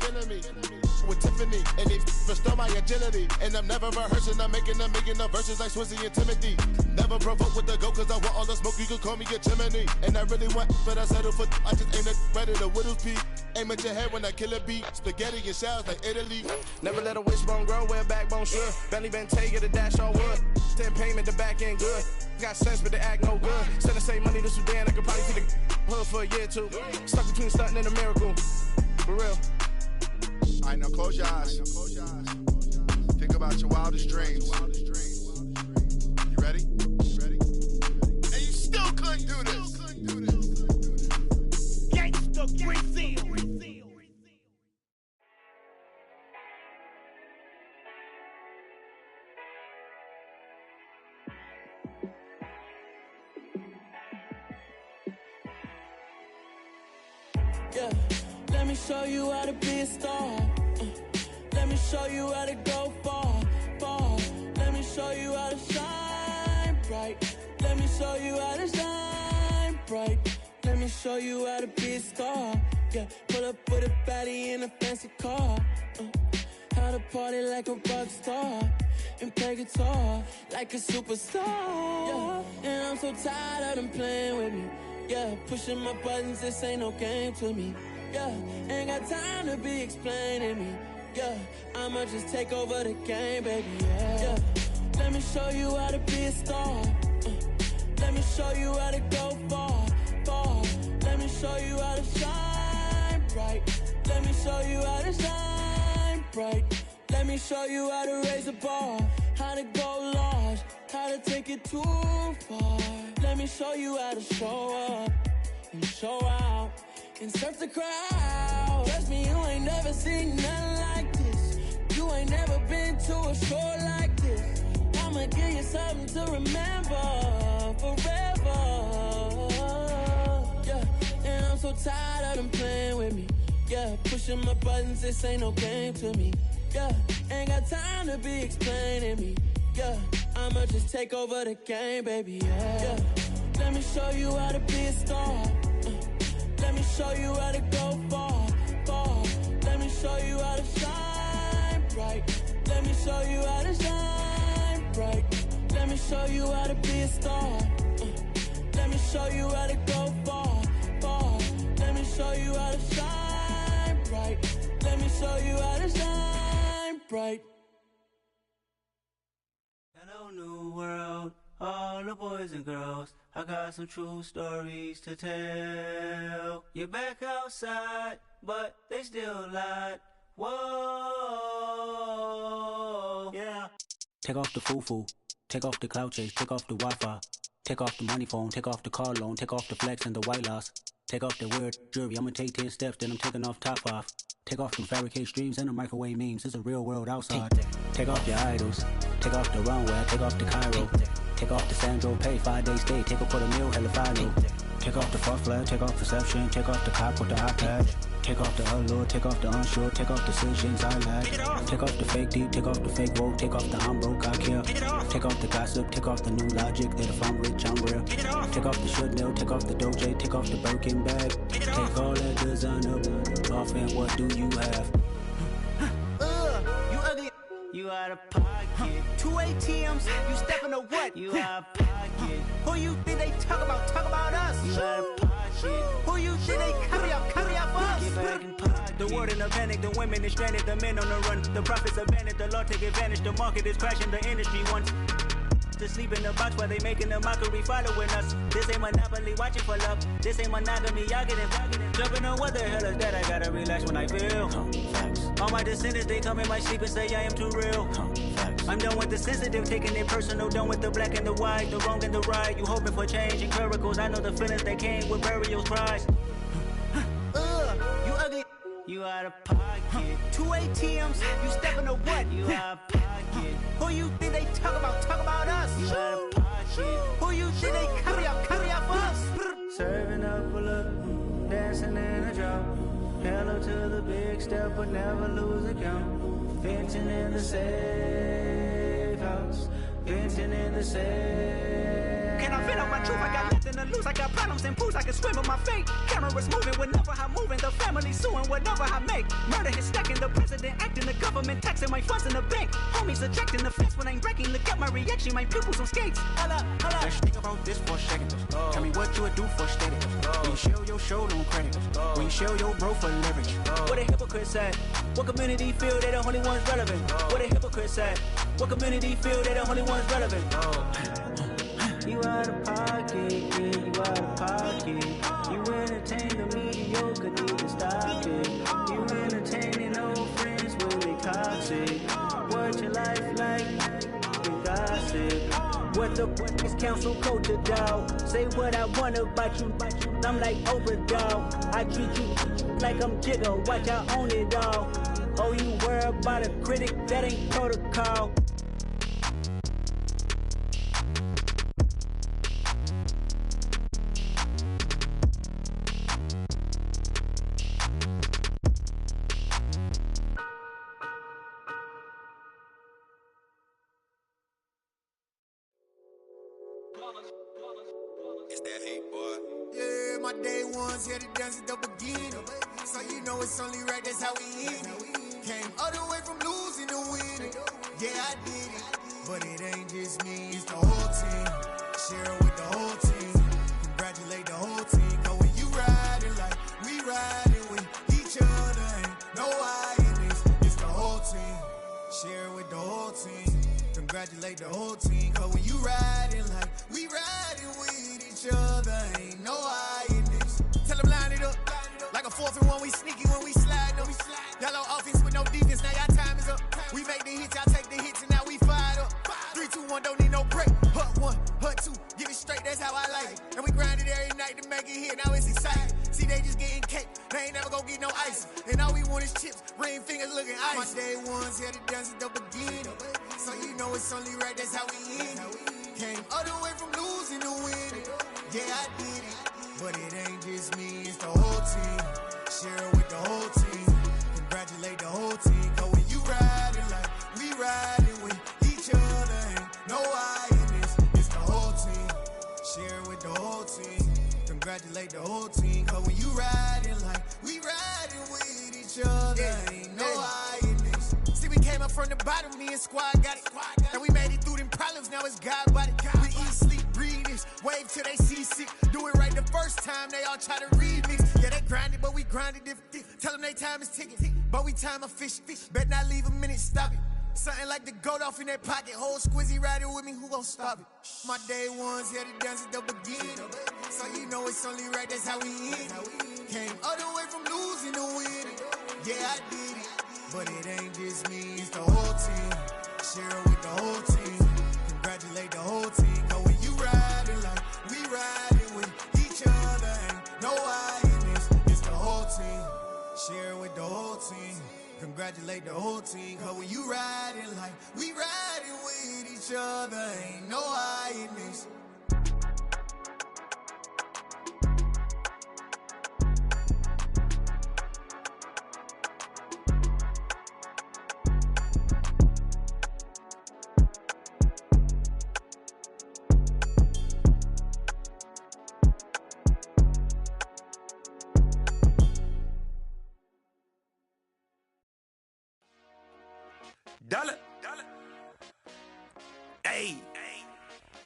With Tiffany, and they restore my agility. And I'm never rehearsing, I'm making $1 million verses like Swizzy and Timothy. Never provoke with the go, cause I want all the smoke, you can call me a chimney. And I really want, but I settle for, I just aim at ready to Whittles Peak. Aim at your head when I kill a beat. Spaghetti and shells like Italy. Never let a wishbone grow where a backbone should. Belly been take it, a dash all wood. 10 payment, the back end good. Got sense, but they act no good. Send the same money to Sudan, I could probably see the hood for a year or two. Stuck between stunting and a miracle. For real. Alright, now close your eyes. Think about your wildest dreams. You ready? Yeah, let me show you how to be a star. Let me show you how to go far, far. Let me show you how to shine bright. Let me show you how to shine bright. Let me show you how to be a star. Yeah, pull up with a baddie in a fancy car. How to party like a rock star and play guitar like a superstar. Yeah, and I'm so tired of them playing with me. Yeah, pushing my buttons, this ain't no game to me. Yeah, ain't got time to be explaining me. Yeah, I'ma just take over the game, baby. Yeah, let me show you how to be a star. Let me show you how to go far, far. Let me show you how to shine bright. Let me show you how to shine bright. Let me show you how to raise a bar, how to go large, how to take it too far. Let me show you how to show up and show out and surf the crowd. Trust me, you ain't never seen nothing like this. You ain't never been to a show like this. I'ma give you something to remember forever. Yeah, and I'm so tired of them playing with me. Yeah, pushing my buttons, this ain't no game to me. Yeah, ain't got time to be explaining me. Yeah, I'ma just take over the game, baby. Yeah, let me show you how to be a star. Let me show you how to go far, far. Let me show you how to shine bright. Let me show you how to shine bright. Let me show you how to be a star. Let me show you how to go far, far. Let me show you how to shine bright. Let me show you how to shine bright. Hello, new world, all the boys and girls. I got some true stories to tell. You're back outside, but they still lied. Whoa, yeah. Take off the foo-foo, take off the cloud chase, take off the Wi-Fi, take off the money phone, take off the car loan, take off the flex and the white loss, take off the weird jewelry. I'ma take 10 steps, then I'm taking off top off. Take off the fabricate streams and the microwave memes. It's a real world outside. Take off your idols, take off the runway, take off the Cairo, take off the Sandro pay, 5-day stay, take off for the meal, hella follow. Take off the far flag, take off perception, take off the cop with the iPad. Take off the allure, take off the unsure, take off decisions I lack. Take off the fake deep, take off the fake woke, take off the I'm broke, I care. Take off the gossip, take off the new logic that if I'm rich, I'm real. Take off the Chanel, take off the Doja, take off the Birkin bag. Take all that designer off and what do you have? You ugly. You out of pocket. 2 ATMs, you stepping to what? You out of pocket. Who you think they talk about? Talk about us. You out of pocket. Who you think they carry up for us? Get back in pocket. The world in a panic, the women is stranded, the men on the run. The profits abandoned, the law take advantage. The market is crashing, the industry wants to sleep in the box while they making a mockery following us. This ain't Monopoly, watching for love. This ain't monogamy, y'all getting jumping on what the hell is that? I gotta relax when I feel. All my descendants, they come in my sleep and say I am too real. I'm done with the sensitive, taking it personal. Done with the black and the white, the wrong and the right. You hoping for change and miracles. I know the feelings that came with burial cries. You ugly. You out of pocket. 2 ATMs, you stepping to what? You out of pocket. Who you think they talk about? Talk about us. You out of pocket. Who you think they carry up for us? Serving up a look, dancing in a drop. Hello to the big step, but never lose a count. Venting in the safe house. Venting in the safe. Can I feel out my truth? I got nothing to lose. I got problems and pools. I can swim with my fate. Cameras moving whenever I'm moving. The family suing whatever I make. Murder is stacking. The president acting. The government taxing my funds in the bank. Homies ejecting the fence when I'm breaking. Look at my reaction. My pupils on skates. Holla, holla. Let's think about this for a second. Tell me what you would do for status. When you show your show, no credit. When you show your bro for leverage. What a hypocrite said. What community feel they the only ones relevant? What a hypocrite said. What community feel they the only ones relevant? You out of pocket, yeah, you out of pocket. You entertain the mediocre, need to stop it. You entertaining old friends when they toxic. What your life like? The gossip. What the is council culture, dog? Say what I want about you. I'm like Oprah, dog. I treat you like I'm Jigga. Watch I own it all. Oh, you worry about a critic? That ain't protocol. It's that hate, boy. Yeah, my day ones here to dance at the beginning. So you know it's only right, that's how we end it. Came all the way from losing to winning. Yeah, I did it. But it ain't just me, it's the whole team. Share it with the whole team. Congratulate the whole team. Cause when you riding like we riding with each other, ain't no I in this. It's the whole team. Share it with the whole team. Congratulate the whole team. Cause when you riding like we riding with each other, ain't no I in this. Tell them line it up. Like a 4th and 1, we sneaky when we slide them. Yellow offense with no defense, now y'all time is up. We make the hits, y'all take the hits, and now we fired up. 3, 2, 1, don't need no break. Hut 1, hut 2, get it straight, that's how I like it. And we grind it every night to make it hit, now it's exciting. See, they just getting cake, they ain't never gonna get no ice. And all we want is chips, ring fingers looking ice. My day ones here to dance at the beginning. So you know it's only right, that's how we end it. Came all the way from losing to winning. Yeah, I did it. But it ain't just me, it's the whole team. Share it with the whole team. Congratulate the whole team. Cause when you riding like we riding with each other, ain't no I in this. It's the whole team. Share it with the whole team. Congratulate the whole team. Cause when you riding like we riding with each other, ain't no I in this. See, we came up from the bottom, me and squad got it. And we made it through them problems, now it's God body. We eat, sleep, breathe this, wave till they see sick. Do it right the first time, they all try to remix. Yeah, they grinded, but we grinded different. Tell them they time is ticking, but we time a fish. Bet not leave a minute, stop it. Something like the goat off in their pocket. Whole squizzy riding with me, who gon' stop it? My day ones here to dance at the beginning. So you know it's only right, that's how we end it. Came all the way from losing to winning. Yeah, I did it. But it ain't just me, it's the whole team. Share it with the whole team. Congratulate the whole team. Cause when you riding like we riding with each other, ain't no I in this. It's the whole team. Share it with the whole team. Congratulate the whole team. Cause when you riding like we riding with each other, ain't no I in this. Dollar. Hey.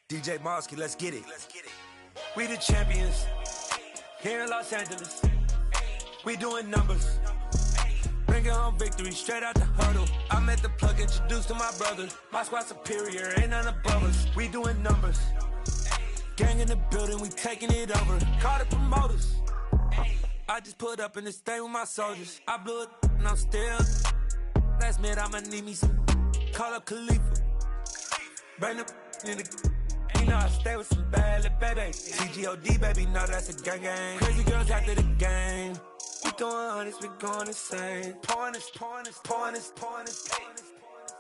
DJ Mosky, let's get it. We the champions here in Los Angeles. We doing numbers. Bringing home victory straight out the huddle. I'm at the plug, introduced to my brother. My squad superior, ain't none above us. We doing numbers. Gang in the building, we taking it over. Call the promoters. I just put up in this thing with my soldiers. I blew it and I'm still. Last minute I'ma need me some. Call up Khalifa. Bring the in the. You know I stay with some bad little baby. CGOD baby, know that's a gang gang. Crazy girls after the game. We throwing hundreds, we going insane. Pouring this.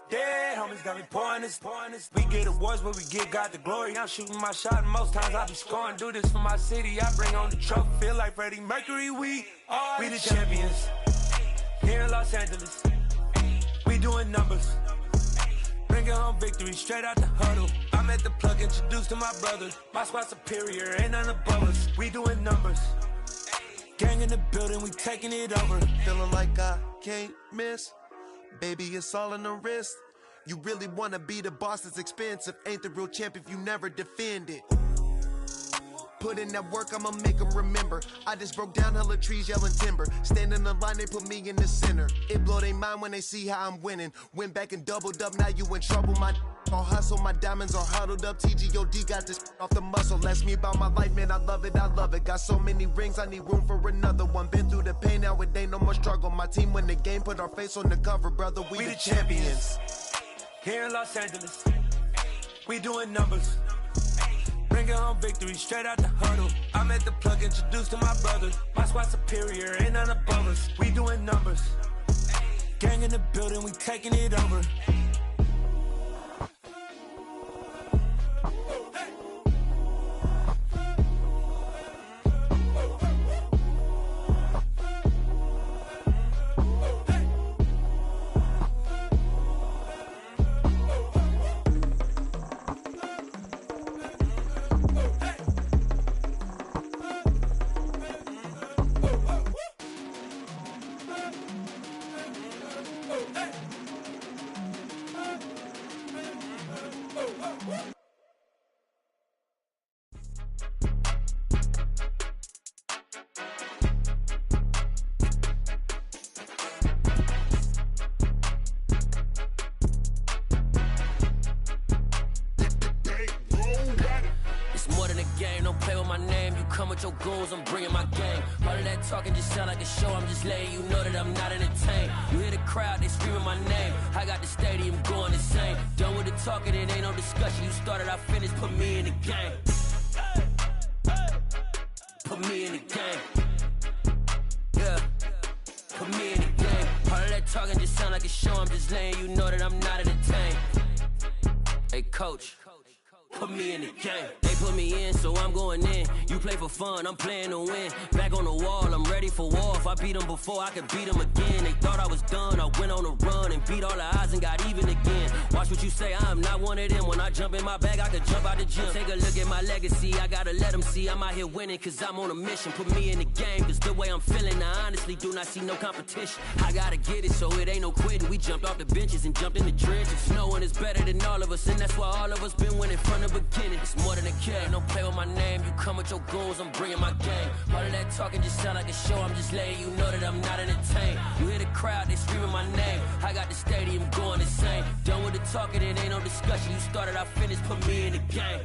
Dead homies got me pouring this. We get awards, but we get God the glory. I'm shooting my shot, and most times I be scoring. Do this for my city, I bring on the trophy. Feel like Freddie Mercury, we the champions here in Los Angeles. We doing numbers. Bringing home victory straight out the huddle. I'm at the plug, introduced to my brother. My squad superior, ain't none above us. We doing numbers. Gang in the building, we taking it over. Feeling like I can't miss. Baby, it's all in the wrist. You really wanna be the boss, it's expensive. Ain't the real champ if you never defend it. Put in that work, I'ma make them remember. I just broke down hella trees, yelling timber. Stand in the line, they put me in the center. It blow their mind when they see how I'm winning. Went back and doubled up, now you in trouble. My all hustle, my diamonds are huddled up. TGOD got this off the muscle. Ask me about my life, man, I love it. Got so many rings, I need room for another one. Been through the pain, now it ain't no more struggle. My team win the game, put our face on the cover, brother. We the champions. Here in Los Angeles, we doing numbers. Bringing home victory straight out the huddle. I'm at the plug, introduced to my brother. My squad superior, ain't none above us. We doing numbers. Gang in the building, we taking it over. game, don't play with my name. You come with your goons, I'm bringing my game. All of that talking just sound like a show, I'm just letting you know that I'm not entertained. You hear the crowd, they screaming my name. I got the stadium going insane. Done with the talking, it ain't no discussion. You started, I finished, put me in the game. Put me in the game. Yeah, put me in the game. All of that talking just sound like a show, I'm just letting you know that I'm not entertained. Hey, coach, put me in the game. They put me in, so I'm going in. You play for fun, I'm playing to win. Back on the wall, I'm ready for war. If I beat them before, I could beat them again. They thought I was done, I went on a run and beat all the odds and got even again. Watch what you say, I'm not one of them. When I jump in my bag, I could jump out the gym. Take a look at my legacy, I gotta let them see I'm out here winning, cause I'm on a mission. Put me in the game, cause the way I'm feeling, I honestly do not see no competition. I gotta get it, so it ain't no quitting. We jumped off the benches and jumped in the trenches. No one is better than all of us, and that's why all of us been winning from the beginning. It's more than a game, don't play with my name. You come with your goons, I'm bringing my game. All of that talking just sound like a show, I'm just letting you know that I'm not entertained. You hear the crowd, they screaming my name. I got the stadium going insane. Done with the talking, it ain't no discussion. You started, I finished, put me in the game.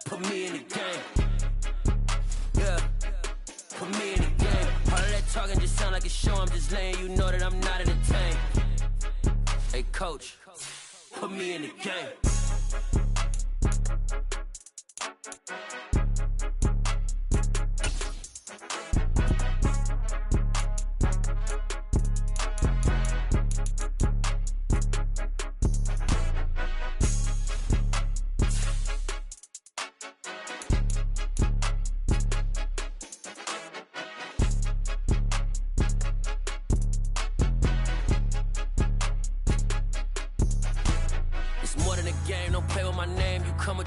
Put me in the game. Yeah, put me in the game. All of that talking just sound like a show, I'm just letting you know that I'm not entertained. Hey coach, put me in the game.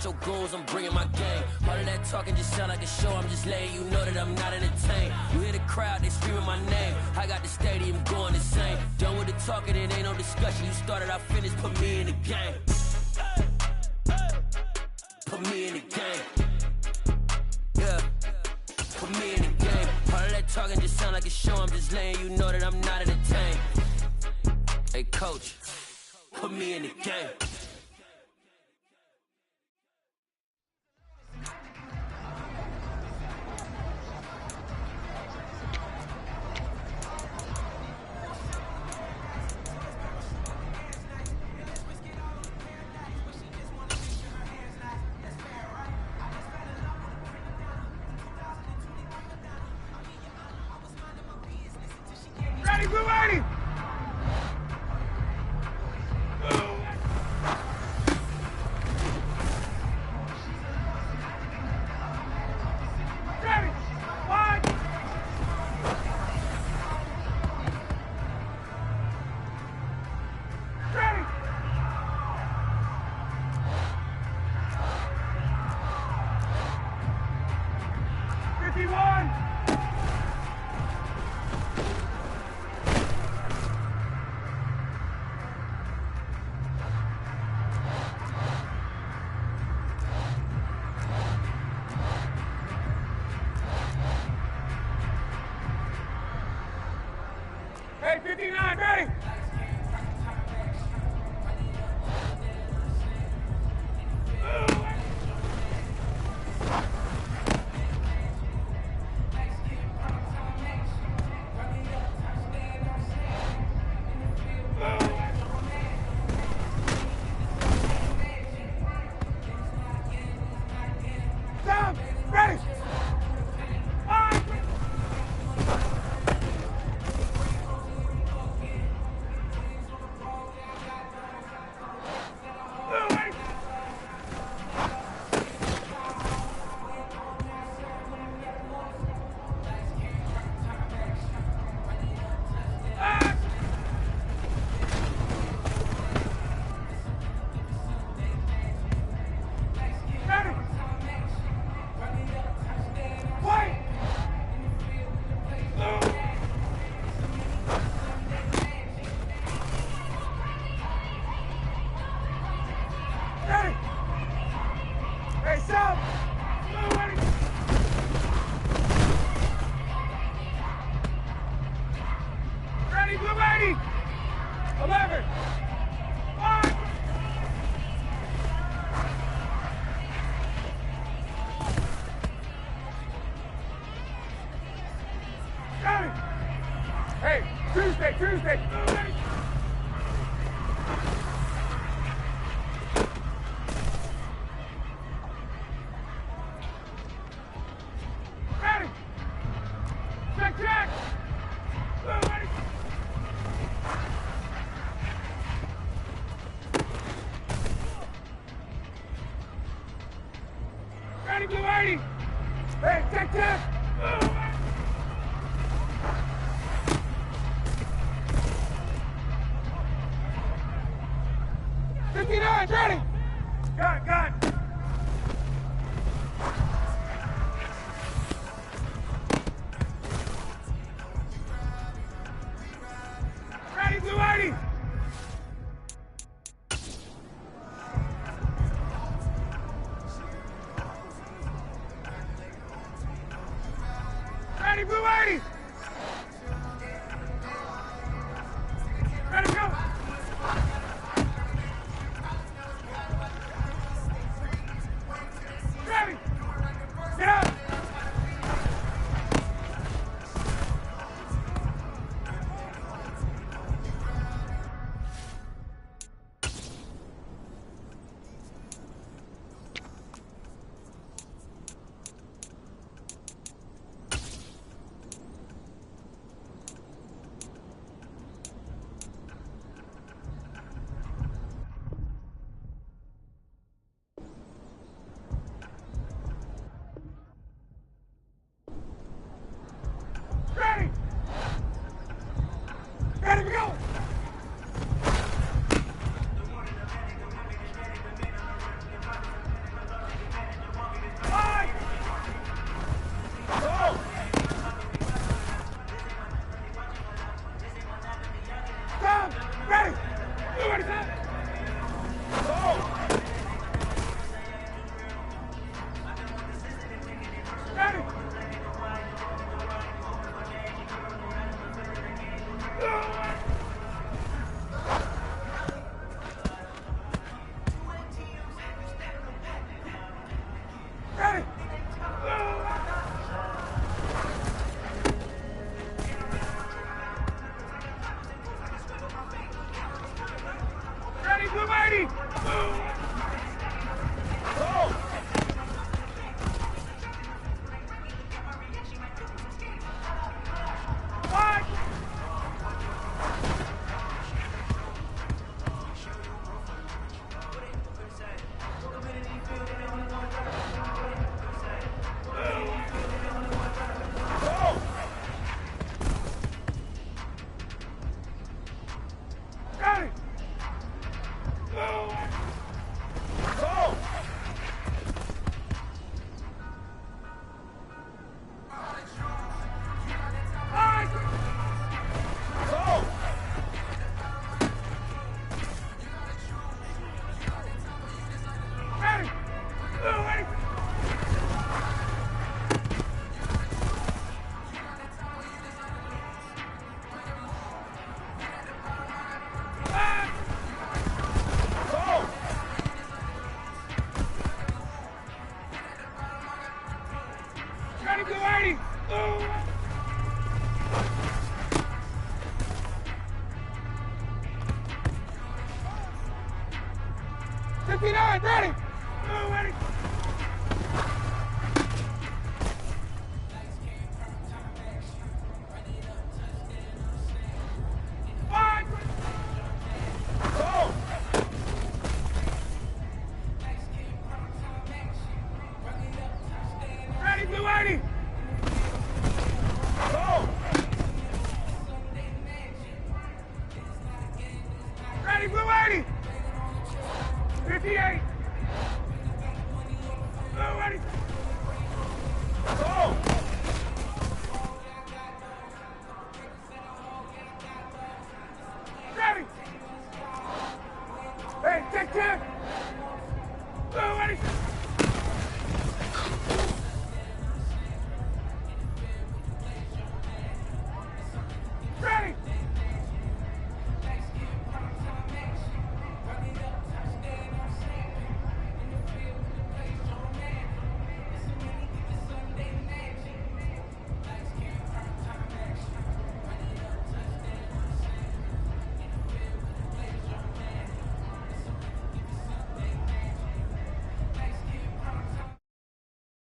Your goons, I'm bringing my game. All of that talking just sound like a show, I'm just letting you know that I'm not entertained. You hear the crowd, they screaming my name. I got the stadium going insane. Done with the talking, it ain't no discussion. You started, I finished, put me in the game. Put me in the game. Yeah, put me in the game. All of that talking just sound like a show, I'm just letting you know that I'm not entertained. Hey coach, put me in the game. Ready, blue 80. Hey, check, check. 59, ready. Got it. Ready, blue 80. Ready, blue 80. Ready, go. Ready. Get up. Ready! Ready to go! Five! Go! Come! Ready! You ready, son? Go! Ready! Ready! Ready, blue 80! Go! Five! Go! Ready! Go! Go! Five! Go! Ready! Blue 80! Five! Go! Ready, blue 80! Blue! 59, ready! Blue 80!